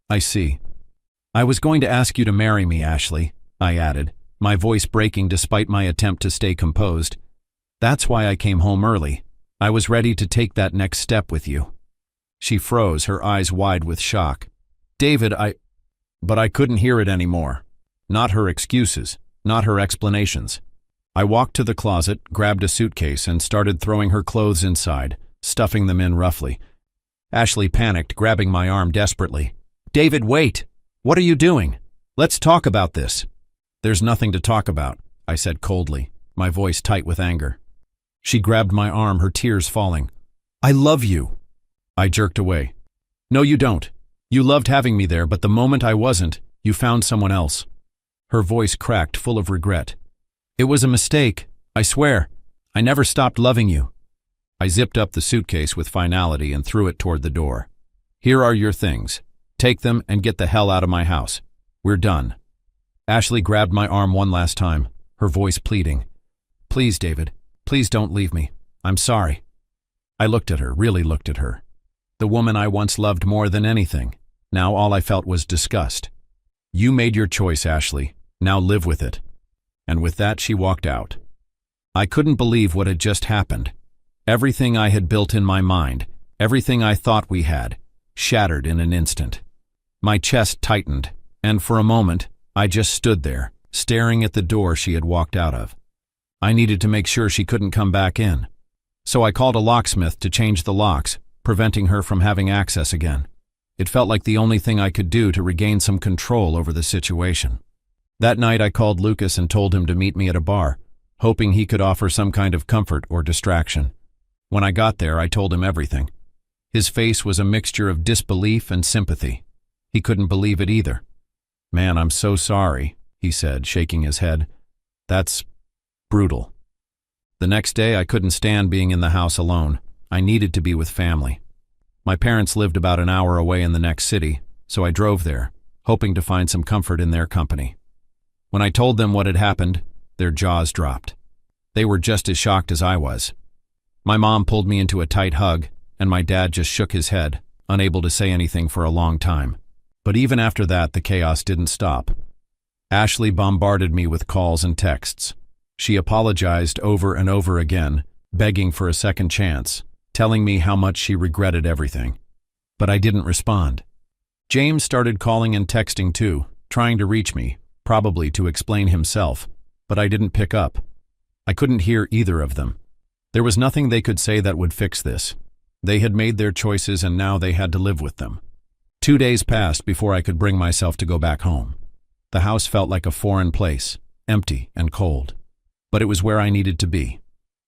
I see. I was going to ask you to marry me, Ashley, I added, my voice breaking despite my attempt to stay composed. That's why I came home early. I was ready to take that next step with you. She froze, her eyes wide with shock. David, But I couldn't hear it anymore. Not her excuses, not her explanations. I walked to the closet, grabbed a suitcase, and started throwing her clothes inside, stuffing them in roughly. Ashley panicked, grabbing my arm desperately. David, wait! What are you doing? Let's talk about this. There's nothing to talk about, I said coldly, my voice tight with anger. She grabbed my arm, her tears falling. I love you. I jerked away. No, you don't. You loved having me there, but the moment I wasn't, you found someone else. Her voice cracked, full of regret. It was a mistake, I swear. I never stopped loving you. I zipped up the suitcase with finality and threw it toward the door. Here are your things. Take them and get the hell out of my house. We're done. Ashley grabbed my arm one last time, her voice pleading. Please, David, please don't leave me. I'm sorry. I looked at her, really looked at her. The woman I once loved more than anything. Now all I felt was disgust. You made your choice, Ashley. Now live with it. And with that, she walked out. I couldn't believe what had just happened. Everything I had built in my mind, everything I thought we had, shattered in an instant. My chest tightened, and for a moment, I just stood there, staring at the door she had walked out of. I needed to make sure she couldn't come back in. So I called a locksmith to change the locks, preventing her from having access again. It felt like the only thing I could do to regain some control over the situation. That night I called Lucas and told him to meet me at a bar, hoping he could offer some kind of comfort or distraction. When I got there, I told him everything. His face was a mixture of disbelief and sympathy. He couldn't believe it either. Man, I'm so sorry, he said, shaking his head. That's brutal. The next day, I couldn't stand being in the house alone. I needed to be with family. My parents lived about an hour away in the next city, so I drove there, hoping to find some comfort in their company. When I told them what had happened, their jaws dropped. They were just as shocked as I was. My mom pulled me into a tight hug, and my dad just shook his head, unable to say anything for a long time. But even after that, the chaos didn't stop. Ashley bombarded me with calls and texts. She apologized over and over again, begging for a second chance, telling me how much she regretted everything. But I didn't respond. James started calling and texting too, trying to reach me, probably to explain himself, but I didn't pick up. I couldn't hear either of them. There was nothing they could say that would fix this. They had made their choices and now they had to live with them. 2 days passed before I could bring myself to go back home. The house felt like a foreign place, empty and cold. But it was where I needed to be.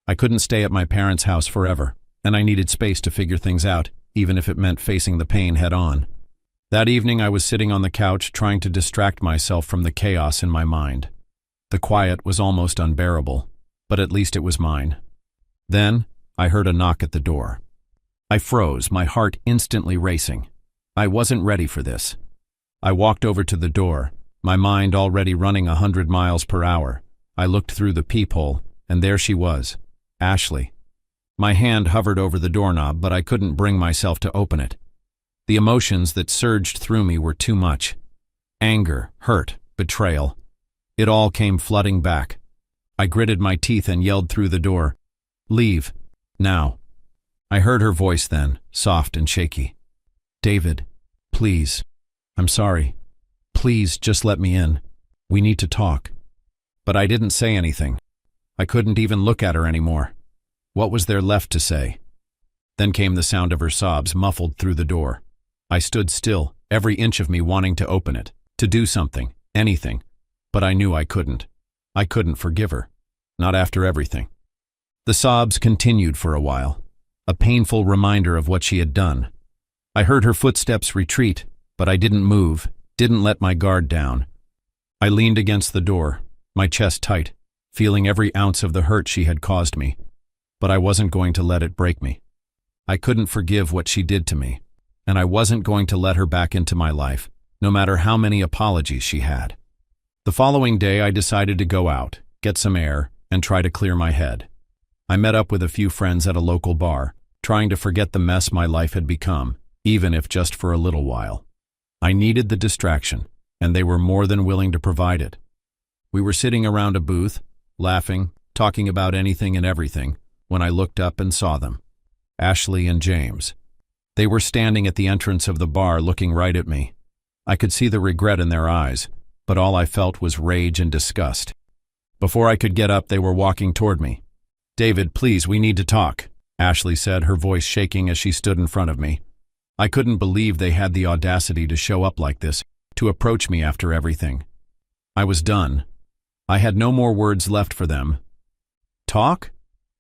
I couldn't stay at my parents' house forever, and I needed space to figure things out, even if it meant facing the pain head on. That evening I was sitting on the couch trying to distract myself from the chaos in my mind. The quiet was almost unbearable, but at least it was mine. Then, I heard a knock at the door. I froze, my heart instantly racing. I wasn't ready for this. I walked over to the door, my mind already running 100 miles per hour. I looked through the peephole, and there she was, Ashley. My hand hovered over the doorknob, but I couldn't bring myself to open it. The emotions that surged through me were too much. Anger, hurt, betrayal. It all came flooding back. I gritted my teeth and yelled through the door, "Leave, now." I heard her voice then, soft and shaky. "David, please. I'm sorry. Please just let me in. We need to talk." But I didn't say anything. I couldn't even look at her anymore. What was there left to say? Then came the sound of her sobs muffled through the door. I stood still, every inch of me wanting to open it, to do something, anything. But I knew I couldn't. I couldn't forgive her. Not after everything. The sobs continued for a while, a painful reminder of what she had done. I heard her footsteps retreat, but I didn't move, didn't let my guard down. I leaned against the door, my chest tight, feeling every ounce of the hurt she had caused me. But I wasn't going to let it break me. I couldn't forgive what she did to me, and I wasn't going to let her back into my life, no matter how many apologies she had. The following day I decided to go out, get some air, and try to clear my head. I met up with a few friends at a local bar, trying to forget the mess my life had become, even if just for a little while. I needed the distraction, and they were more than willing to provide it. We were sitting around a booth, laughing, talking about anything and everything, when I looked up and saw them. Ashley and James. They were standing at the entrance of the bar looking right at me. I could see the regret in their eyes, but all I felt was rage and disgust. Before I could get up, they were walking toward me. "David, please, we need to talk," Ashley said, her voice shaking as she stood in front of me. I couldn't believe they had the audacity to show up like this, to approach me after everything. I was done. I had no more words left for them. "Talk?"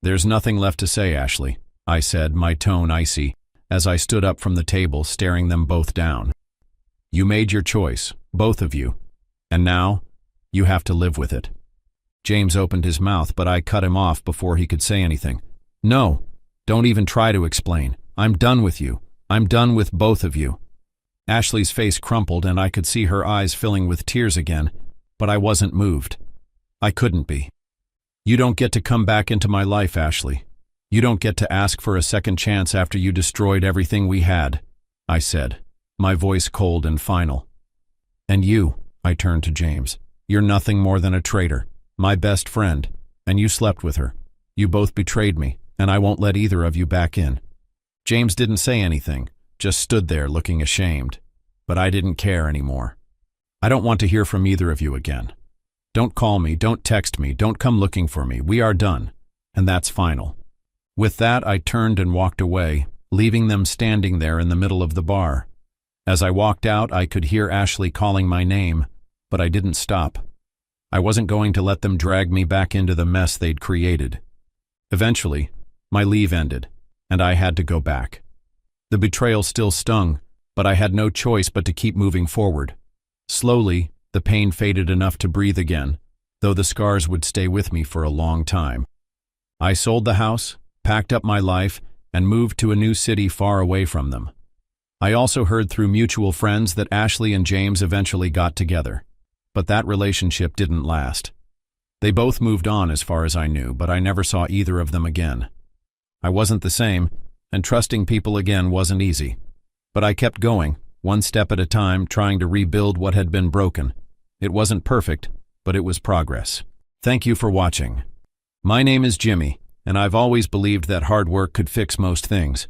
"There's nothing left to say, Ashley," I said, my tone icy, as I stood up from the table, staring them both down. "You made your choice, both of you, and now you have to live with it." James opened his mouth, but I cut him off before he could say anything. "No, don't even try to explain. I'm done with you. I'm done with both of you." Ashley's face crumpled and I could see her eyes filling with tears again, but I wasn't moved. I couldn't be. "You don't get to come back into my life, Ashley. You don't get to ask for a second chance after you destroyed everything we had," I said, my voice cold and final. "And you," I turned to James, "you're nothing more than a traitor, my best friend, and you slept with her. You both betrayed me, and I won't let either of you back in." James didn't say anything, just stood there looking ashamed, but I didn't care anymore. "I don't want to hear from either of you again. Don't call me, don't text me, don't come looking for me. We are done, and that's final." With that, I turned and walked away, leaving them standing there in the middle of the bar. As I walked out, I could hear Ashley calling my name, but I didn't stop. I wasn't going to let them drag me back into the mess they'd created. Eventually, my leave ended, and I had to go back. The betrayal still stung, but I had no choice but to keep moving forward. Slowly, the pain faded enough to breathe again, though the scars would stay with me for a long time. I sold the house, packed up my life, and moved to a new city far away from them. I also heard through mutual friends that Ashley and James eventually got together, but that relationship didn't last. They both moved on as far as I knew, but I never saw either of them again. I wasn't the same, and trusting people again wasn't easy. But I kept going, one step at a time, trying to rebuild what had been broken. It wasn't perfect, but it was progress. Thank you for watching. My name is Jimmy, and I've always believed that hard work could fix most things.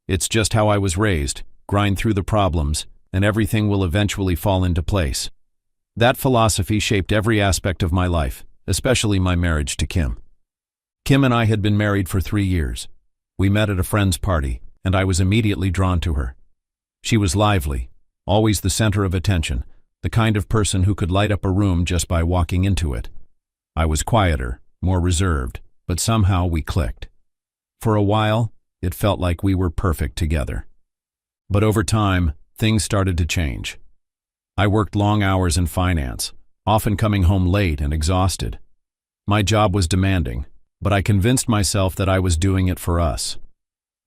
It's just how I was raised, grind through the problems, and everything will eventually fall into place. That philosophy shaped every aspect of my life, especially my marriage to Kim. Kim and I had been married for 3 years. We met at a friend's party, and I was immediately drawn to her. She was lively, always the center of attention, the kind of person who could light up a room just by walking into it. I was quieter, more reserved, but somehow we clicked. For a while, it felt like we were perfect together. But over time, things started to change. I worked long hours in finance, often coming home late and exhausted. My job was demanding, but I convinced myself that I was doing it for us.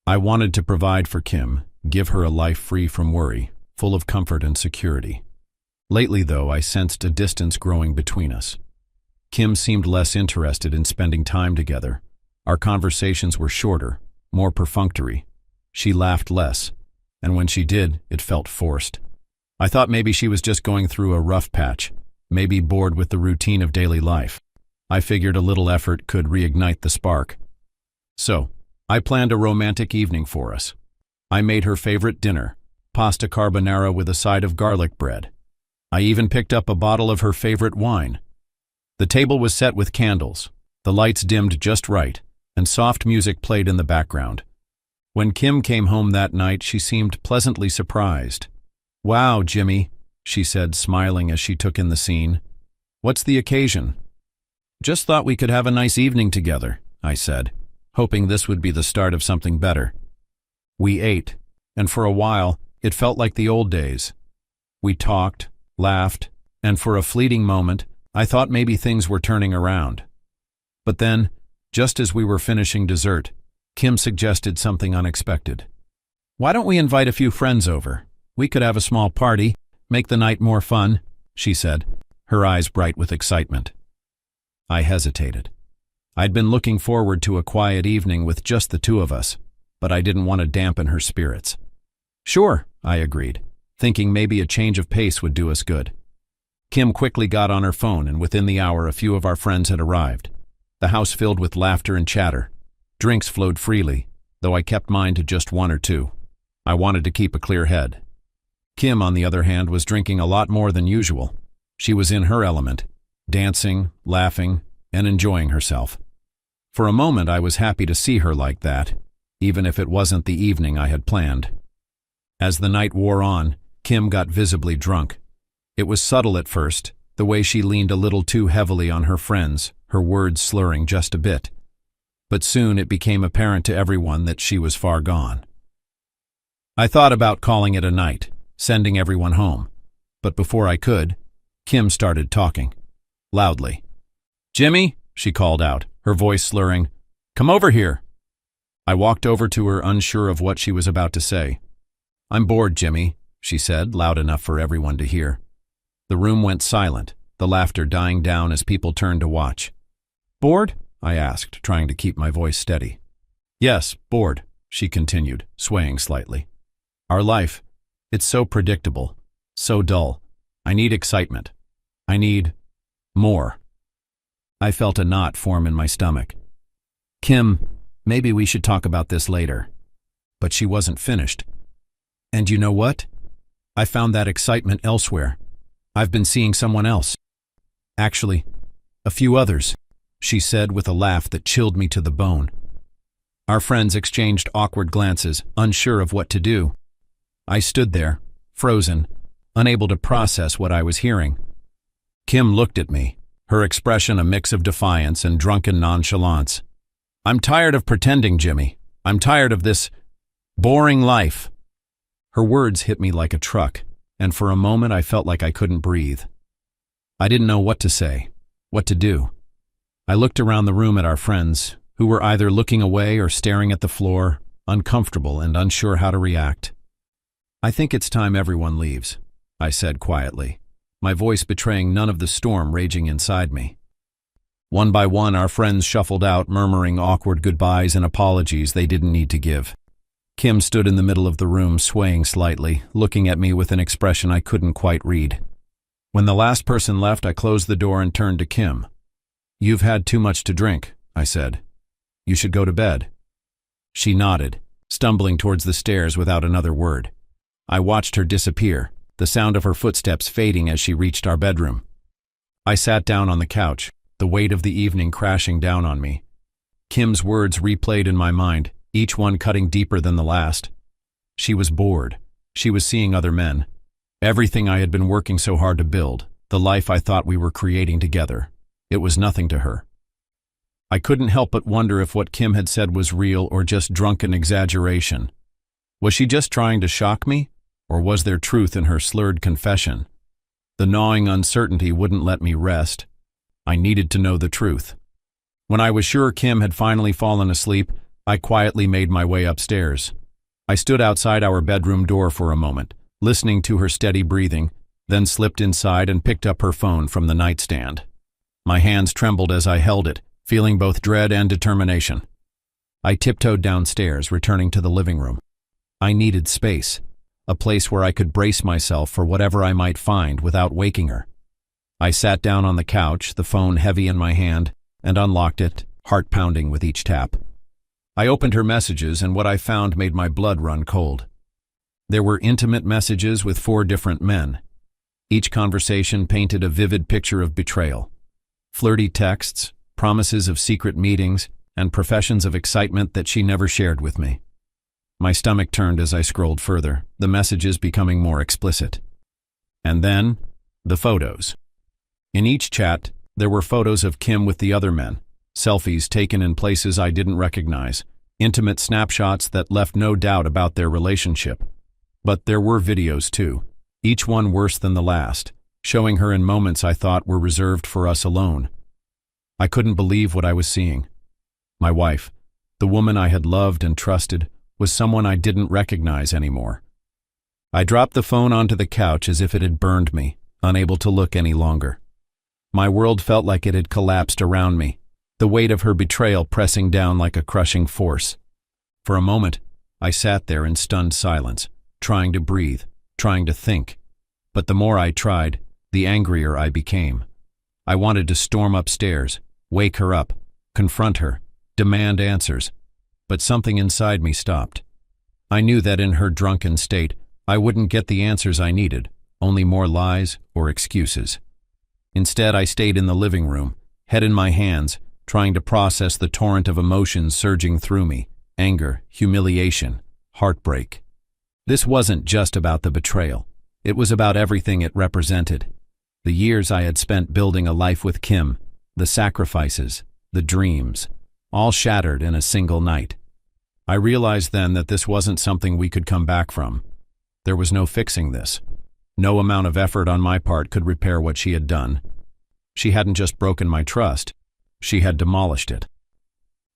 I wanted to provide for Kim, give her a life free from worry, full of comfort and security. Lately, though, I sensed a distance growing between us. Kim seemed less interested in spending time together. Our conversations were shorter, more perfunctory. She laughed less, and when she did, it felt forced. I thought maybe she was just going through a rough patch, maybe bored with the routine of daily life. I figured a little effort could reignite the spark. So, I planned a romantic evening for us. I made her favorite dinner, pasta carbonara with a side of garlic bread. I even picked up a bottle of her favorite wine. The table was set with candles, the lights dimmed just right, and soft music played in the background. When Kim came home that night, she seemed pleasantly surprised. "Wow, Jimmy," she said, smiling as she took in the scene. "What's the occasion?" "Just thought we could have a nice evening together," I said, hoping this would be the start of something better. We ate, and for a while, it felt like the old days. We talked, laughed, and for a fleeting moment, I thought maybe things were turning around. But then, just as we were finishing dessert, Kim suggested something unexpected. "Why don't we invite a few friends over? We could have a small party, make the night more fun," she said, her eyes bright with excitement. I hesitated. I'd been looking forward to a quiet evening with just the two of us, but I didn't want to dampen her spirits. "Sure," I agreed, thinking maybe a change of pace would do us good. Kim quickly got on her phone, and within the hour a few of our friends had arrived. The house filled with laughter and chatter. Drinks flowed freely, though I kept mine to just one or two. I wanted to keep a clear head. Kim, on the other hand, was drinking a lot more than usual. She was in her element, dancing, laughing, and enjoying herself. For a moment I was happy to see her like that, even if it wasn't the evening I had planned. As the night wore on, Kim got visibly drunk. It was subtle at first, the way she leaned a little too heavily on her friends, her words slurring just a bit. But soon it became apparent to everyone that she was far gone. I thought about calling it a night, sending everyone home. But before I could, Kim started talking, loudly. "Jimmy," she called out, her voice slurring, "come over here." I walked over to her, unsure of what she was about to say. "I'm bored, Jimmy," she said, loud enough for everyone to hear. The room went silent, the laughter dying down as people turned to watch. "Bored?" I asked, trying to keep my voice steady. "Yes, bored," she continued, swaying slightly. "Our life, it's so predictable, so dull. I need excitement. I need more." I felt a knot form in my stomach. "Kim, maybe we should talk about this later." But she wasn't finished. "And you know what? I found that excitement elsewhere. I've been seeing someone else. Actually, a few others," she said with a laugh that chilled me to the bone. Our friends exchanged awkward glances, unsure of what to do. I stood there, frozen, unable to process what I was hearing. Kim looked at me, her expression a mix of defiance and drunken nonchalance. "I'm tired of pretending, Jimmy. I'm tired of this boring life." Her words hit me like a truck, and for a moment I felt like I couldn't breathe. I didn't know what to say, what to do. I looked around the room at our friends, who were either looking away or staring at the floor, uncomfortable and unsure how to react. "I think it's time everyone leaves," I said quietly, my voice betraying none of the storm raging inside me. One by one, our friends shuffled out, murmuring awkward goodbyes and apologies they didn't need to give. Kim stood in the middle of the room, swaying slightly, looking at me with an expression I couldn't quite read. When the last person left, I closed the door and turned to Kim. "You've had too much to drink," I said. "You should go to bed." She nodded, stumbling towards the stairs without another word. I watched her disappear, the sound of her footsteps fading as she reached our bedroom. I sat down on the couch, the weight of the evening crashing down on me. Kim's words replayed in my mind, each one cutting deeper than the last. She was bored. She was seeing other men. Everything I had been working so hard to build, the life I thought we were creating together, it was nothing to her. I couldn't help but wonder if what Kim had said was real or just drunken exaggeration. Was she just trying to shock me, Or was there truth in her slurred confession? The gnawing uncertainty wouldn't let me rest. I needed to know the truth. When I was sure Kim had finally fallen asleep, I quietly made my way upstairs. I stood outside our bedroom door for a moment, listening to her steady breathing, then slipped inside and picked up her phone from the nightstand. My hands trembled as I held it, feeling both dread and determination. I tiptoed downstairs, returning to the living room. I needed space, a place where I could brace myself for whatever I might find without waking her. I sat down on the couch, the phone heavy in my hand, and unlocked it, heart pounding with each tap. I opened her messages, and what I found made my blood run cold. There were intimate messages with 4 different men. Each conversation painted a vivid picture of betrayal. Flirty texts, promises of secret meetings, and professions of excitement that she never shared with me. My stomach turned as I scrolled further, the messages becoming more explicit. And then, the photos. In each chat, there were photos of Kim with the other men, selfies taken in places I didn't recognize, intimate snapshots that left no doubt about their relationship. But there were videos too, each one worse than the last, showing her in moments I thought were reserved for us alone. I couldn't believe what I was seeing. My wife, the woman I had loved and trusted, was someone I didn't recognize anymore. I dropped the phone onto the couch as if it had burned me, unable to look any longer. My world felt like it had collapsed around me, the weight of her betrayal pressing down like a crushing force. For a moment, I sat there in stunned silence, trying to breathe, trying to think. But the more I tried, the angrier I became. I wanted to storm upstairs, wake her up, confront her, demand answers. But something inside me stopped. I knew that in her drunken state, I wouldn't get the answers I needed, only more lies or excuses. Instead, I stayed in the living room, head in my hands, trying to process the torrent of emotions surging through me: anger, humiliation, heartbreak. This wasn't just about the betrayal. It was about everything it represented. The years I had spent building a life with Kim, the sacrifices, the dreams, all shattered in a single night. I realized then that this wasn't something we could come back from. There was no fixing this. No amount of effort on my part could repair what she had done. She hadn't just broken my trust, she had demolished it.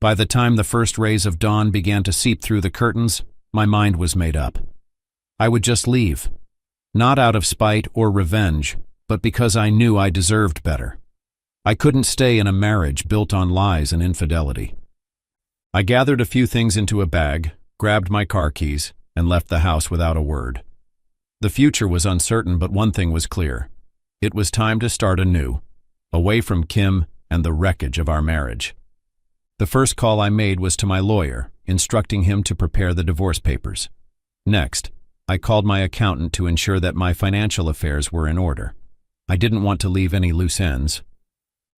By the time the first rays of dawn began to seep through the curtains, my mind was made up. I would just leave. Not out of spite or revenge, but because I knew I deserved better. I couldn't stay in a marriage built on lies and infidelity. I gathered a few things into a bag, grabbed my car keys, and left the house without a word. The future was uncertain, but one thing was clear. It was time to start anew, away from Kim and the wreckage of our marriage. The first call I made was to my lawyer, instructing him to prepare the divorce papers. Next, I called my accountant to ensure that my financial affairs were in order. I didn't want to leave any loose ends.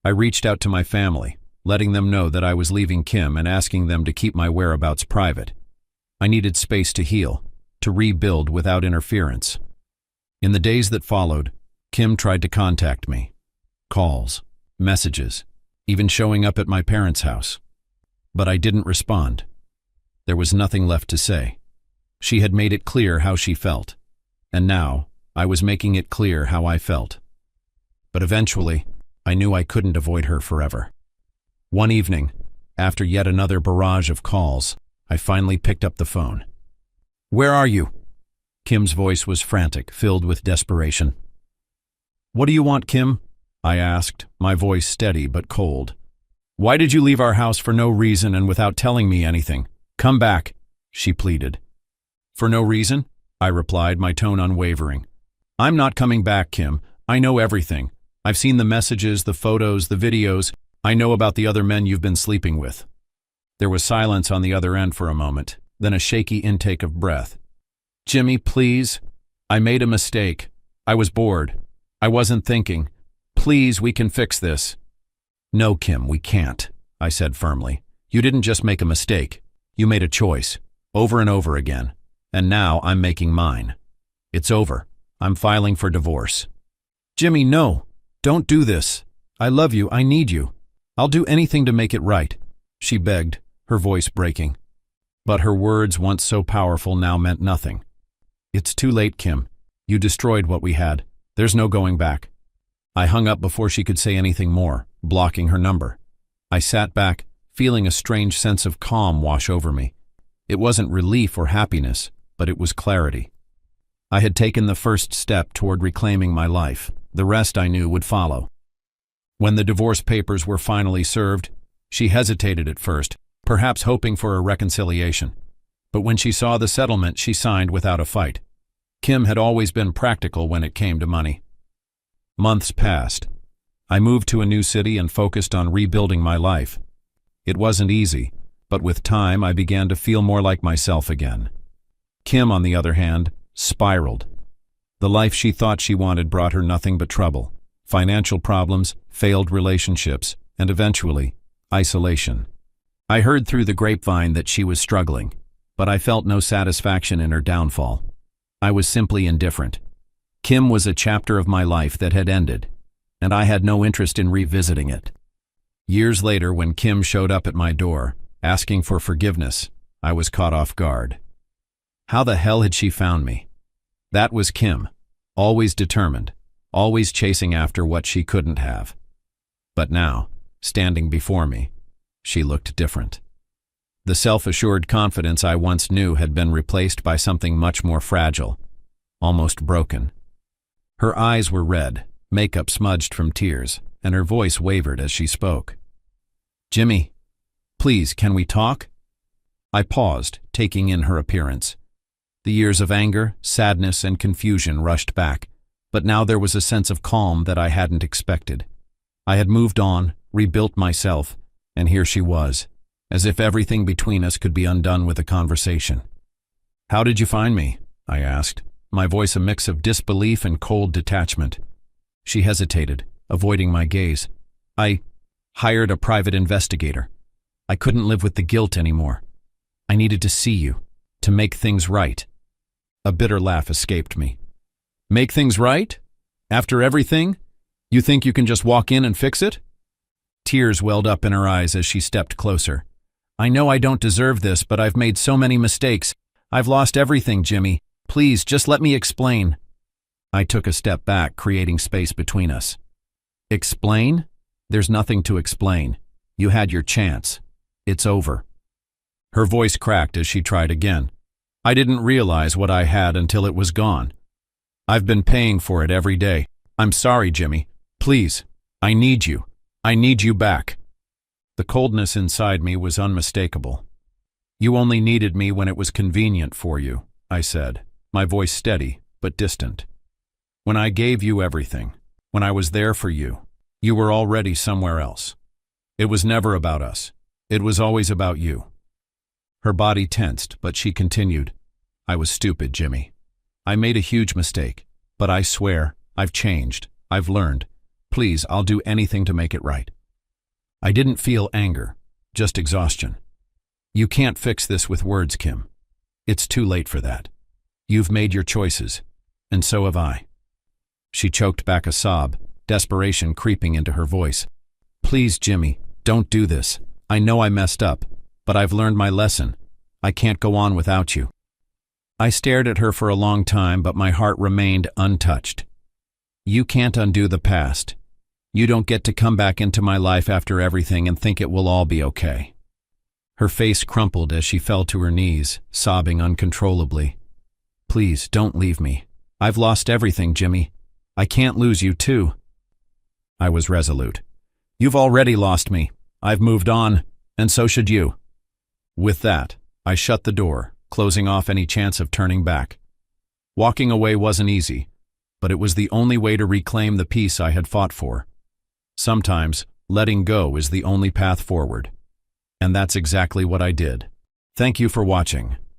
I reached out to my family, letting them know that I was leaving Kim and asking them to keep my whereabouts private. I needed space to heal, to rebuild without interference. In the days that followed, Kim tried to contact me. Calls, messages, even showing up at my parents' house. But I didn't respond. There was nothing left to say. She had made it clear how she felt, and now I was making it clear how I felt. But eventually, I knew I couldn't avoid her forever. One evening, after yet another barrage of calls, I finally picked up the phone. "Where are you?" Kim's voice was frantic, filled with desperation. "What do you want, Kim?" I asked, my voice steady but cold. "Why did you leave our house for no reason and without telling me anything? Come back," she pleaded. "For no reason?" I replied, my tone unwavering. "I'm not coming back, Kim. I know everything. I've seen the messages, the photos, the videos. I know about the other men you've been sleeping with." There was silence on the other end for a moment, then a shaky intake of breath. "Jimmy, please. I made a mistake. I was bored. I wasn't thinking. Please, we can fix this." "No, Kim, we can't," I said firmly. "You didn't just make a mistake. You made a choice, over and over again. And now I'm making mine. It's over. I'm filing for divorce." "Jimmy, no. Don't do this. I love you. I need you. I'll do anything to make it right," she begged, her voice breaking. But her words, once so powerful, now meant nothing. It's too late, Kim. You destroyed what we had. There's no going back. I hung up before she could say anything more, blocking her number. I sat back, feeling a strange sense of calm wash over me. It wasn't relief or happiness, but it was clarity. I had taken the first step toward reclaiming my life. The rest I knew would follow. When the divorce papers were finally served, she hesitated at first, perhaps hoping for a reconciliation. But when she saw the settlement, she signed without a fight. Kim had always been practical when it came to money. Months passed. I moved to a new city and focused on rebuilding my life. It wasn't easy, but with time I began to feel more like myself again. Kim, on the other hand, spiraled. The life she thought she wanted brought her nothing but trouble. Financial problems, failed relationships, and eventually, isolation. I heard through the grapevine that she was struggling, but I felt no satisfaction in her downfall. I was simply indifferent. Kim was a chapter of my life that had ended, and I had no interest in revisiting it. Years later, when Kim showed up at my door, asking for forgiveness, I was caught off guard. How the hell had she found me? That was Kim, always determined, always chasing after what she couldn't have. But now, standing before me, she looked different. The self-assured confidence I once knew had been replaced by something much more fragile, almost broken. Her eyes were red, makeup smudged from tears, and her voice wavered as she spoke. "Jimmy, please, can we talk?" I paused, taking in her appearance. The years of anger, sadness, and confusion rushed back, but now there was a sense of calm that I hadn't expected. I had moved on, rebuilt myself, and here she was, as if everything between us could be undone with a conversation. "How did you find me?" I asked, my voice a mix of disbelief and cold detachment. She hesitated, avoiding my gaze. "I hired a private investigator. I couldn't live with the guilt anymore. I needed to see you, to make things right." A bitter laugh escaped me. "Make things right? After everything? You think you can just walk in and fix it?" Tears welled up in her eyes as she stepped closer. "I know I don't deserve this, but I've made so many mistakes. I've lost everything, Jimmy. Please, just let me explain." I took a step back, creating space between us. "Explain? There's nothing to explain. You had your chance. It's over." Her voice cracked as she tried again. "I didn't realize what I had until it was gone. I've been paying for it every day. I'm sorry, Jimmy. Please, I need you. I need you back." The coldness inside me was unmistakable. "You only needed me when it was convenient for you," I said, my voice steady but distant. "When I gave you everything, when I was there for you, you were already somewhere else. It was never about us. It was always about you." Her body tensed, but she continued. "I was stupid, Jimmy. I made a huge mistake, but I swear, I've changed. I've learned. Please, I'll do anything to make it right." I didn't feel anger, just exhaustion. "You can't fix this with words, Kim. It's too late for that. You've made your choices, and so have I." She choked back a sob, desperation creeping into her voice. "Please, Jimmy, don't do this. I know I messed up, but I've learned my lesson. I can't go on without you." I stared at her for a long time, but my heart remained untouched. "You can't undo the past. You don't get to come back into my life after everything and think it will all be okay." Her face crumpled as she fell to her knees, sobbing uncontrollably. "Please, don't leave me. I've lost everything, Jimmy. I can't lose you too." I was resolute. "You've already lost me. I've moved on, and so should you." With that, I shut the door, closing off any chance of turning back. Walking away wasn't easy, but it was the only way to reclaim the peace I had fought for. Sometimes, letting go is the only path forward. And that's exactly what I did. Thank you for watching.